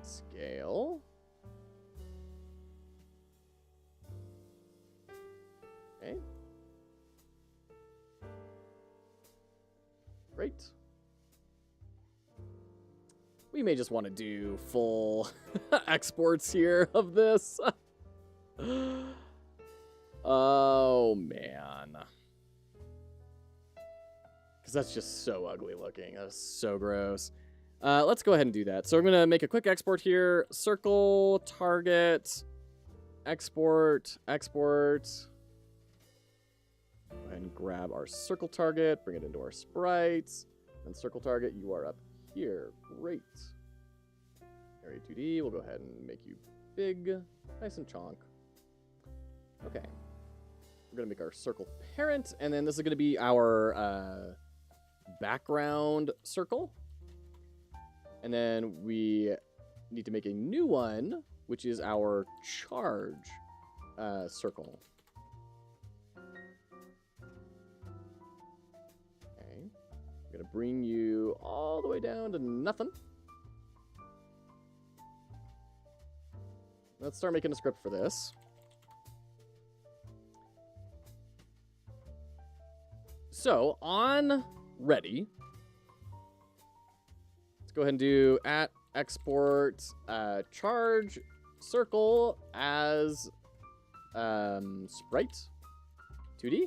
Scale. Okay. Great. We may just want to do full exports here of this. Oh, man. Because that's just so ugly looking. That's so gross. Let's go ahead and do that. So I'm going to make a quick export here. Circle, target, export, export. Go ahead and grab our circle target, bring it into our sprites. And circle target, you are up here. Great. Area 2D, we'll go ahead and make you big, nice and chonk. Okay. We're going to make our circle parent, and then this is going to be our background circle. And then we need to make a new one, which is our charge circle. Okay. I'm going to bring you all the way down to nothing. Let's start making a script for this. So, on ready, let's go ahead and do @export charge circle as sprite 2D.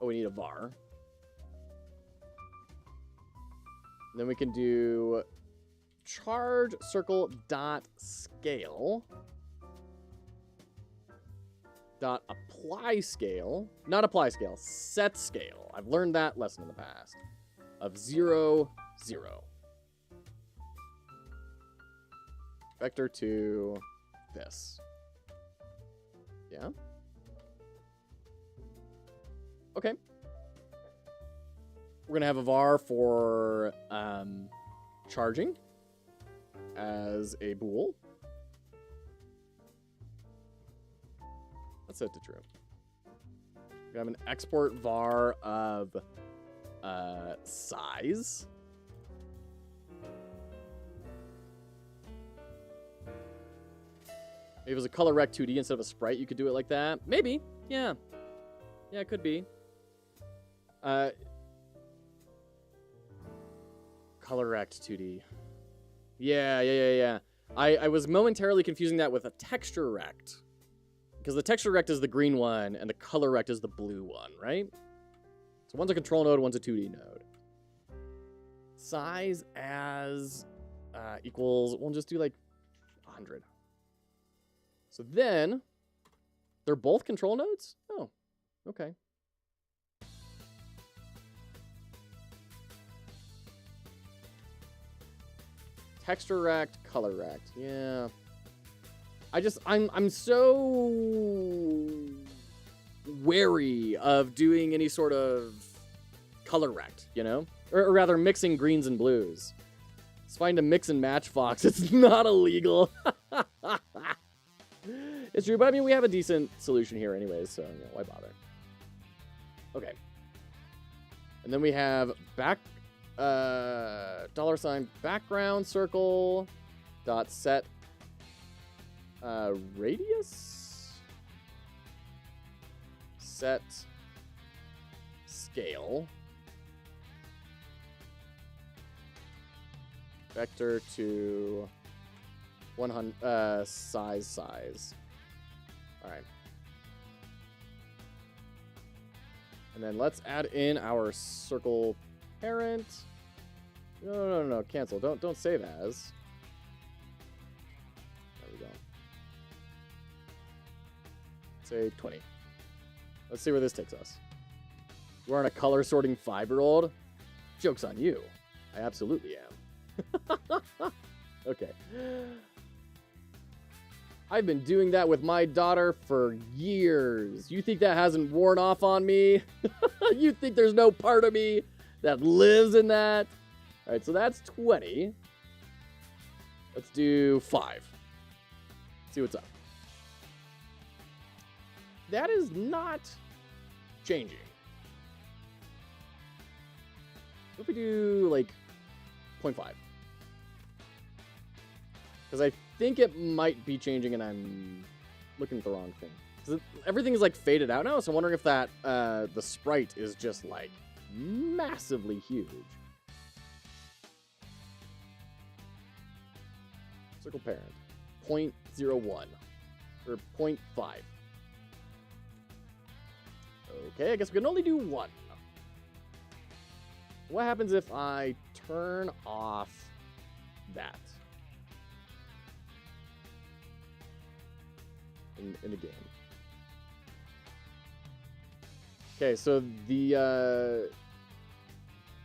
Oh, we need a var. And then we can do charge circle dot scale dot apply scale, not apply scale, set scale. I've learned that lesson in the past of 0, 0. Vector to this. Yeah. Okay. We're gonna have a var for charging as a bool. Let's set it to true. We have an export var of size. If it was a color rect 2D instead of a sprite, you could do it like that. Maybe. Yeah. Yeah, it could be. Color rect 2D. Yeah. I was momentarily confusing that with a texture rect. Because the texture rect is the green one, and the color rect is the blue one, right? So one's a control node, one's a 2D node. Size as equals, we'll just do like 100. So then, they're both control nodes? Oh, okay. Texture rect, color rect, yeah. I'm so wary of doing any sort of color rect, you know? Or rather, mixing greens and blues. Let's find a mix and match fox. It's not illegal. It's true, but I mean, we have a decent solution here anyways, so, why bother? Okay. And then we have $ background circle dot set radius set scale vector to 100 size. All right. And then let's add in our circle parent. No. Cancel. Don't save as. There we go. Say 20. Let's see where this takes us. You aren't a color sorting 5-year-old? Joke's on you. I absolutely am. Okay. I've been doing that with my daughter for years. You think that hasn't worn off on me? You think there's no part of me that lives in that? All right, so that's 20. Let's do 5. See what's up. That is not changing. What if we do, like, 0.5? Because I think it might be changing and I'm looking at the wrong thing. Everything is, like, faded out now, so I'm wondering if that, the sprite is just, like, massively huge. Circle parent. 0.01. Or 0.5. Okay, I guess we can only do 1. What happens if I turn off that in the game? Okay, so the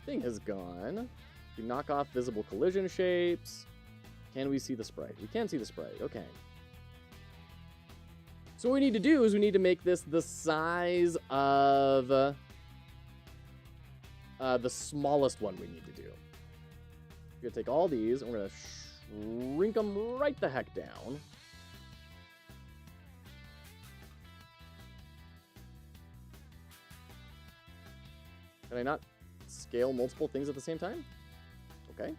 thing has gone. We knock off visible collision shapes. Can we see the sprite? We can see the sprite. Okay. So what we need to do is we need to make this the size of the smallest one we need to do. We're going to take all these and we're going to shrink them right the heck down. Can I not scale multiple things at the same time? Okay.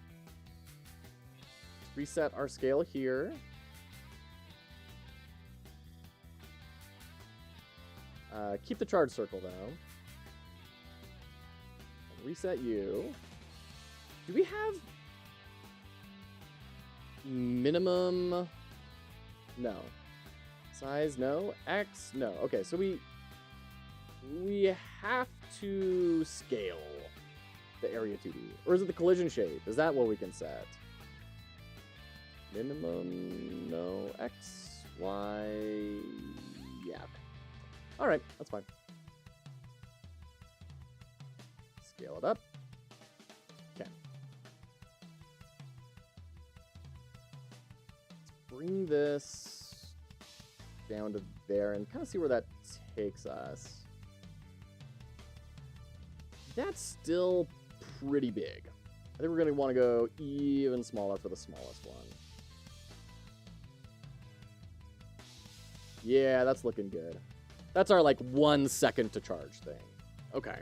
Let's reset our scale here. Keep the charge circle, though. Reset you. Do we have minimum? No. Size? No. X? No. Okay, so we have to scale the area 2D. Or is it the collision shape? Is that what we can set? Minimum? No. X? Y? Yeah. All right, that's fine. Scale it up. Okay. Let's bring this down to there and kind of see where that takes us. That's still pretty big. I think we're going to want to go even smaller for the smallest one. Yeah, that's looking good. That's our, like, 1 second to charge thing. Okay.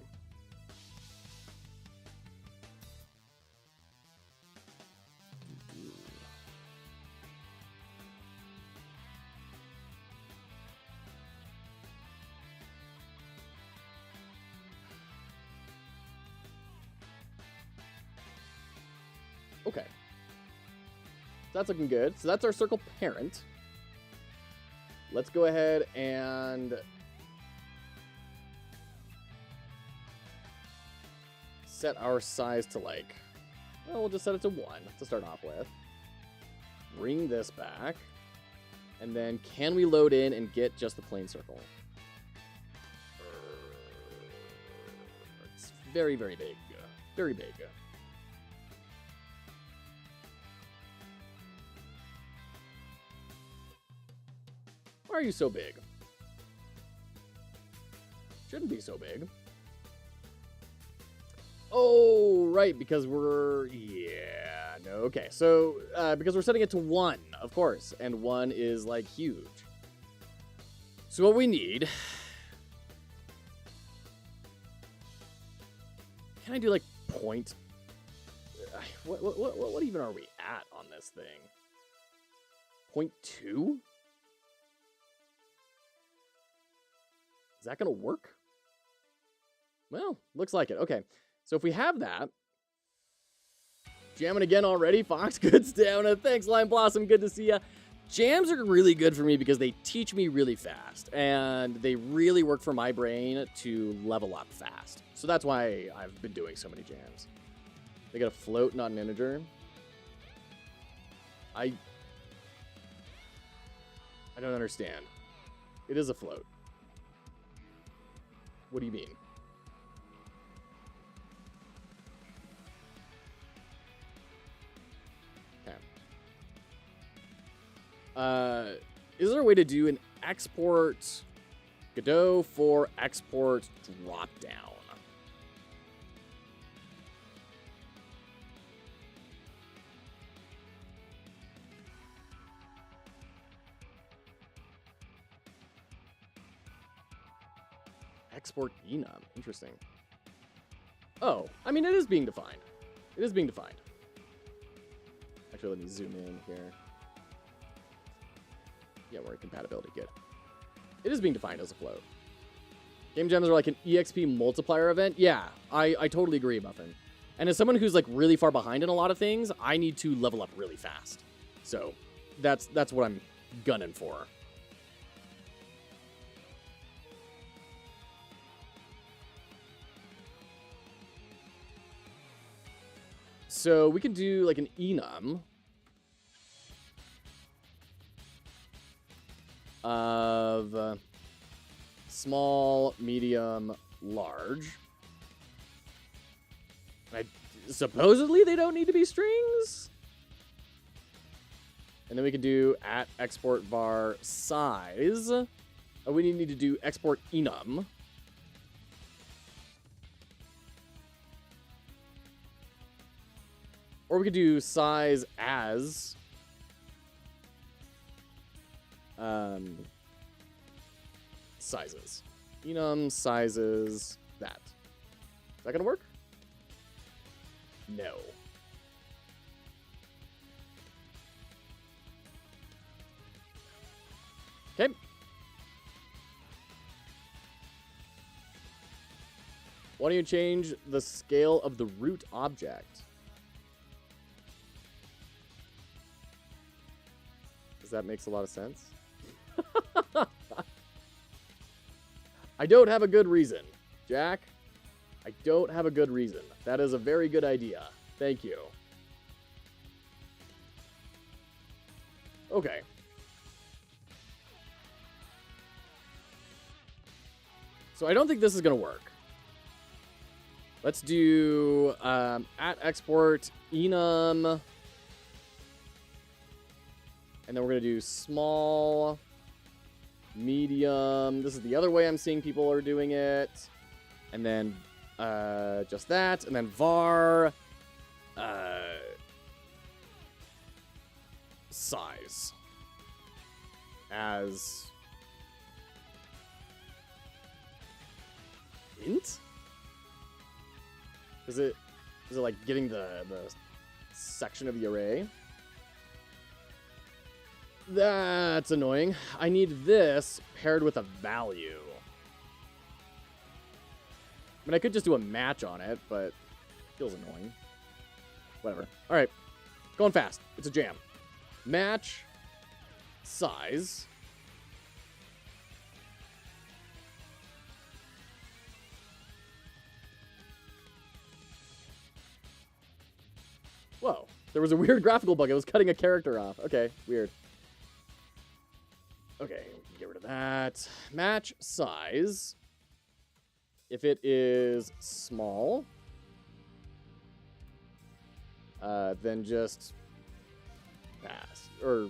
Okay. That's looking good. So that's our circle parent. Let's go ahead and set our size to, like, well, we'll just set it to 1 to start off with. Bring this back. And then can we load in and get just the plain circle? It's very, very big. Very big. Why are you so big? Shouldn't be so big. Oh, right, because we're... Yeah, Okay. So, because we're setting it to 1, of course, and 1 is, like, huge. So what we need... Can I do, like, point... What even are we at on this thing? 0.2? Is that going to work? Well, looks like it. Okay. So if we have that... Jamming again already. Fox, good stamina. Thanks, Lime Blossom. Good to see ya. Jams are really good for me because they teach me really fast. And they really work for my brain to level up fast. So that's why I've been doing so many jams. They got a float, not an integer. I don't understand. It is a float. What do you mean? Okay. Is there a way to do an export Godot for export drop down? Export enum. Interesting. Oh, I mean, it is being defined. It is being defined. Actually, let me zoom in here. Yeah, we're in compatibility. Good. It is being defined as a float. Game gems are like an EXP multiplier event. Yeah, I totally agree, Muffin. And as someone who's like really far behind in a lot of things, I need to level up really fast. So that's what I'm gunning for. So we can do like an enum of small, medium, large. Supposedly they don't need to be strings. And then we can do at export var size. We need to do export enum. Or we could do size as sizes. Enum sizes that. Is that gonna work? No. Okay. Why don't you change the scale of the root object? That makes a lot of sense. I don't have a good reason, Jack. I don't have a good reason. That is a very good idea. Thank you. Okay. So I don't think this is going to work. Let's do at export enum. And then we're going to do small, medium. This is the other way I'm seeing people are doing it. And then just that. And then var size as int? Is it like getting the section of the array? That's annoying. I need this paired with a value. I mean, I could just do a match on it, but it feels annoying. Whatever. All right. Going fast. It's a jam. Match size. Whoa. There was a weird graphical bug. It was cutting a character off. Okay. Weird. Okay, get rid of that. Match size. If it is small, then just pass. Or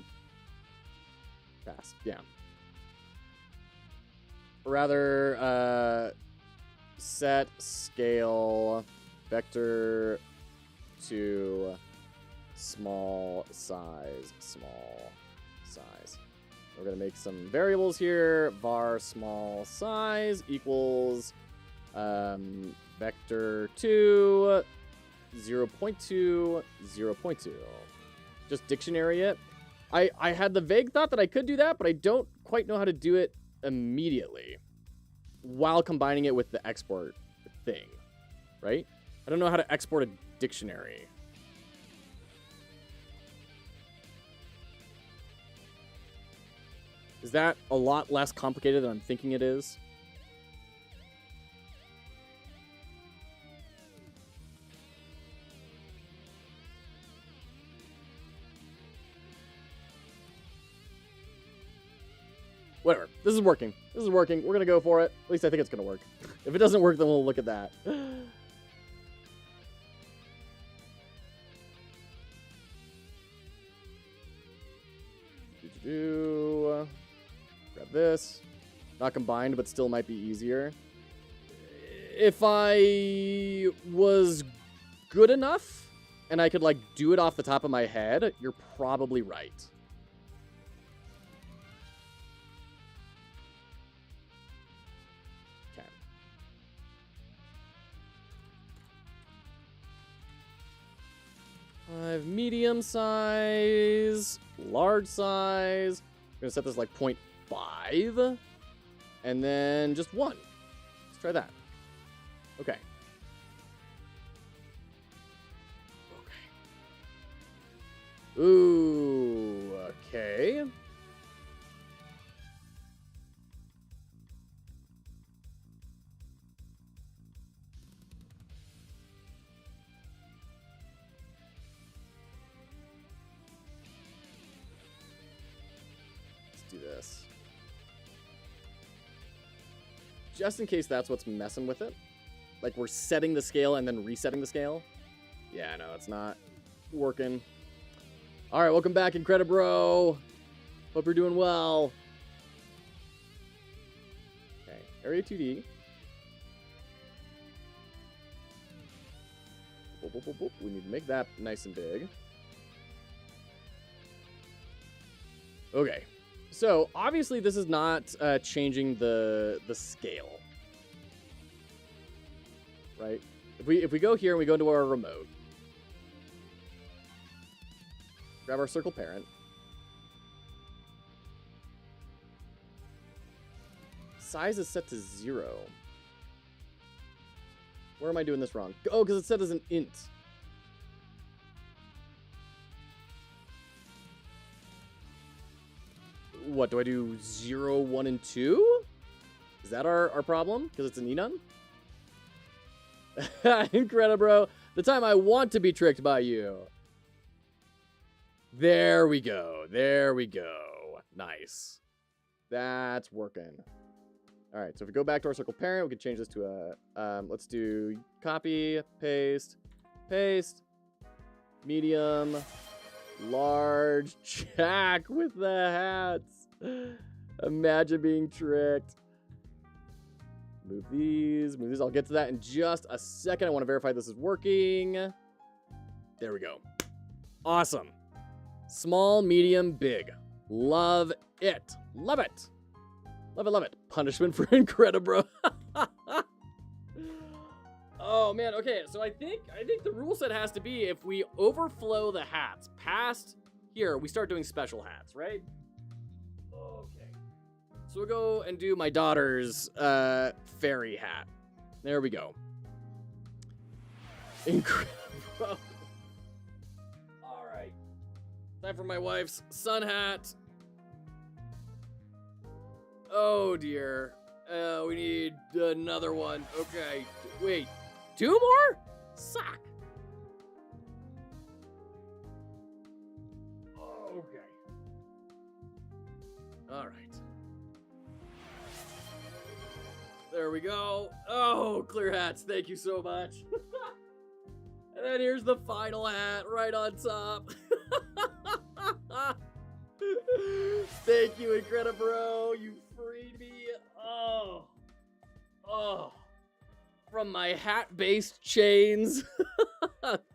pass, yeah. Or rather, set scale vector to small size, small size. We're going to make some variables here. Var small size equals vector 2, 0.2, 0.2. Just dictionary it. I had the vague thought that I could do that, but I don't quite know how to do it immediately while combining it with the export thing, right? I don't know how to export a dictionary. Is that a lot less complicated than I'm thinking it is? Whatever. This is working. This is working. We're going to go for it. At least I think it's going to work. If it doesn't work, then we'll look at that. Grab this. Not combined, but still might be easier. If I was good enough and I could like do it off the top of my head, you're probably right. Okay. I have medium size, large size. I'm gonna set this like 0.5, and then just 1. Let's try that. Okay. Okay. Ooh, okay. Let's do this. Just in case that's what's messing with it. Like we're setting the scale and then resetting the scale. Yeah, no, it's not working. All right, welcome back, Incredibro. Hope you're doing well. Okay, area 2D. Boop, boop, boop, boop. We need to make that nice and big. Okay, so obviously this is not changing the scale. Right? If we go here and we go into our remote, grab our circle parent. Size is set to 0. Where am I doing this wrong? Oh, because it's set as an int. What, do I do 0, 1, and 2? Is that our problem? Because it's an enum? Incredibro. The time I want to be tricked by you. There we go. There we go. Nice. That's working. All right, so if we go back to our circle parent, we can change this to a, let's do copy, paste, paste, medium, large, Jack with the hats. Imagine being tricked. Move these, move these. I'll get to that in just a second. I want to verify this is working. There we go. Awesome. Small, medium, big. Love it. Love it. Love it, love it. Punishment for Incredibro. Oh, man. Okay, so I think the rule set has to be if we overflow the hats past here, we start doing special hats, right? Okay. So we'll go and do my daughter's fairy hat. There we go. Incredible. All right. Time for my wife's sun hat. Oh, dear. We need another one. Okay. Wait. 2 more? Suck. Okay. All right. There we go. Oh, clear hats. Thank you so much. And then here's the final hat right on top. Thank you, Incredibro. You freed me. Oh. from my hat-based chains.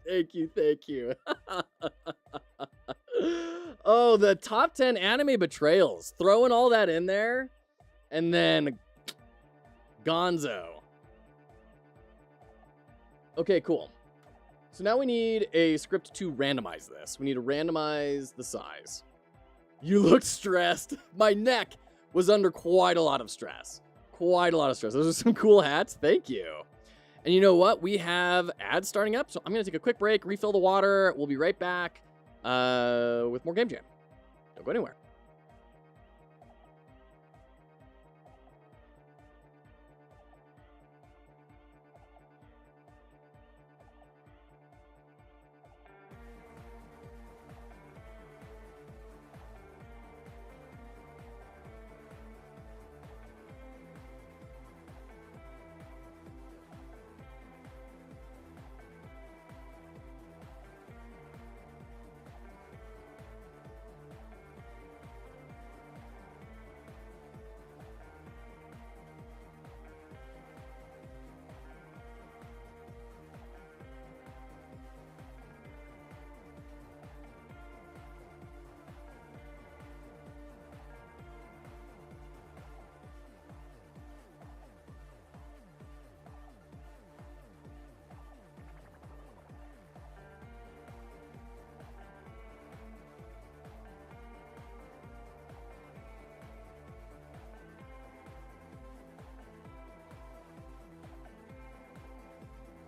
Thank you, thank you. Oh, the top 10 anime betrayals. Throwing all that in there. And then Gonzo. Okay, cool. So now we need a script to randomize this. We need to randomize the size. You look stressed. My neck was under quite a lot of stress. Quite a lot of stress. Those are some cool hats. Thank you. And you know what? We have ads starting up. So I'm going to take a quick break, refill the water. We'll be right back with more Game Jam. Don't go anywhere.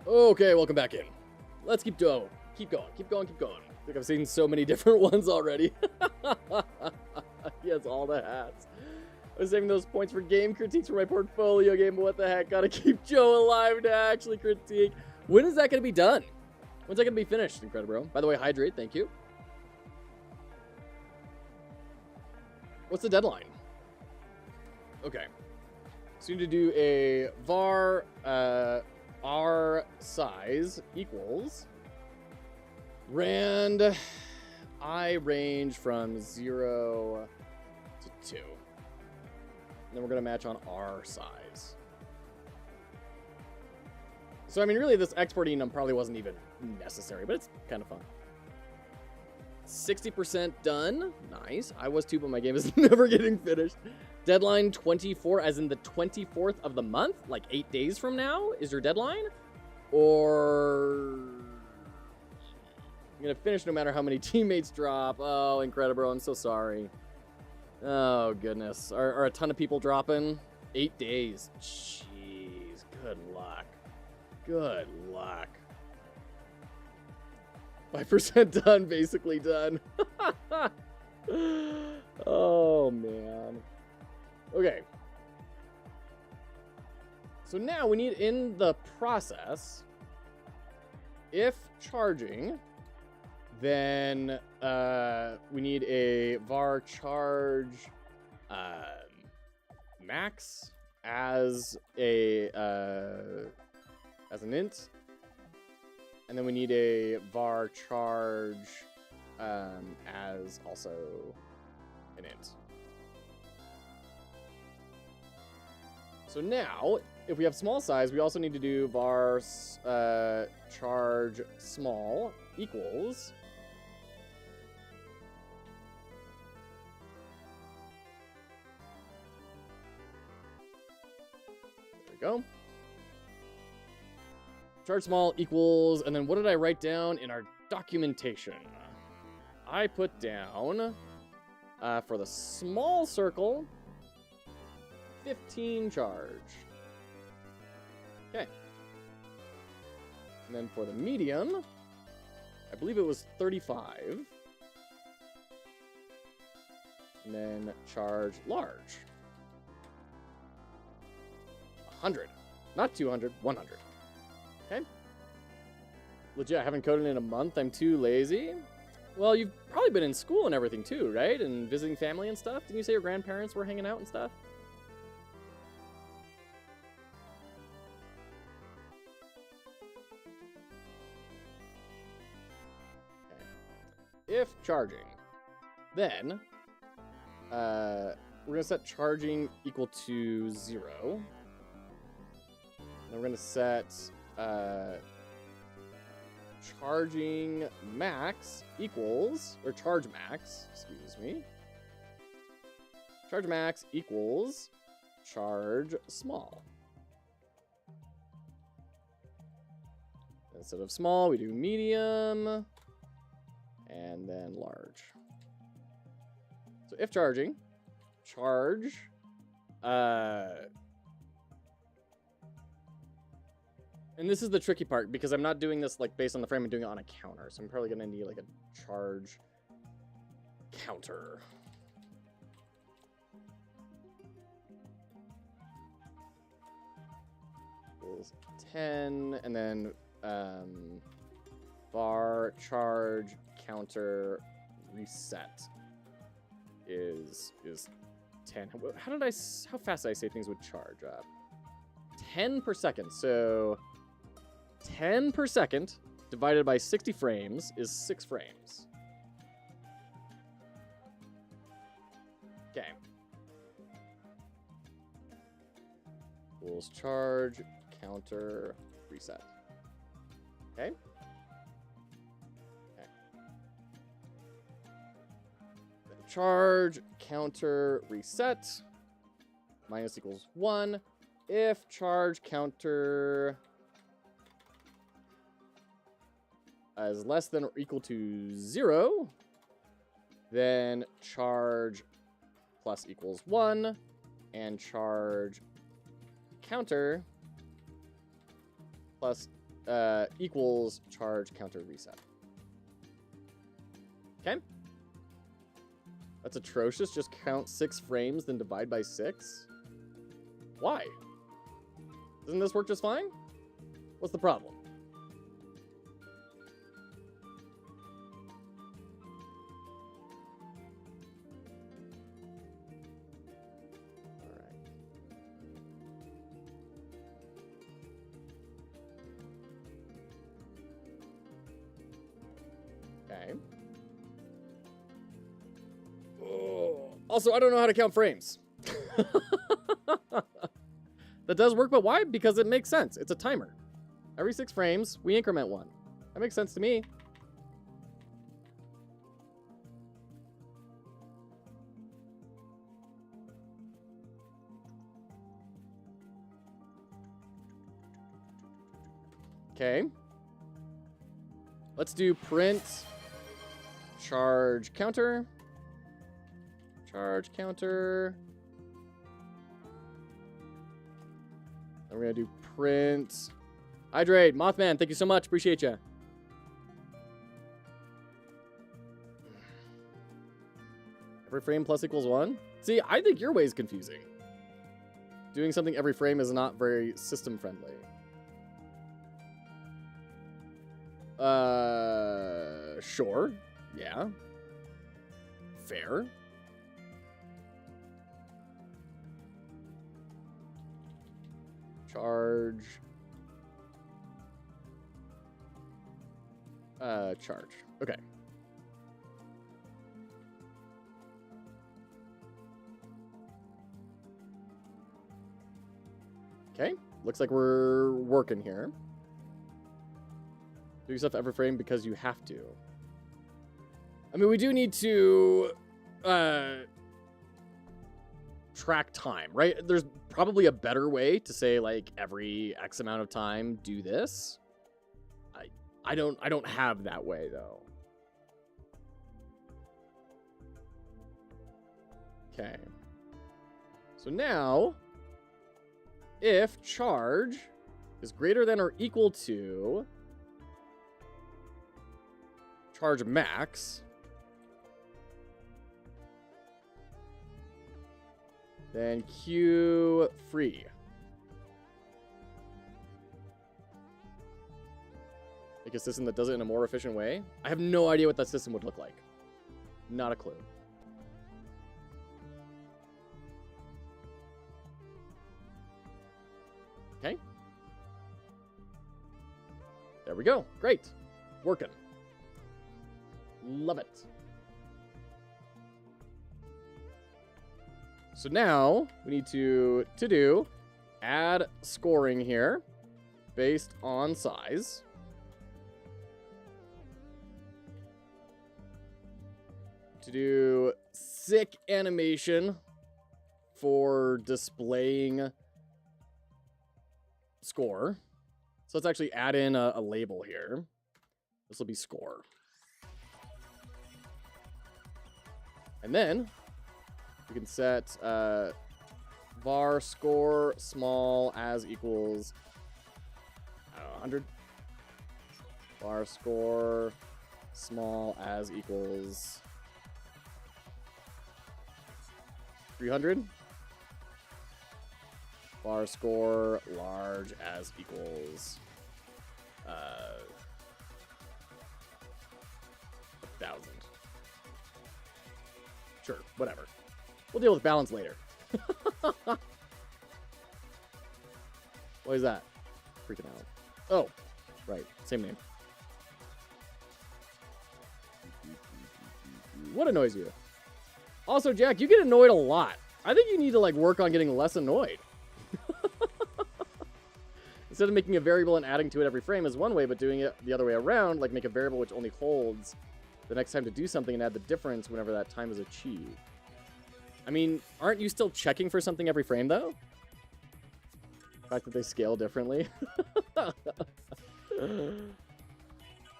Okay, welcome back in. Let's keep going. Keep going. I think I've seen so many different ones already. He has all the hats. I was saving those points for game critiques for my portfolio game, but what the heck? Gotta keep Joe alive to actually critique. When is that gonna be done? When's that gonna be finished, Incredible? By the way, hydrate, thank you. What's the deadline? Okay. So you need to do a var r size equals rand I range from 0 to 2. And then we're going to match on R size. So, I mean, really, this exporting probably wasn't even necessary, but it's kind of fun. 60% done. Nice. I was too, but my game is never getting finished. Deadline 24, as in the 24th of the month? Like 8 days from now is your deadline? Or... I'm going to finish no matter how many teammates drop. Oh, Incredible, I'm so sorry. Oh, goodness. Are a ton of people dropping? 8 days. Jeez. Good luck. Good luck. 5% done, basically done. Oh, man. Okay. So now we need in the process, if charging, then we need a var charge max as an int, and then we need a var charge as also an int. So now, if we have small size, we also need to do var charge small equals go. Charge small equals, and then what did I write down in our documentation? I put down, for the small circle, 15 charge. Okay. And then for the medium, I believe it was 35. And then charge large. 100. Not 200, 100. Okay. Legit, I haven't coded in a month. I'm too lazy. Well, you've probably been in school and everything too, right? And visiting family and stuff. Didn't you say your grandparents were hanging out and stuff? Okay. If charging, then we're going to set charging equal to 0. Then we're going to set charging max equals, or charge max, excuse me. Charge max equals charge small. Instead of small, we do medium, and then large. So if charging, charge, and this is the tricky part because I'm not doing this like based on the frame, I'm doing it on a counter. So I'm probably gonna need like a charge counter. Equals 10, and then bar charge counter reset is 10. How fast did I say things would charge up? 10 per second. So 10 per second divided by 60 frames is 6 frames. Okay. Equals charge counter reset. Okay. Okay. Then charge counter reset minus equals 1. If charge counter is less than or equal to 0, then charge plus equals 1, and charge counter plus equals charge counter reset. Okay? That's atrocious. Just count 6 frames, then divide by 6. Why? Doesn't this work just fine? What's the problem? Okay. Oh. Also, I don't know how to count frames. That does work, but why? Because it makes sense. It's a timer. Every 6 frames, we increment 1. That makes sense to me. Okay. Let's do print charge counter. Charge counter. And we're going to do print hydrate. Mothman, thank you so much. Appreciate you. Every frame plus equals 1? See, I think your way is confusing. Doing something every frame is not very system friendly. Sure. Yeah. Fair. Charge. Charge. Okay. Okay. Looks like we're working here. Do stuff every frame because you have to. I mean, we do need to track time, right? There's probably a better way to say like every X amount of time do this. I don't have that way though. Okay. So now if charge is greater than or equal to charge max, then Q free. Make a system that does it in a more efficient way. I have no idea what that system would look like. Not a clue. Okay. There we go. Great. Working. Love it. So now we need to do add scoring here. based on size. To do sick animation for displaying score. So let's actually add in a label here. This will be score. And then we can set var score small as equals 100. Var score small as equals 300. Var score large as equals 1,000. Sure, whatever. We'll deal with balance later. What is that? Freaking out. Oh, right. Same name. What annoys you? Also, Jack, you get annoyed a lot. I think you need to like work on getting less annoyed. Instead of making a variable and adding to it every frame is one way, but doing it the other way around, like make a variable which only holds the next time to do something and add the difference whenever that time is achieved. I mean, aren't you still checking for something every frame, though? The fact that they scale differently.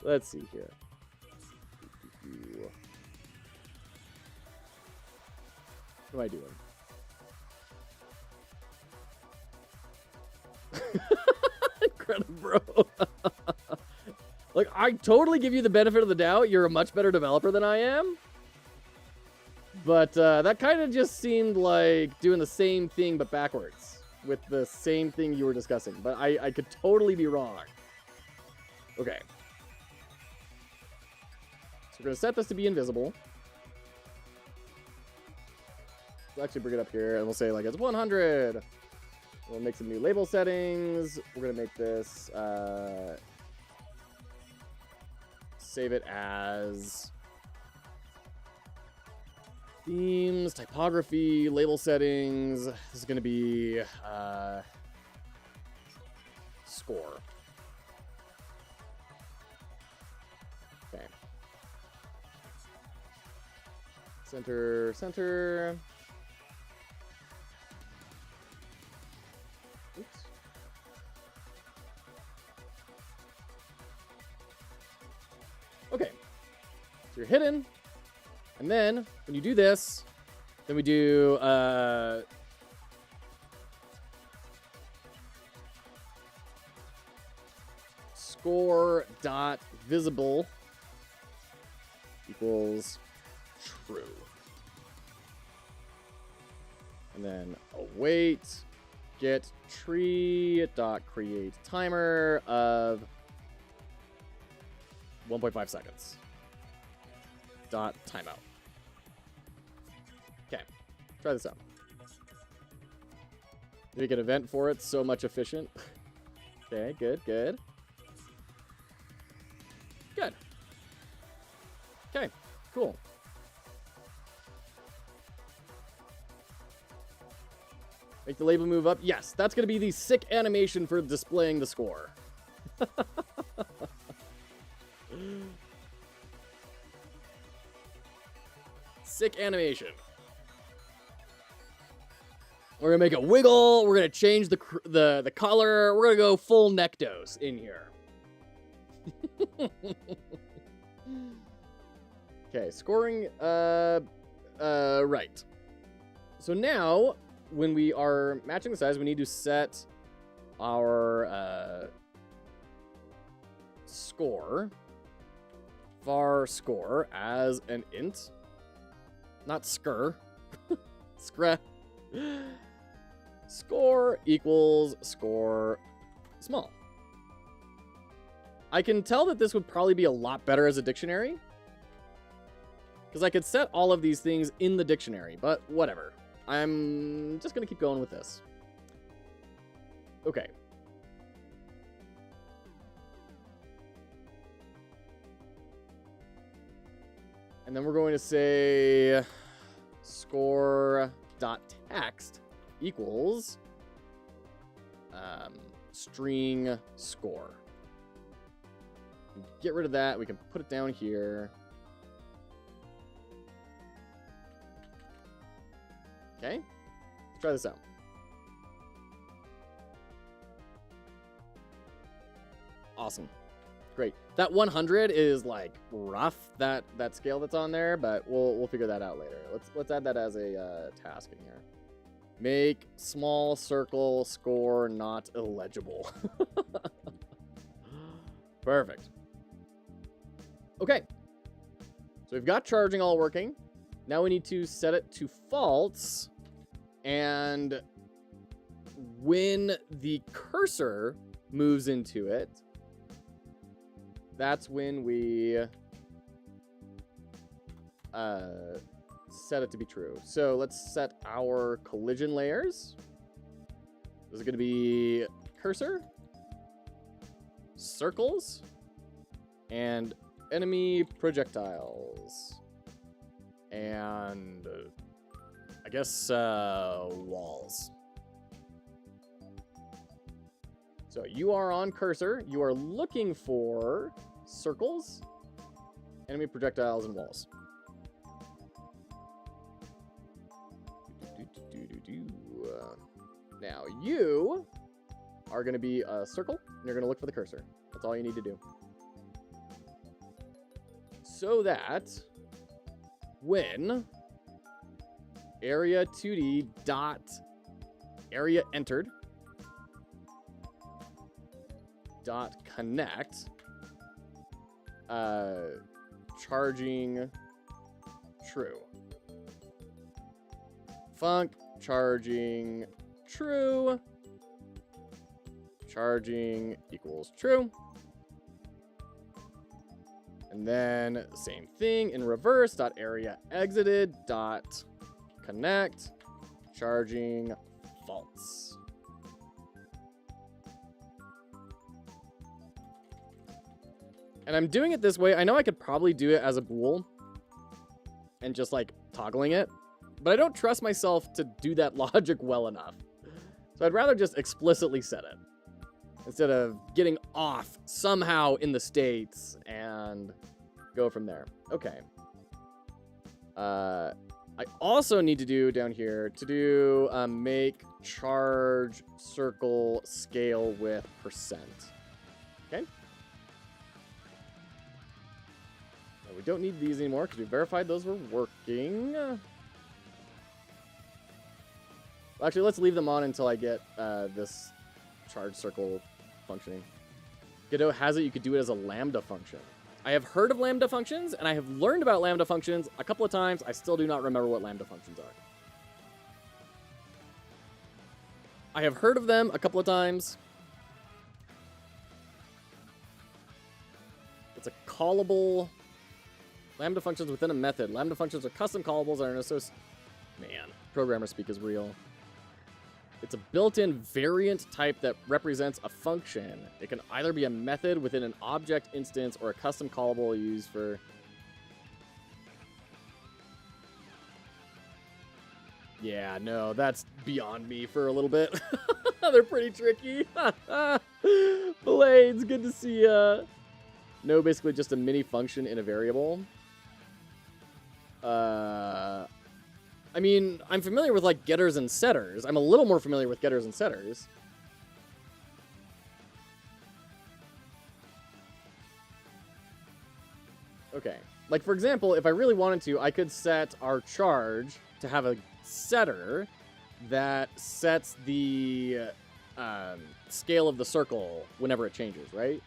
Let's see here. What am I doing? Incredible, bro. Like, I totally give you the benefit of the doubt. You're a much better developer than I am. But that kind of just seemed like doing the same thing but backwards with the same thing you were discussing. But I could totally be wrong. Okay. So we're going to set this to be invisible. We'll actually bring it up here and we'll say like it's 100. We'll make some new label settings. We're going to make this save it as themes, typography, label settings. This is going to be score. Okay. Center, center. Oops. Okay. So you're hidden. And then when you do this, then we do score dot visible equals true. And then await get tree dot create timer of 1.5 seconds. Dot timeout. Okay, try this out. Make an event for it, so much efficient. Okay, good, good. Good. Okay, cool. Make the label move up. Yes, that's going to be the sick animation for displaying the score. Sick animation. We're going to make it wiggle. We're going to change the color. We're going to go full Nektos in here. Okay, scoring. Right. So now, when we are matching the size, we need to set our score, var score, as an int. Not skr. Skr. Score equals score small. I can tell that this would probably be a lot better as a dictionary, because I could set all of these things in the dictionary, but whatever. I'm just going to keep going with this. Okay. And then we're going to say score.text equals string score. Get rid of that. We can put it down here. Okay, let's try this out. Awesome. Great. That 100 is like rough, that scale that's on there, but we'll figure that out later. Let's add that as a task in here. Make small circle score not illegible. Perfect. Okay. So we've got charging all working. Now we need to set it to false, and when the cursor moves into it, that's when we set it to be true. So let's set our collision layers. This is going to be cursor, circles, and enemy projectiles. And I guess walls. So you are on cursor. You are looking for circles, enemy projectiles, and walls. Now you are going to be a circle, and you're going to look for the cursor. That's all you need to do. So that when area 2D dot area entered dot connect charging true, func charging true, charging equals true. And then same thing in reverse, dot area exited, dot connect, charging false. And I'm doing it this way. I know I could probably do it as a bool and just like toggling it, but I don't trust myself to do that logic well enough. So I'd rather just explicitly set it instead of getting off somehow in the states and go from there. Okay. I also need to do down here to do make charge circle scale with %. Okay. Now we don't need these anymore because we verified those were working. Actually, let's leave them on until I get this charge circle functioning. Godot has it. You could do it as a lambda function. I have heard of lambda functions, and I have learned about lambda functions a couple of times. I still do not remember what lambda functions are. I have heard of them a couple of times. It's a callable lambda functions within a method. Lambda functions are custom callables that are an associate. Man, programmer speak is real. It's a built-in variant type that represents a function. It can either be a method within an object instance or a custom callable used for... Yeah, no, that's beyond me for a little bit. They're pretty tricky. Blades, good to see ya. No, basically just a mini function in a variable. I mean, I'm familiar with, like, getters and setters. I'm a little more familiar with getters and setters. Okay. Like, for example, if I really wanted to, I could set our charge to have a setter that sets the scale of the circle whenever it changes, right?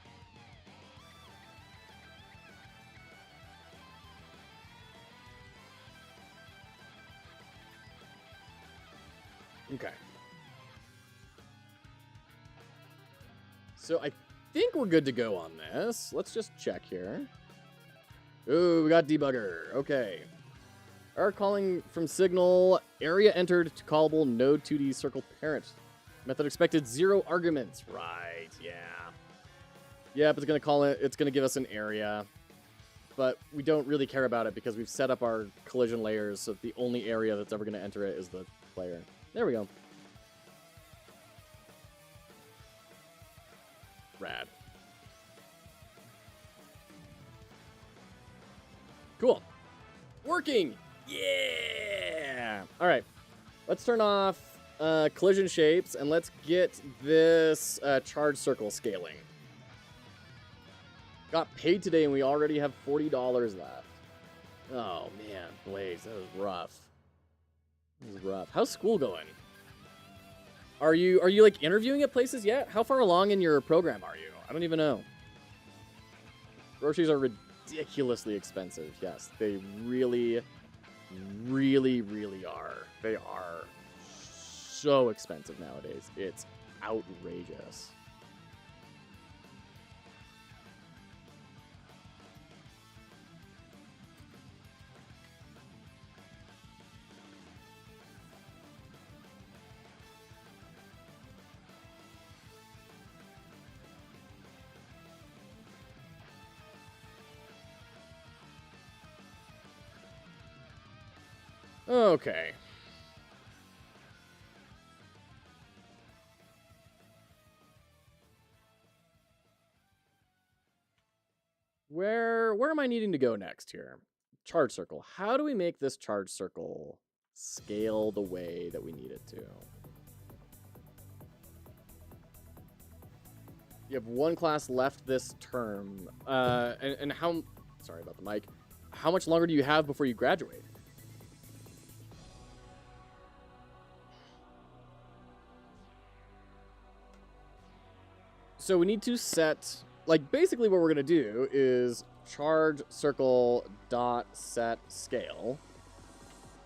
Okay. So I think we're good to go on this. Let's just check here. Ooh, we got debugger. Okay. Error calling from signal. Area entered to callable node 2D circle parent. Method expected 0 arguments. Right, yeah. Yep, it's going to call it. It's going to give us an area. But we don't really care about it because we've set up our collision layers so the only area that's ever going to enter it is the player. There we go. rad. Cool. Working! Yeah! All right. Let's turn off collision shapes, and let's get this charge circle scaling. Got paid today, and we already have $40 left. Oh, man. Blaze, that was rough. That was rough. How's school going? Are you like interviewing at places yet? How far along in your program are you? I don't even know. Groceries are ridiculously expensive. Yes, they really, really, really are. They are so expensive nowadays. It's outrageous. Okay. Where am I needing to go next here? Charge circle. How do we make this charge circle scale the way that we need it to? You have one class left this term. And how... Sorry about the mic. How much longer do you have before you graduate? So we need to set... Like, basically what we're going to do is charge circle dot set scale.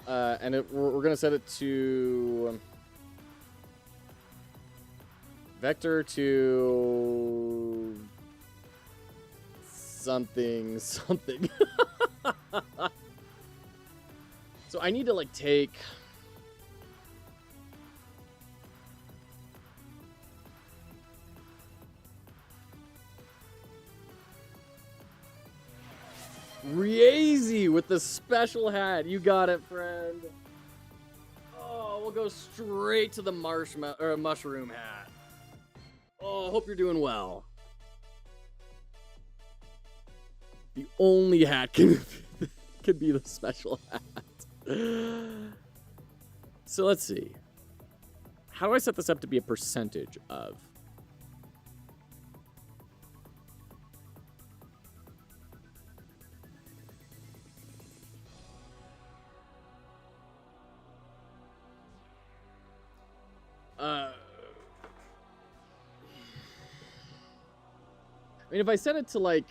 And we're going to set it to... Vector to... Something. So I need to, like, take... Riezi with the special hat. You got it, friend. Oh, we'll go straight to the mushroom hat. Oh, hope you're doing well. The only hat can be the special hat. So let's see. How do I set this up to be a percentage of? I mean, if I set it to, like,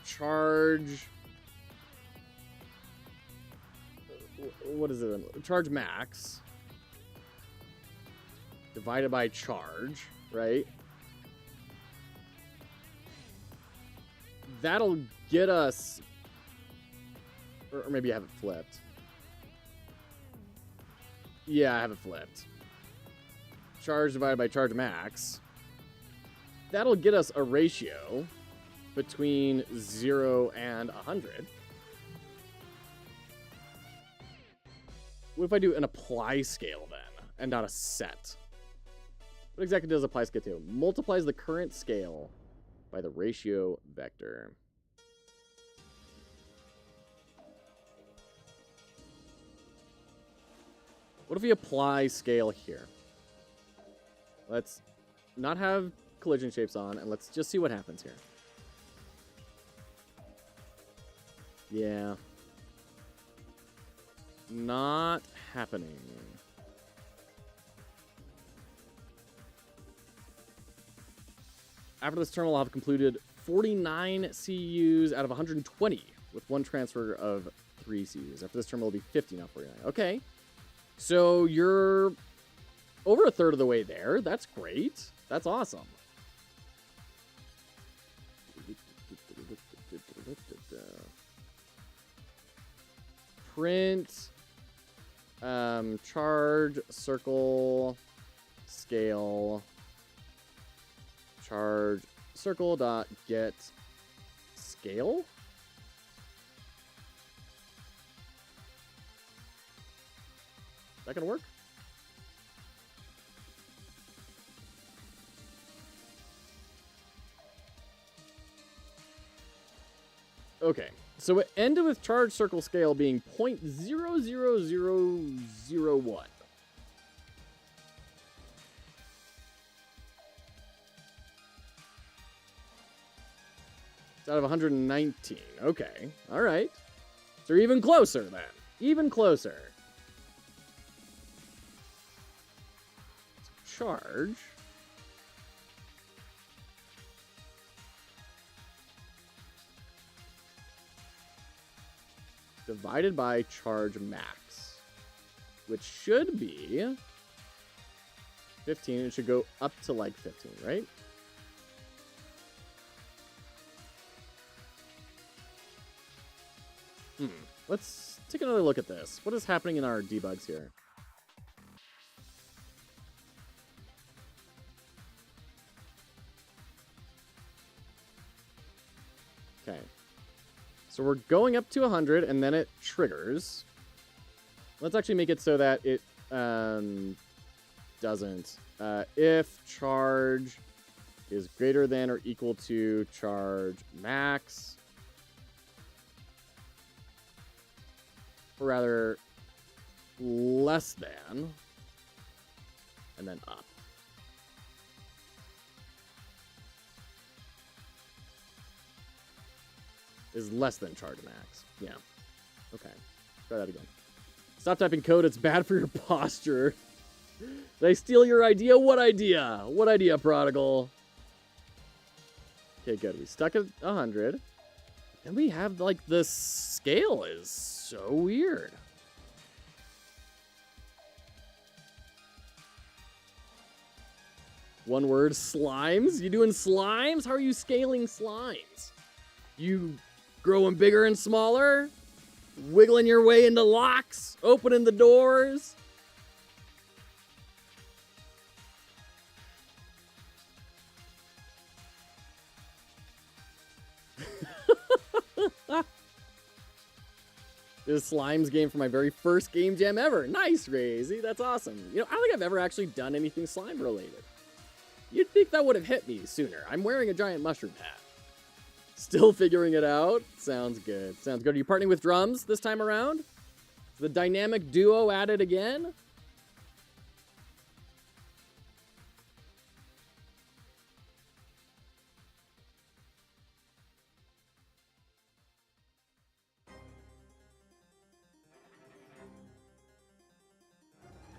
charge... What is it? Charge max. Divided by charge, right? That'll get us... Or maybe I have it flipped. Yeah, I have it flipped. Charge divided by charge max. That'll get us a ratio between 0 and 100. What if I do an apply scale then, and not a set? What exactly does apply scale do? Multiplies the current scale by the ratio vector. What if we apply scale here? Let's not have collision shapes on, and let's just see what happens here. Yeah. Not happening. After this term, I'll have completed 49 CUs out of 120 with one transfer of 3 CUs. After this term, it'll be 50, not 49. Okay. So you're over a third of the way there. That's great. That's awesome. Print, charge, circle, scale, charge, circle dot get scale. Is that gonna work? Okay, so it ended with charge circle scale being 0.00001. It's out of 119. Okay, all right. So you're even closer then. Even closer. So charge. Divided by charge max, which should be 15. It should go up to like 15, right? Let's take another look at this. What is happening in our debugs here? Okay. So we're going up to 100, and then it triggers. Let's actually make it so that it doesn't. If charge is greater than or equal to charge max, or rather less than, and then up. Is less than charge max. Yeah. Okay. Try that again. Stop typing code. It's bad for your posture. Did I steal your idea? What idea? What idea, Prodigal? Okay, good. We stuck at 100. And we have, like, the scale is so weird. One word, slimes? You doing slimes? How are you scaling slimes? You growing bigger and smaller? Wiggling your way into locks? Opening the doors? This Slimes game for my very first game jam ever. Nice, Razy. That's awesome. You know, I don't think I've ever actually done anything slime related. You'd think that would have hit me sooner. I'm wearing a giant mushroom hat. Still figuring it out. Sounds good. Sounds good. Are you partnering with drums this time around? Is the dynamic duo added again?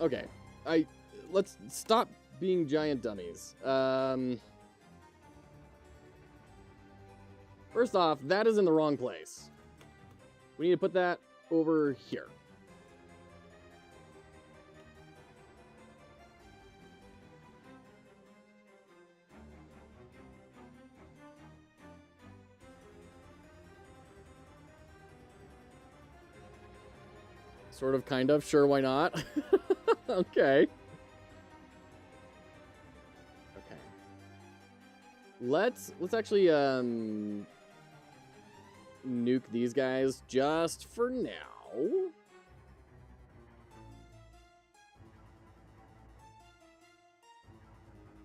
Okay. Let's stop being giant dummies. First off, that is in the wrong place. We need to put that over here. Sort of, kind of, sure, why not? Okay. Okay. Let's actually nuke these guys just for now.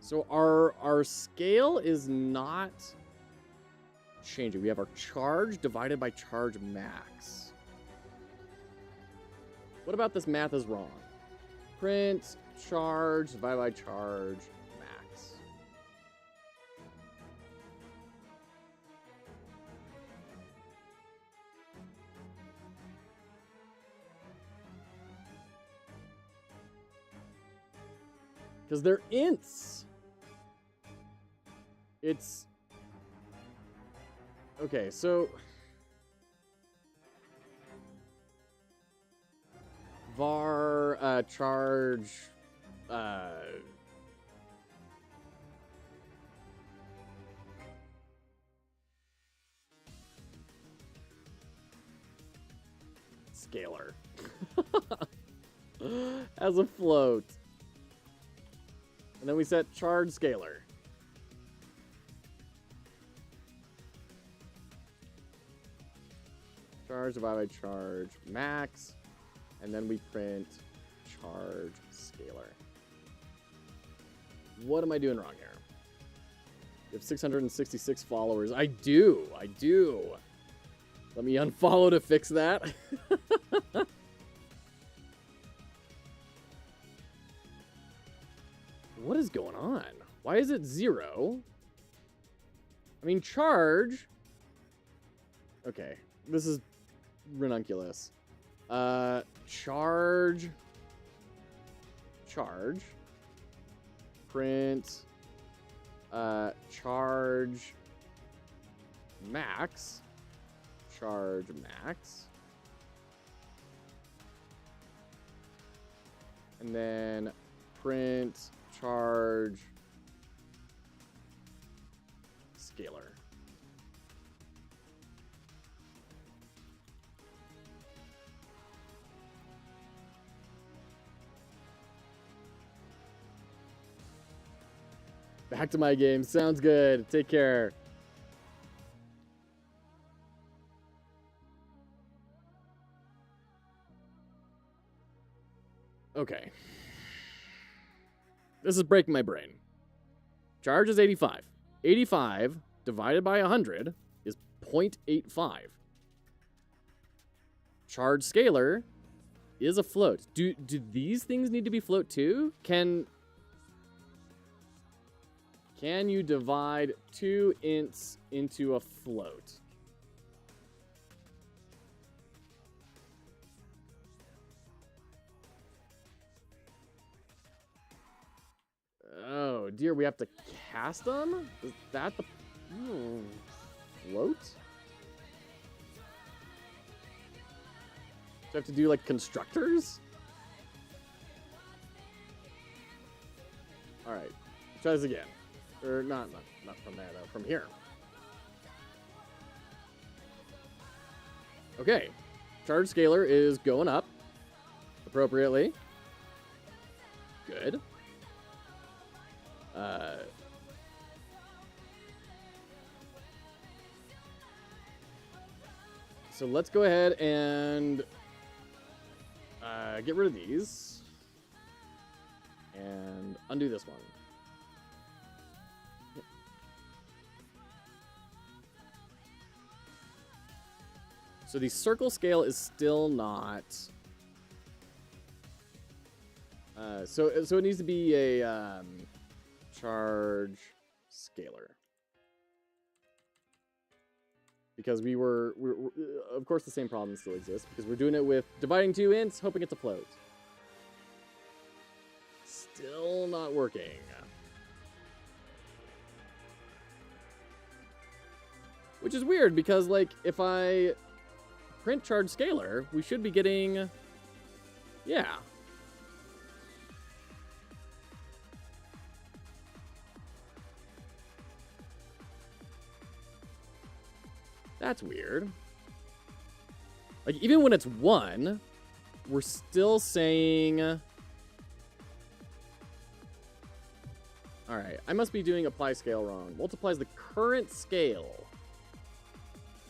So our scale is not changing. We have our charge divided by charge max. What about this math is wrong? Print charge divided by charge max. Because they're ints. It's... Okay, so... var charge scalar as a float, and then we set charge scalar. Charge divided by charge max. And then we print charge scalar. What am I doing wrong here? You have 666 followers. I do. Let me unfollow to fix that. What is going on? Why is it 0? I mean, charge. Okay, this is ranunculus. Charge. Print. Charge max. Charge max. And then print charge scalar. Back to my game. Sounds good. Take care. Okay. This is breaking my brain. Charge is 85. 85 divided by 100 is 0.85. Charge scalar is a float. Do these things need to be float too? Can you divide 2 ints into a float? Oh dear, we have to cast them? Is that the float? Do I have to do like constructors? Alright, try this again. Or not from there though, from here. Okay, charge scalar is going up appropriately. Good. So let's go ahead and get rid of these and undo this one. So the circle scale is still not. So it needs to be a charge scalar. Because we're of course the same problem still exists because we're doing it with dividing 2 ints, hoping it's a float. Still not working. Which is weird because like if I print charge scalar, we should be getting, yeah. That's weird. Like, even when it's 1, we're still saying... Alright, I must be doing apply scale wrong. Multiplies the current scale.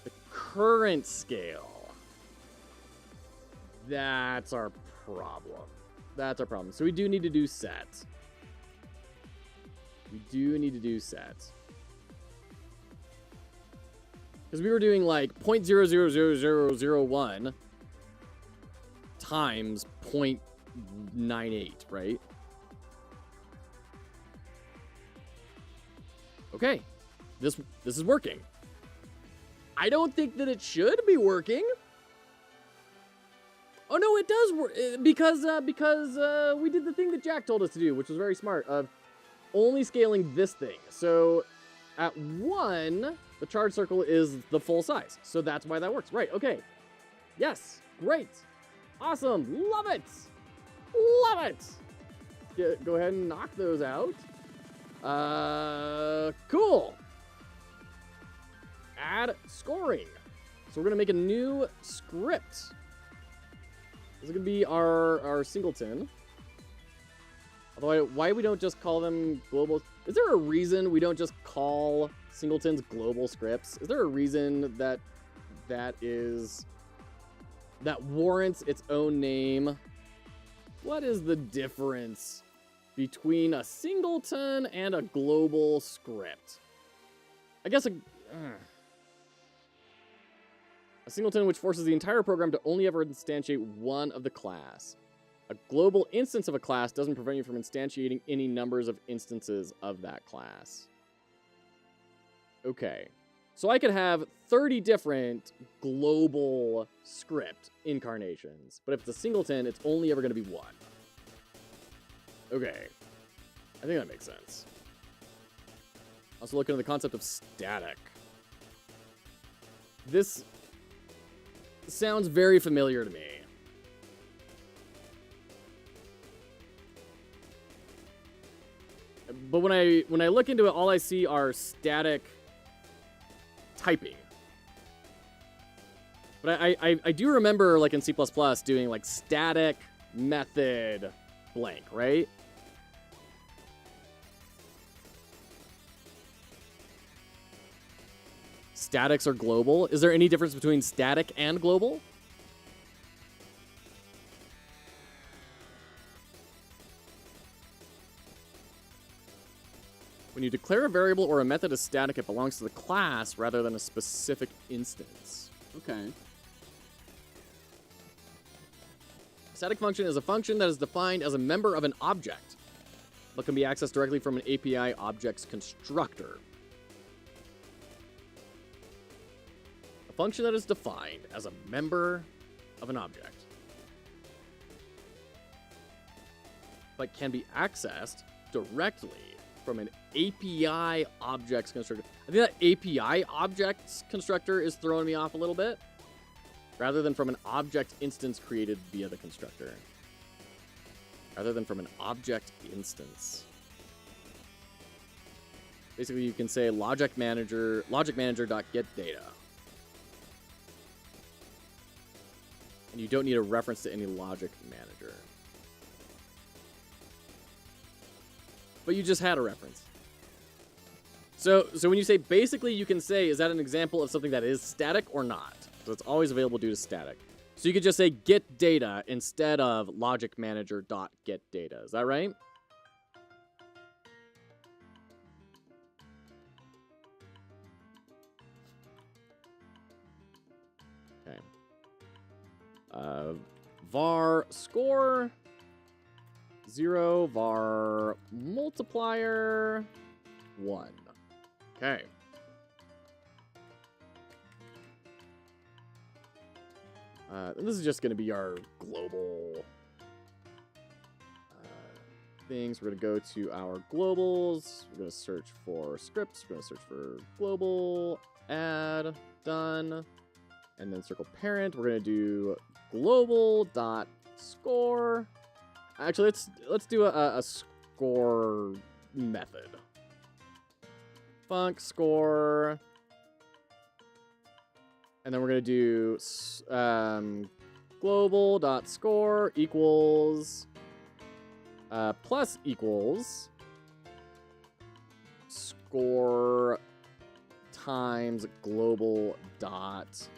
The current scale. That's our problem. That's our problem. So we do need to do set. We do need to do set. Because we were doing like 0.000001 times 0.98, right? Okay, this is working. I don't think that it should be working. Oh no, it does work because we did the thing that Jack told us to do, which was very smart, of only scaling this thing. So at 1, the charge circle is the full size. So that's why that works. Right, okay. Yes, great. Awesome, love it. Love it. Go ahead and knock those out. Cool. Add scoring. So we're gonna make a new script. This is gonna be our singleton. Although, why we don't just call them global? Is there a reason we don't just call singletons global scripts? Is there a reason that warrants its own name? What is the difference between a singleton and a global script? I guess a A singleton which forces the entire program to only ever instantiate one of the class. A global instance of a class doesn't prevent you from instantiating any numbers of instances of that class. Okay. So I could have 30 different global script incarnations, but if it's a singleton, it's only ever going to be one. Okay. I think that makes sense. Also looking at the concept of static. This sounds very familiar to me. But when I look into it, all I see are static typing. But I do remember, like in C++, doing like static method blank, right? Statics are global. Is there any difference between static and global? When you declare a variable or a method as static, it belongs to the class rather than a specific instance. Okay. A static function is a function that is defined as a member of an object, but can be accessed directly from an API object's constructor. A function that is defined as a member of an object, but can be accessed directly from an API objects constructor. I think that API objects constructor is throwing me off a little bit, rather than from an object instance created via the constructor. Rather than from an object instance. Basically, you can say logic manager.getData. And you don't need a reference to any logic manager. But you just had a reference. So when you say basically, you can say, is that an example of something that is static or not? So it's always available due to static. So you could just say get data instead of logic manager.getData. Is that right? Okay. Var score 0, var multiplier 1. Okay. And this is just going to be our global things. We're going to go to our globals. We're going to search for scripts. We're going to search for global, add, done, and then circle parent. We're going to do global.score. Actually, let's do a score method. Func score. And then we're going to do global.score equals plus equals score times global dot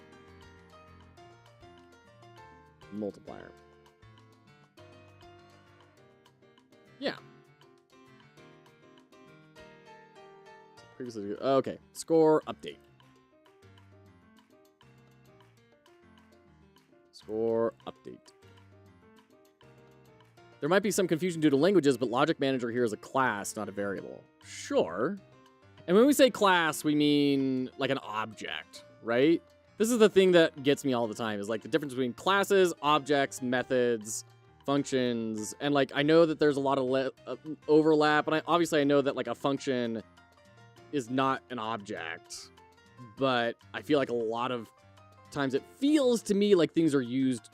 multiplier. Yeah. Previously, okay. Score update. Score update. There might be some confusion due to languages, but Logic Manager here is a class, not a variable. Sure. And when we say class, we mean like an object, right? This is the thing that gets me all the time, is like the difference between classes, objects, methods, functions, and like I know that there's a lot of overlap, and obviously I know that like a function is not an object, but I feel like a lot of times it feels to me like things are used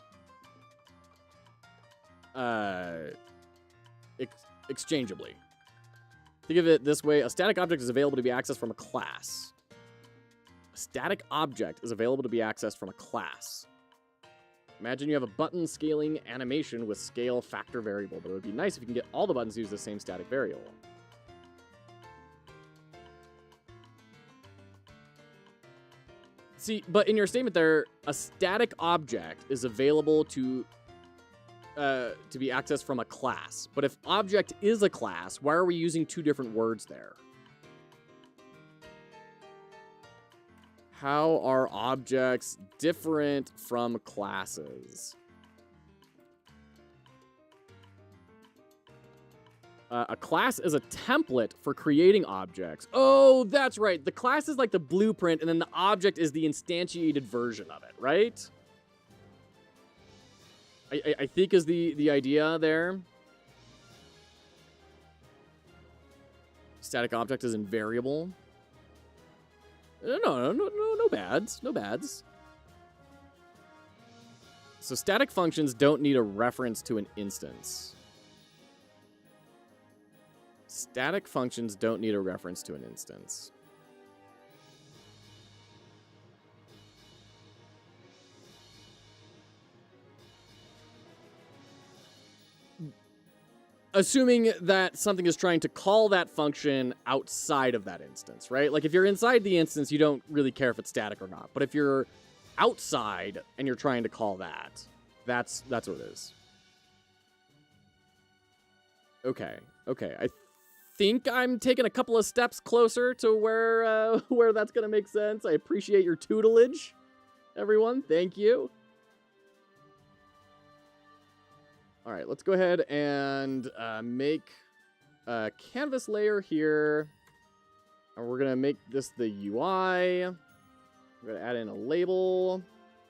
exchangeably. Think of it this way: a static object is available to be accessed from a class. A static object is available to be accessed from a class. Imagine you have a button scaling animation with scale factor variable, but it would be nice if you can get all the buttons to use the same static variable. See, but in your statement there, a static object is available to be accessed from a class. But if object is a class, why are we using two different words there? How are objects different from classes? A class is a template for creating objects. Oh, that's right. The class is like the blueprint, and then the object is the instantiated version of it, right? I think is the idea there. Static object is invariable. No bads. No bads. So static functions don't need a reference to an instance. Static functions don't need a reference to an instance. Assuming that something is trying to call that function outside of that instance, right? Like if you're inside the instance, you don't really care if it's static or not. But if you're outside and you're trying to call that, that's what it is. Okay. I think I'm taking a couple of steps closer to where that's gonna make sense. I appreciate your tutelage, everyone. Thank you. All right, let's go ahead and make a canvas layer here. And we're gonna make this the UI. We're gonna add in a label.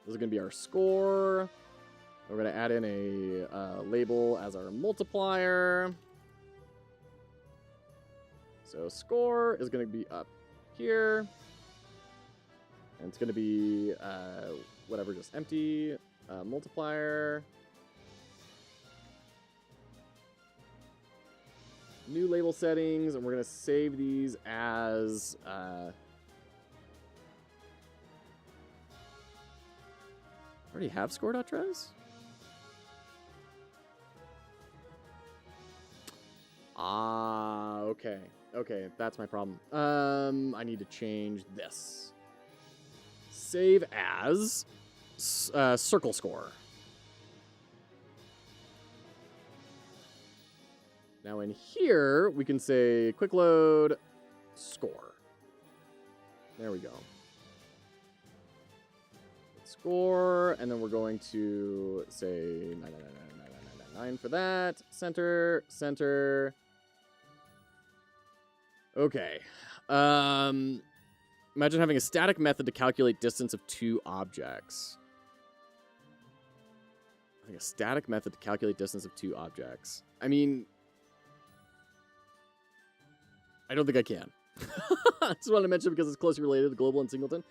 This is gonna be our score. We're gonna add in a label as our multiplier. So score is going to be up here. And it's going to be whatever, just empty multiplier. New label settings, and we're going to save these as... already have score.res? Ah, okay. Okay, that's my problem. I need to change this. Save as circle score. Now in here, we can say quick load score. There we go. Score, and then we're going to say 9999999 for that. Center. Okay. Imagine having a static method to calculate distance of two objects. A static method to calculate distance of two objects. I mean, I don't think I can. I just wanted to mention because it's closely related to global and singleton.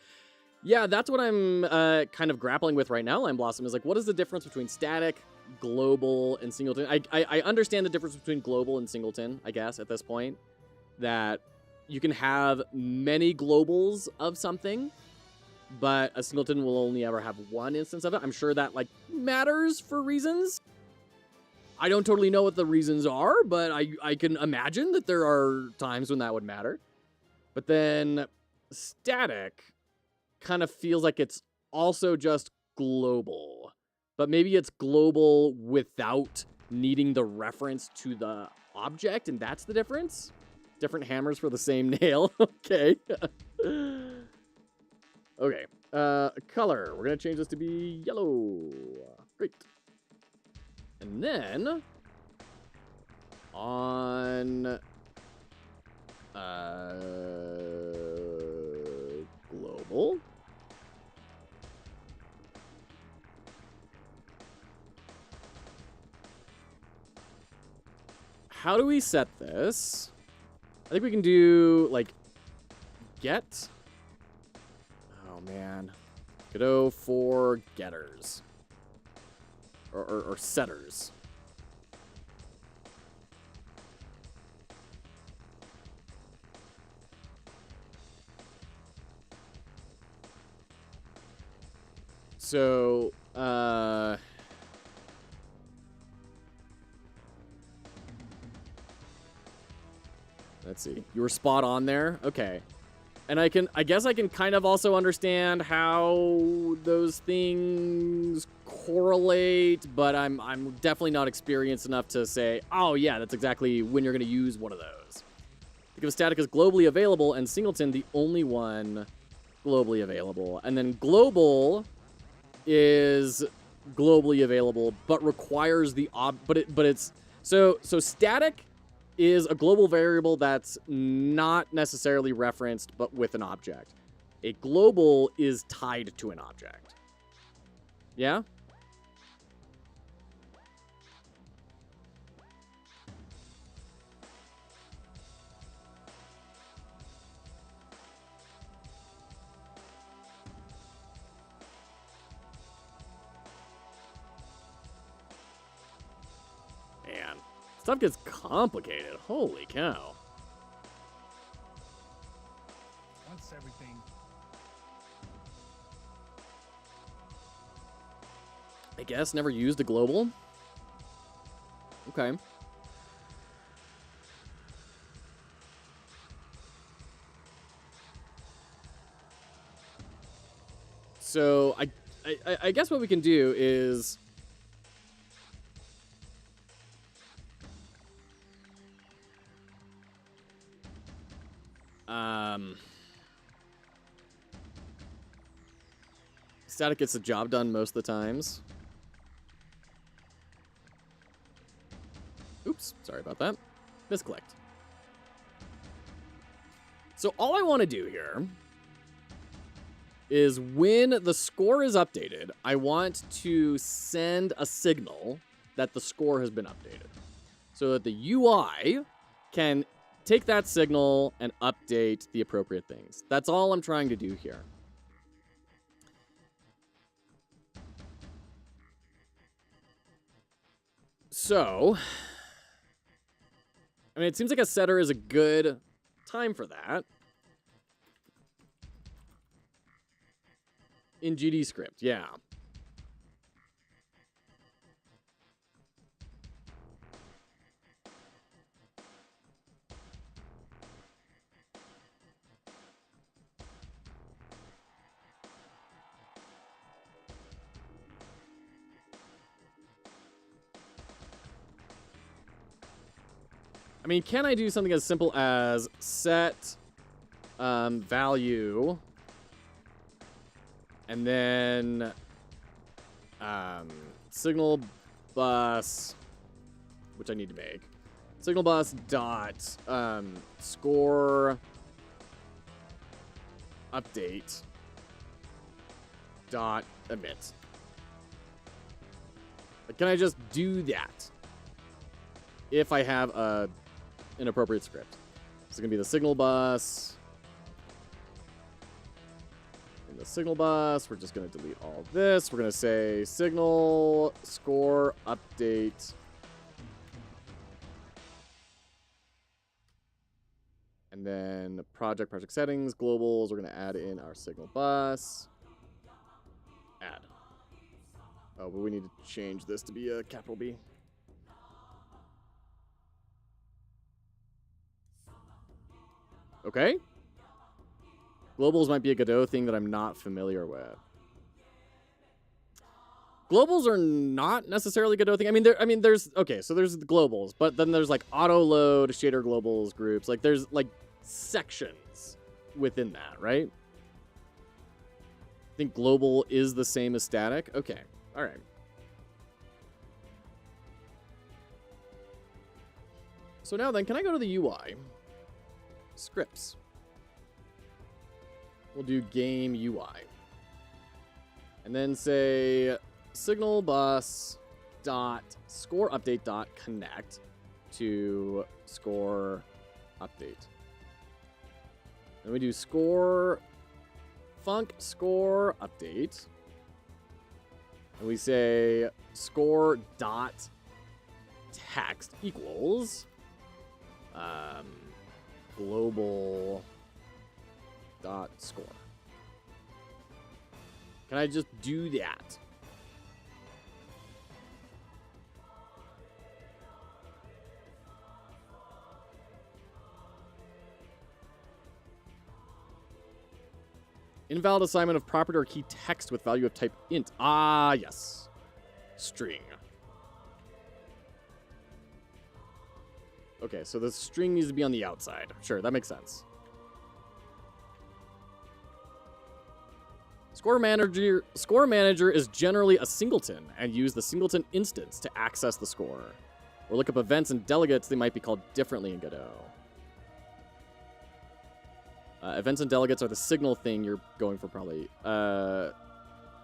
Yeah, that's what I'm kind of grappling with right now, Lime Blossom, is like, what is the difference between static, global, and singleton? I understand the difference between global and singleton, I guess, at this point. That you can have many globals of something, but a singleton will only ever have one instance of it. I'm sure that, like, matters for reasons. I don't totally know what the reasons are, but I can imagine that there are times when that would matter. But then static kind of feels like it's also just global. But maybe it's global without needing the reference to the object, and that's the difference? Different hammers for the same nail. Okay. Okay. Color. We're going to change this to be yellow. Great. And then on global. How do we set this? I think we can do, like, get. Oh, man. Godot for getters. Or setters. So, let's see. You were spot on there. Okay. And I guess I can kind of also understand how those things correlate, but I'm definitely not experienced enough to say, oh yeah, that's exactly when you're going to use one of those. Think of static as globally available and singleton the only one globally available. And then global is globally available, but requires the so static is a global variable that's not necessarily referenced, but with an object. A global is tied to an object. Yeah? Man, stuff gets complicated. Holy cow. Once everything. I guess never used a global. Okay. So I guess what we can do is static gets the job done most of the times. Oops, sorry about that. Misclicked. So all I want to do here is when the score is updated, I want to send a signal that the score has been updated so that the UI can take that signal and update the appropriate things. That's all I'm trying to do here. So, I mean, it seems like a setter is a good time for that. In GD script, yeah. I mean, can I do something as simple as set value and then signal bus, which I need to make, signal bus dot score update dot emit. Like, can I just do that if I have an appropriate script? It's gonna be the signal bus. In the signal bus, we're just gonna delete all of this. We're gonna say signal score update. And then project settings, globals, we're gonna add in our signal bus. Add. Oh, but we need to change this to be a capital B. Okay. Globals might be a Godot thing that I'm not familiar with. Globals are not necessarily Godot thing. I mean, there's okay, so there's the globals, but then there's like auto load, shader globals groups. Like there's like sections within that, right? I think global is the same as static. Okay, all right. So now then, can I go to the UI? Scripts. We'll do game UI. And then say signal bus dot score update dot connect to score update. Then we do score func score update. And we say score dot text equals global dot score. Can I just do that? Invalid assignment of property or key text with value of type int. Ah, yes. String. Okay, so the string needs to be on the outside. Sure, that makes sense. Score manager is generally a singleton and use the singleton instance to access the score. Or look up events and delegates, they might be called differently in Godot. Events and delegates are the signal thing you're going for, probably.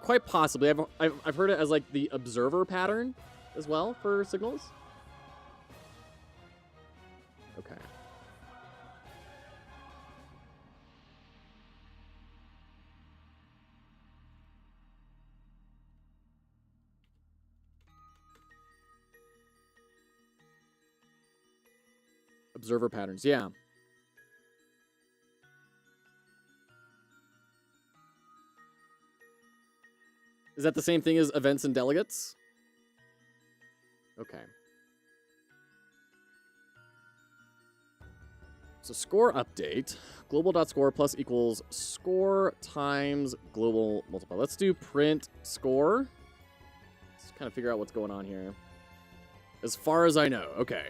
Quite possibly. I've heard it as like the observer pattern as well for signals. Okay. Observer patterns, yeah. Is that the same thing as events and delegates? Okay. So score update, global.score plus equals score times global multiply. Let's do print score. Let's kind of figure out what's going on here. As far as I know, okay.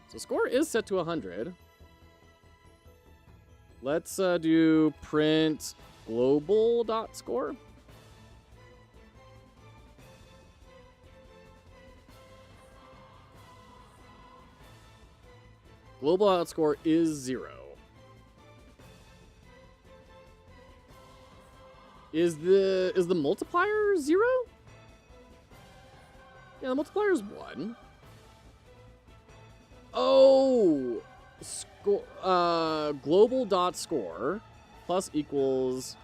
So score is set to 100. Let's do print global.score. Global.score is 0. Is the multiplier 0? Yeah, the multiplier is 1. Oh, global.score plus equals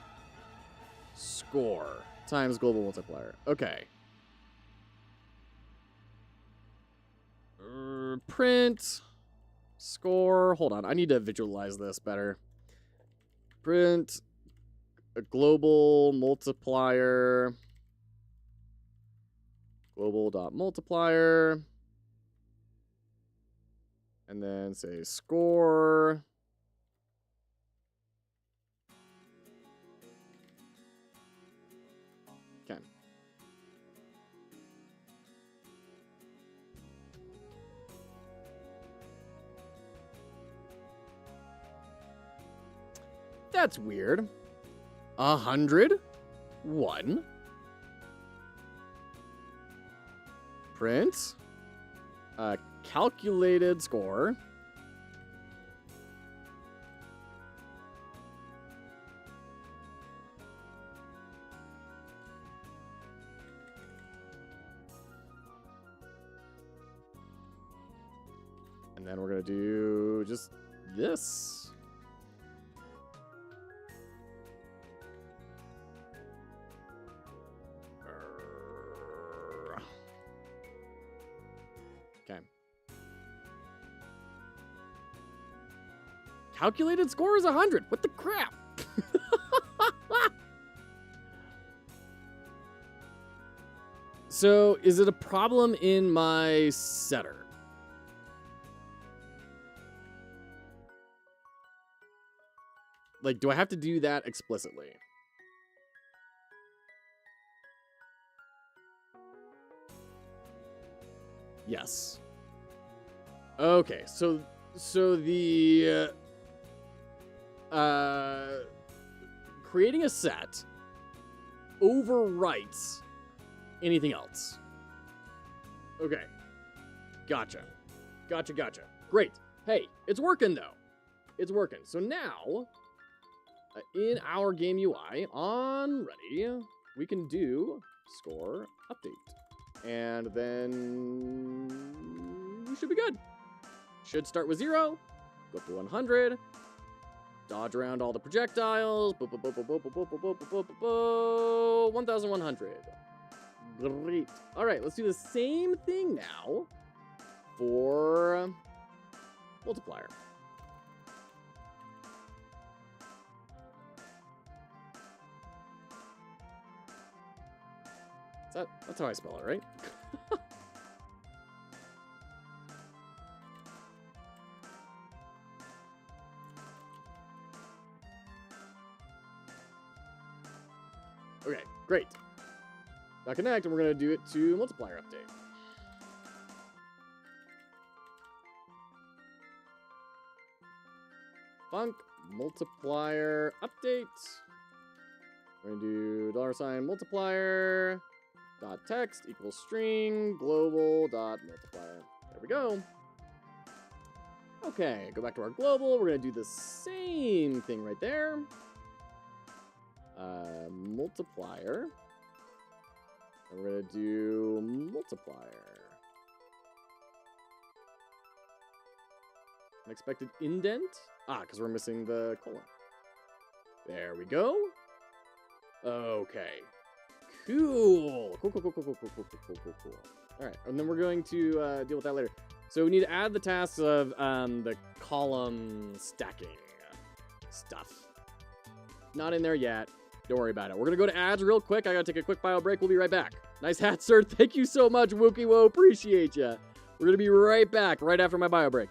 score times global multiplier. Okay. Print score. Hold on, I need to visualize this better. Print a global multiplier. Global.multiplier. And then say score. Okay. That's weird. 100. 1. Print. Calculated score. And then we're going to do just this. Okay. Calculated score is 100. What the crap? So, is it a problem in my setter? Like, do I have to do that explicitly? Yes. Okay, so the creating a set overwrites anything else. Okay. Gotcha. Gotcha. Great. Hey, it's working though. It's working. So now, in our game UI on ready, we can do score update. And then we should be good. Should start with 0, go up to 100, dodge around all the projectiles, 1,100. Great. All right, let's do the same thing now for multiplier. That's how I spell it, right? Okay, great. Now connect, and we're going to do it to multiplier update. func multiplier update. We're gonna do $multiplier dot text equals string global dot multiplier. There we go. Okay, go back to our global. We're gonna do the same thing right there. Multiplier. And we're gonna do multiplier. Unexpected indent. Because we're missing the colon. There we go. Okay. Cool. Cool. All right, and then we're going to deal with that later. So we need to add the tasks of the column stacking stuff. Not in there yet. Don't worry about it. We're going to go to ads real quick. I got to take a quick bio break. We'll be right back. Nice hat, sir. Thank you so much, Wookie Wo. Appreciate ya. We're going to be right back right after my bio break.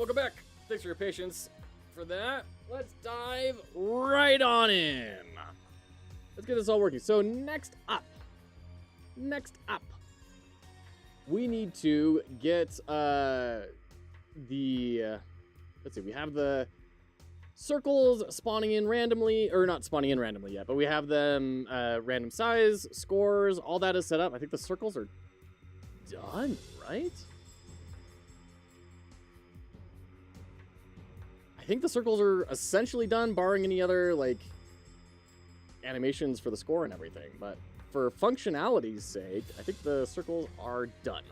welcome back. Thanks for your patience for that. Let's dive right on in. Let's get this all working. So next up, we need to get let's see, we have the circles spawning in randomly, or not spawning in randomly yet, but we have them random size, scores, all that is set up. I think the circles are done, right? I think the circles are essentially done, barring any other, like, animations for the score and everything. But for functionality's sake, I think the circles are done.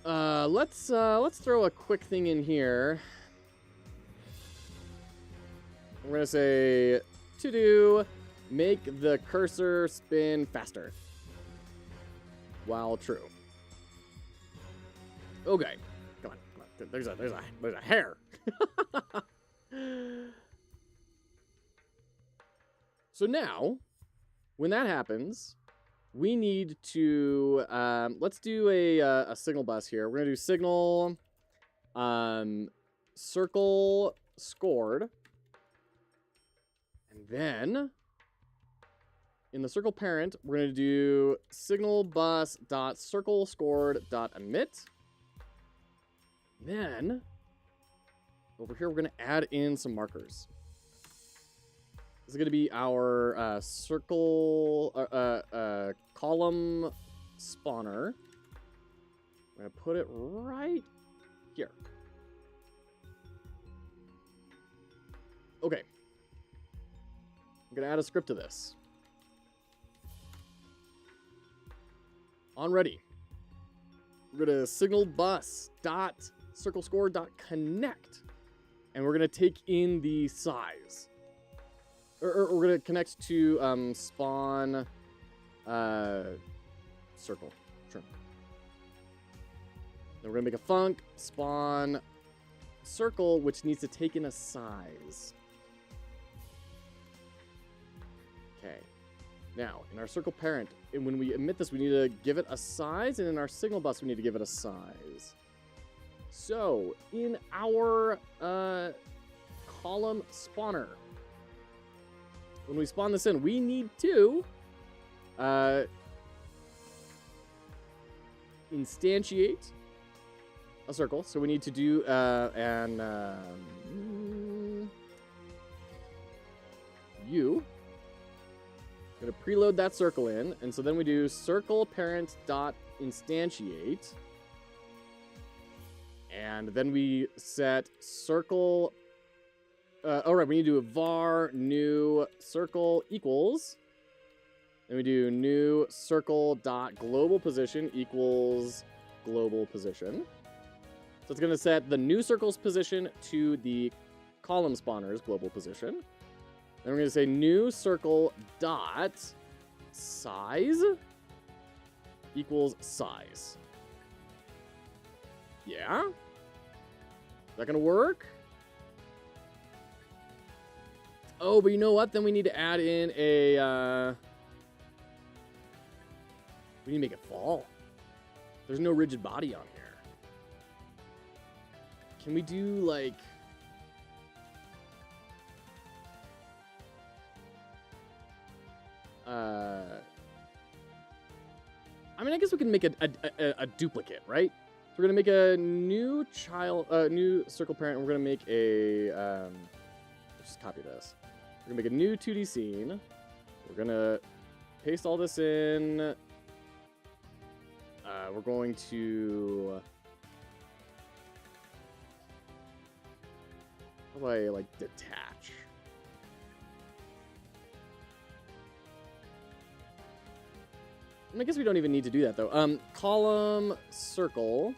Let's throw a quick thing in here. We're gonna say to do make the cursor spin faster while true. Okay, come on. There's a hair. So now, when that happens, we need to let's do a signal bus here. We're gonna do signal circle scored, and then in the circle parent, we're gonna do signal bus dot circle scored dot emit. Then over here, we're gonna add in some markers. This is going to be our circle column spawner. I'm going to put it right here. Okay. I'm going to add a script to this. On ready. We're going to signal bus dot circle score dot connect, and we're going to take in the size. Or we're going to connect to spawn circle. Sure. Then we're going to make a func spawn circle, which needs to take in a size. Okay. Now, in our circle parent, and when we emit this, we need to give it a size, and in our signal bus, we need to give it a size. So, in our column spawner, when we spawn this in, we need to instantiate a circle. So we need to do I'm gonna preload that circle in, and so then we do circle parent dot instantiate, and then we set circle. All right, we need to do a var new circle equals. Then we do new circle dot global position equals global position. So it's going to set the new circle's position to the column spawner's global position. Then we're going to say new circle dot size equals size. Yeah? Is that going to work? Oh, but you know what? Then we need to add in a, we need to make it fall. There's no rigid body on here. Can we do, like, I mean, I guess we can make a duplicate, right? So we're gonna make a new new circle parent, and we're gonna make a, let's just copy this. We're gonna make a new 2D scene. We're gonna paste all this in. We're going to, how do I, like, detach? I guess we don't even need to do that, though. Column circle.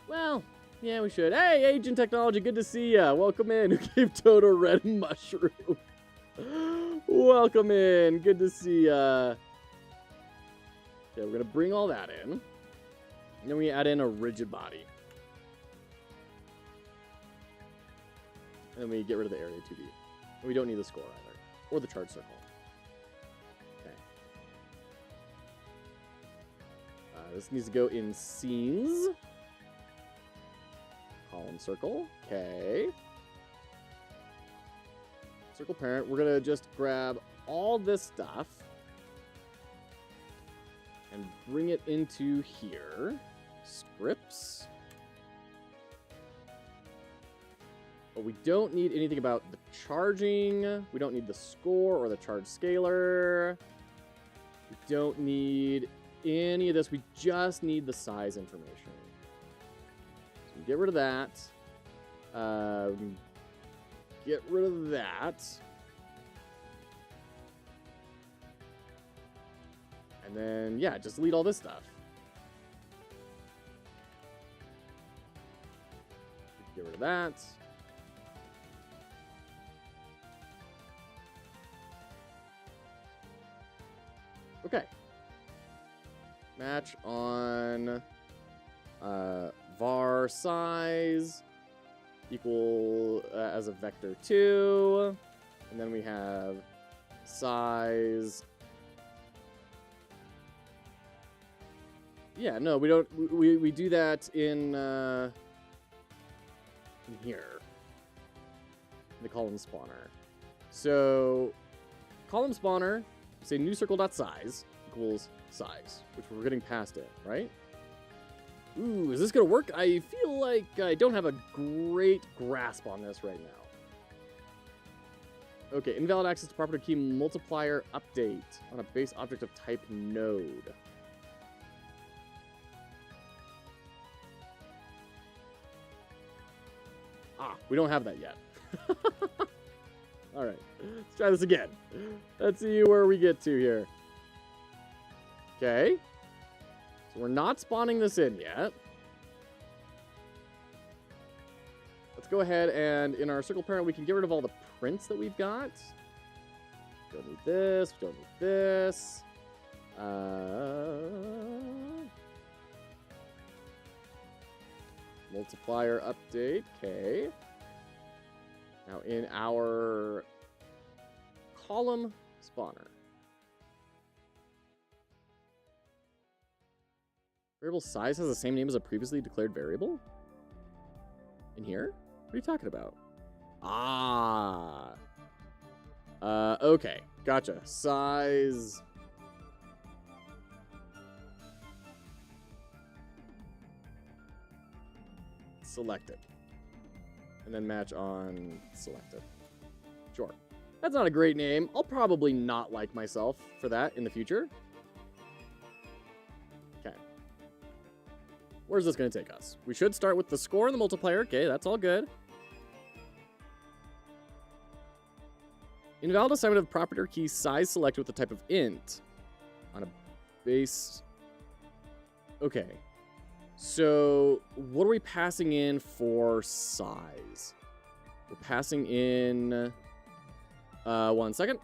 Well, yeah, we should. Hey, Agent Technology, good to see ya. Welcome in. Who gave Toto red mushroom? Welcome in. Good to see ya. Okay, we're going to bring all that in. And then we add in a rigid body. And then we get rid of the area 2D. And we don't need the score either. Or the charge circle. This needs to go in scenes. Column circle. Okay. Circle parent. We're going to just grab all this stuff and bring it into here. Scripts. But we don't need anything about the charging. We don't need the score or the charge scalar. We don't need any of this. We just need the size information. So we get rid of that. Get rid of that. And then, yeah, just delete all this stuff. Get rid of that. Okay. Match on var size equal as a vector 2. And then we have size. Yeah, no, we don't. We do that in here. The column spawner. So column spawner, say new circle.size equals size, which we're getting past it, right? Ooh, is this gonna work? I feel like I don't have a great grasp on this right now. Okay, invalid access to property key multiplier update on a base object of type node. Ah, we don't have that yet. All right, let's try this again. Let's see where we get to here. Okay. So we're not spawning this in yet. Let's go ahead and in our circle parent, we can get rid of all the prints that we've got. Don't need this. We don't need this. Multiplier update. Okay. Now in our column spawner. Variable size has the same name as a previously declared variable? In here? What are you talking about? Ah. Okay. Gotcha. Size. Selected. And then match on selected. Sure. That's not a great name. I'll probably not like myself for that in the future. Okay. Where's this going to take us? We should start with the score and the multiplier. Okay, that's all good. Invalid assignment of property key size select with the type of int on a base. Okay. So what are we passing in for size? We're passing in 1 second.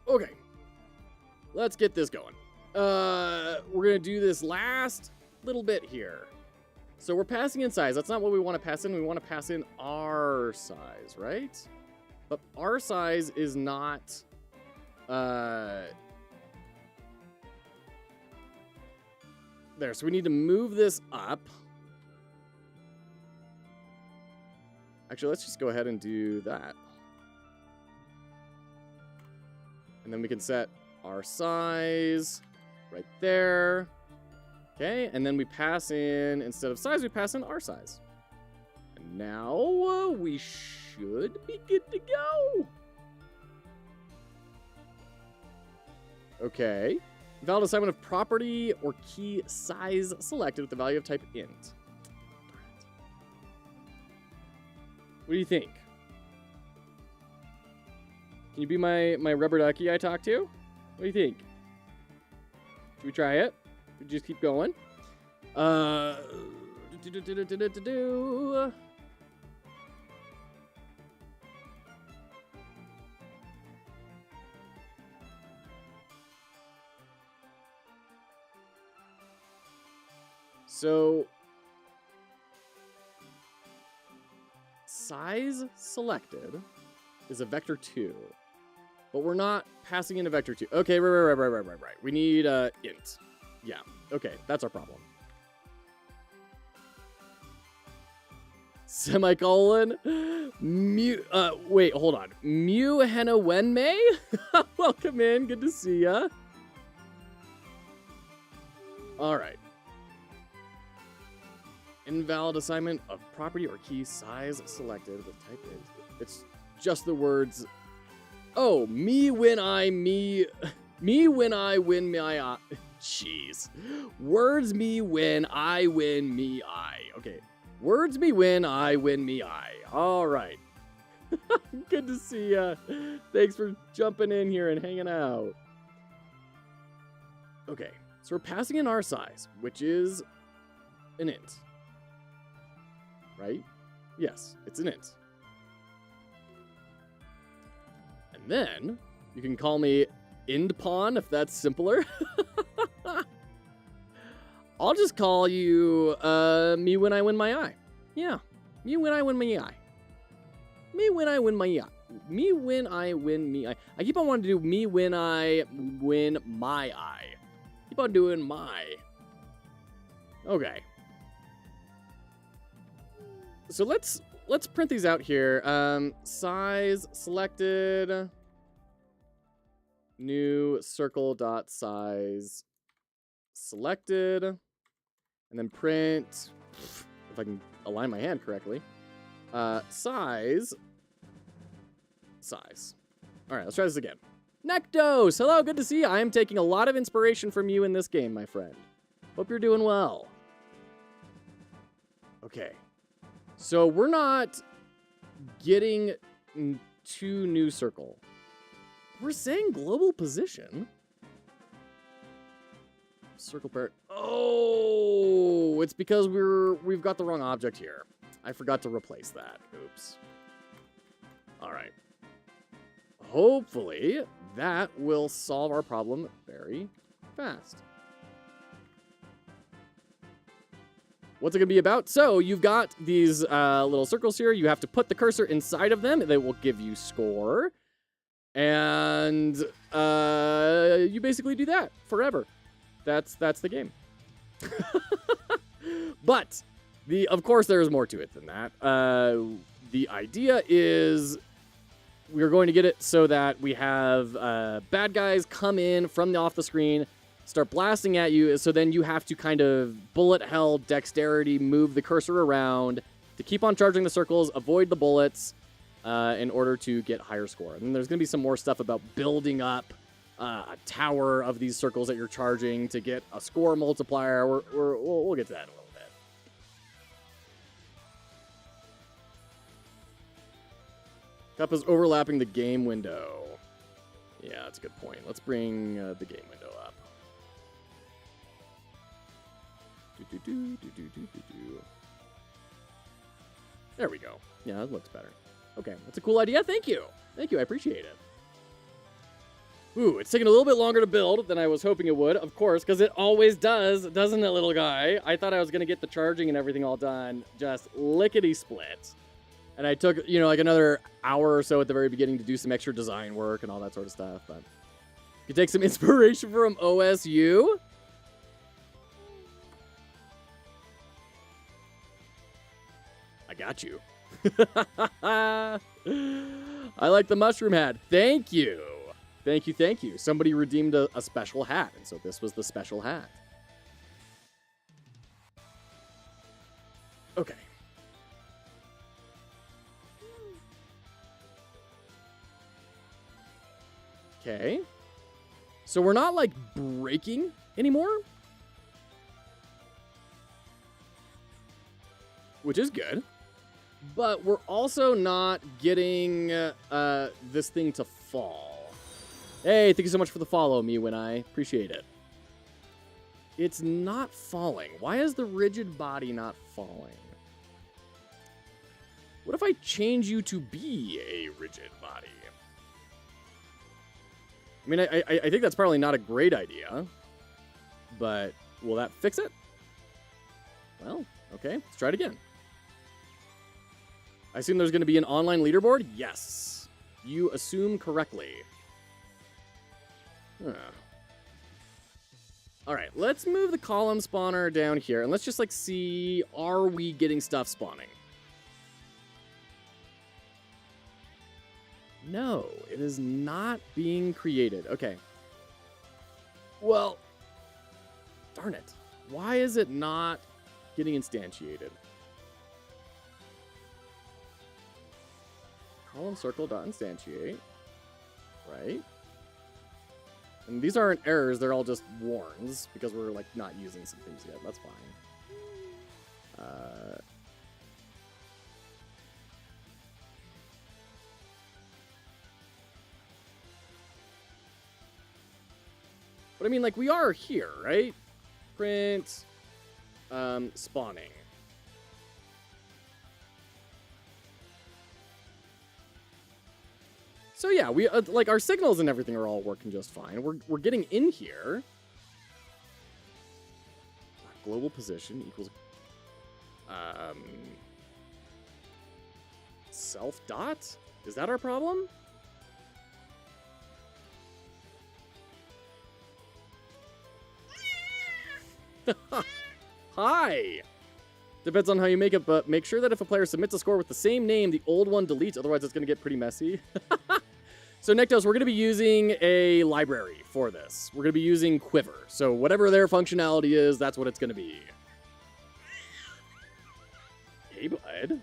Okay. Let's get this going. We're going to do this last little bit here. So we're passing in size. That's not what we want to pass in. We want to pass in our size, right? But our size is not... There, so we need to move this up. Actually, let's just go ahead and do that. And then we can set our size right there. Okay, and then we pass in, instead of size, we pass in our size. And now we should be good to go. Okay. Valid assignment of property or key size selected with the value of type int. What do you think? Can you be my rubber ducky I talked to? What do you think? Should we try it? We just keep going. So size selected is a vector 2, but we're not passing in a vector 2. Okay, right. We need int. Yeah, okay, that's our problem. Semicolon. Wait, hold on. Mu Hena Wenmei? Welcome in, good to see ya. All right. Invalid assignment of property or key size selected with type int. It's just the words. Oh, me when I win my I. Jeez. Words me when I win me I. Okay. Words me when I win me I. All right. Good to see ya. Thanks for jumping in here and hanging out. Okay. So we're passing in our size, which is an int. Right? Yes, it's an int. And then you can call me IndPawn if that's simpler. I'll just call you me when I win my eye. Yeah, me when I win my eye. Me when I win my eye. Me when I win me eye. I keep on wanting to do me when I win my eye. Keep on doing my. Okay. So let's print these out here. Size selected. New circle dot size selected. And then print, if I can align my hand correctly, size. All right, let's try this again. Nectos, hello, good to see you. I am taking a lot of inspiration from you in this game, my friend. Hope you're doing well. Okay, so we're not getting to new circle. We're saying global position. Circle pair. Oh, it's because we've got the wrong object here. I forgot to replace that. Oops. All right. Hopefully that will solve our problem very fast. What's it gonna be about? So you've got these little circles here. You have to put the cursor inside of them. They will give you score. And you basically do that forever. That's the game. But of course there's more to it than that. The idea is we're going to get it so that we have bad guys come in from off the screen, start blasting at you, so then you have to kind of bullet hell dexterity, move the cursor around to keep on charging the circles, avoid the bullets in order to get higher score. And then there's going to be some more stuff about building up a tower of these circles that you're charging to get a score multiplier. We'll get to that in a little bit. Cup is overlapping the game window. Yeah, that's a good point. Let's bring the game window up. There we go. Yeah, that looks better. Okay, that's a cool idea. Thank you. Thank you. I appreciate it. Ooh, it's taking a little bit longer to build than I was hoping it would, of course, because it always does, doesn't it, little guy? I thought I was going to get the charging and everything all done, just lickety-split. And I took, like another hour or so at the very beginning to do some extra design work and all that sort of stuff, but you take some inspiration from OSU. I got you. I like the mushroom hat. Thank you. Thank you. Somebody redeemed a special hat, and so this was the special hat. Okay. Okay. So we're not, breaking anymore. Which is good. But we're also not getting this thing to fall. Hey, thank you so much for the follow, me when I appreciate it. It's not falling. Why is the rigid body not falling? What if I change you to be a rigid body? I mean, I think that's probably not a great idea, but will that fix it? Well, okay. Let's try it again. I assume there's going to be an online leaderboard? Yes. You assume correctly. Huh. All right, let's move the column spawner down here, and let's just, like, see, are we getting stuff spawning? No, it is not being created. Okay. Well, darn it. Why is it not getting instantiated? Column circle dot instantiate. Right? And these aren't errors, they're all just warns, because we're, like, not using some things yet. That's fine. But I mean, like, we are here, right? Print, spawning. So yeah, we like our signals and everything are all working just fine. We're getting in here. Global position equals self dot. Is that our problem? Hi! Depends on how you make it, but make sure that if a player submits a score with the same name, the old one deletes, otherwise it's going to get pretty messy. So Nectos, we're going to be using a library for this. We're going to be using Quiver. So whatever their functionality is, that's what it's going to be. Hey, bud.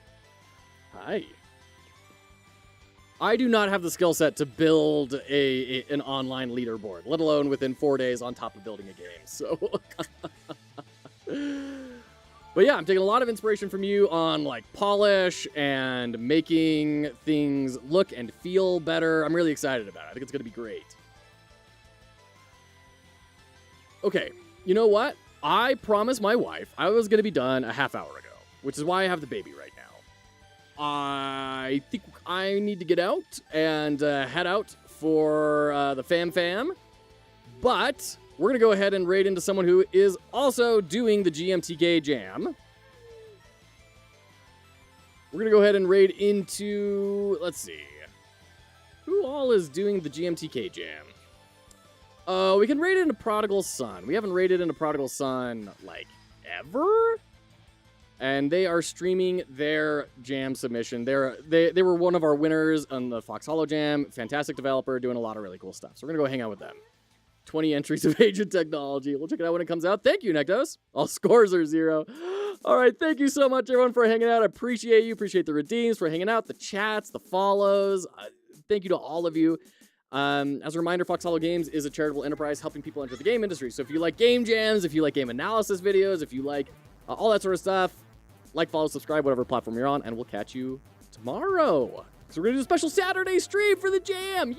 Hi. I do not have the skill set to build an online leaderboard, let alone within 4 days on top of building a game. So, but yeah, I'm taking a lot of inspiration from you on like polish and making things look and feel better. I'm really excited about it. I think it's going to be great. Okay, you know what? I promised my wife I was going to be done a half hour ago, which is why I have the baby right now. I think I need to get out and head out for the fam. But we're going to go ahead and raid into someone who is also doing the GMTK jam. We're going to go ahead and raid into, let's see, who all is doing the GMTK jam? We can raid into Prodigal Son. We haven't raided into Prodigal Son, like, ever? And they are streaming their jam submission. They were one of our winners on the Foxhollow Jam. Fantastic developer, doing a lot of really cool stuff. So we're going to go hang out with them. 20 entries of Agent Technology. We'll check it out when it comes out. Thank you, Nectos. All scores are 0. All right, thank you so much, everyone, for hanging out. I appreciate you. Appreciate the redeems for hanging out, the chats, the follows. Thank you to all of you. As a reminder, Foxhollow Games is a charitable enterprise helping people enter the game industry. So if you like game jams, if you like game analysis videos, if you like all that sort of stuff, like, follow, subscribe, whatever platform you're on, and we'll catch you tomorrow. So we're going to do a special Saturday stream for the jam. Yeah!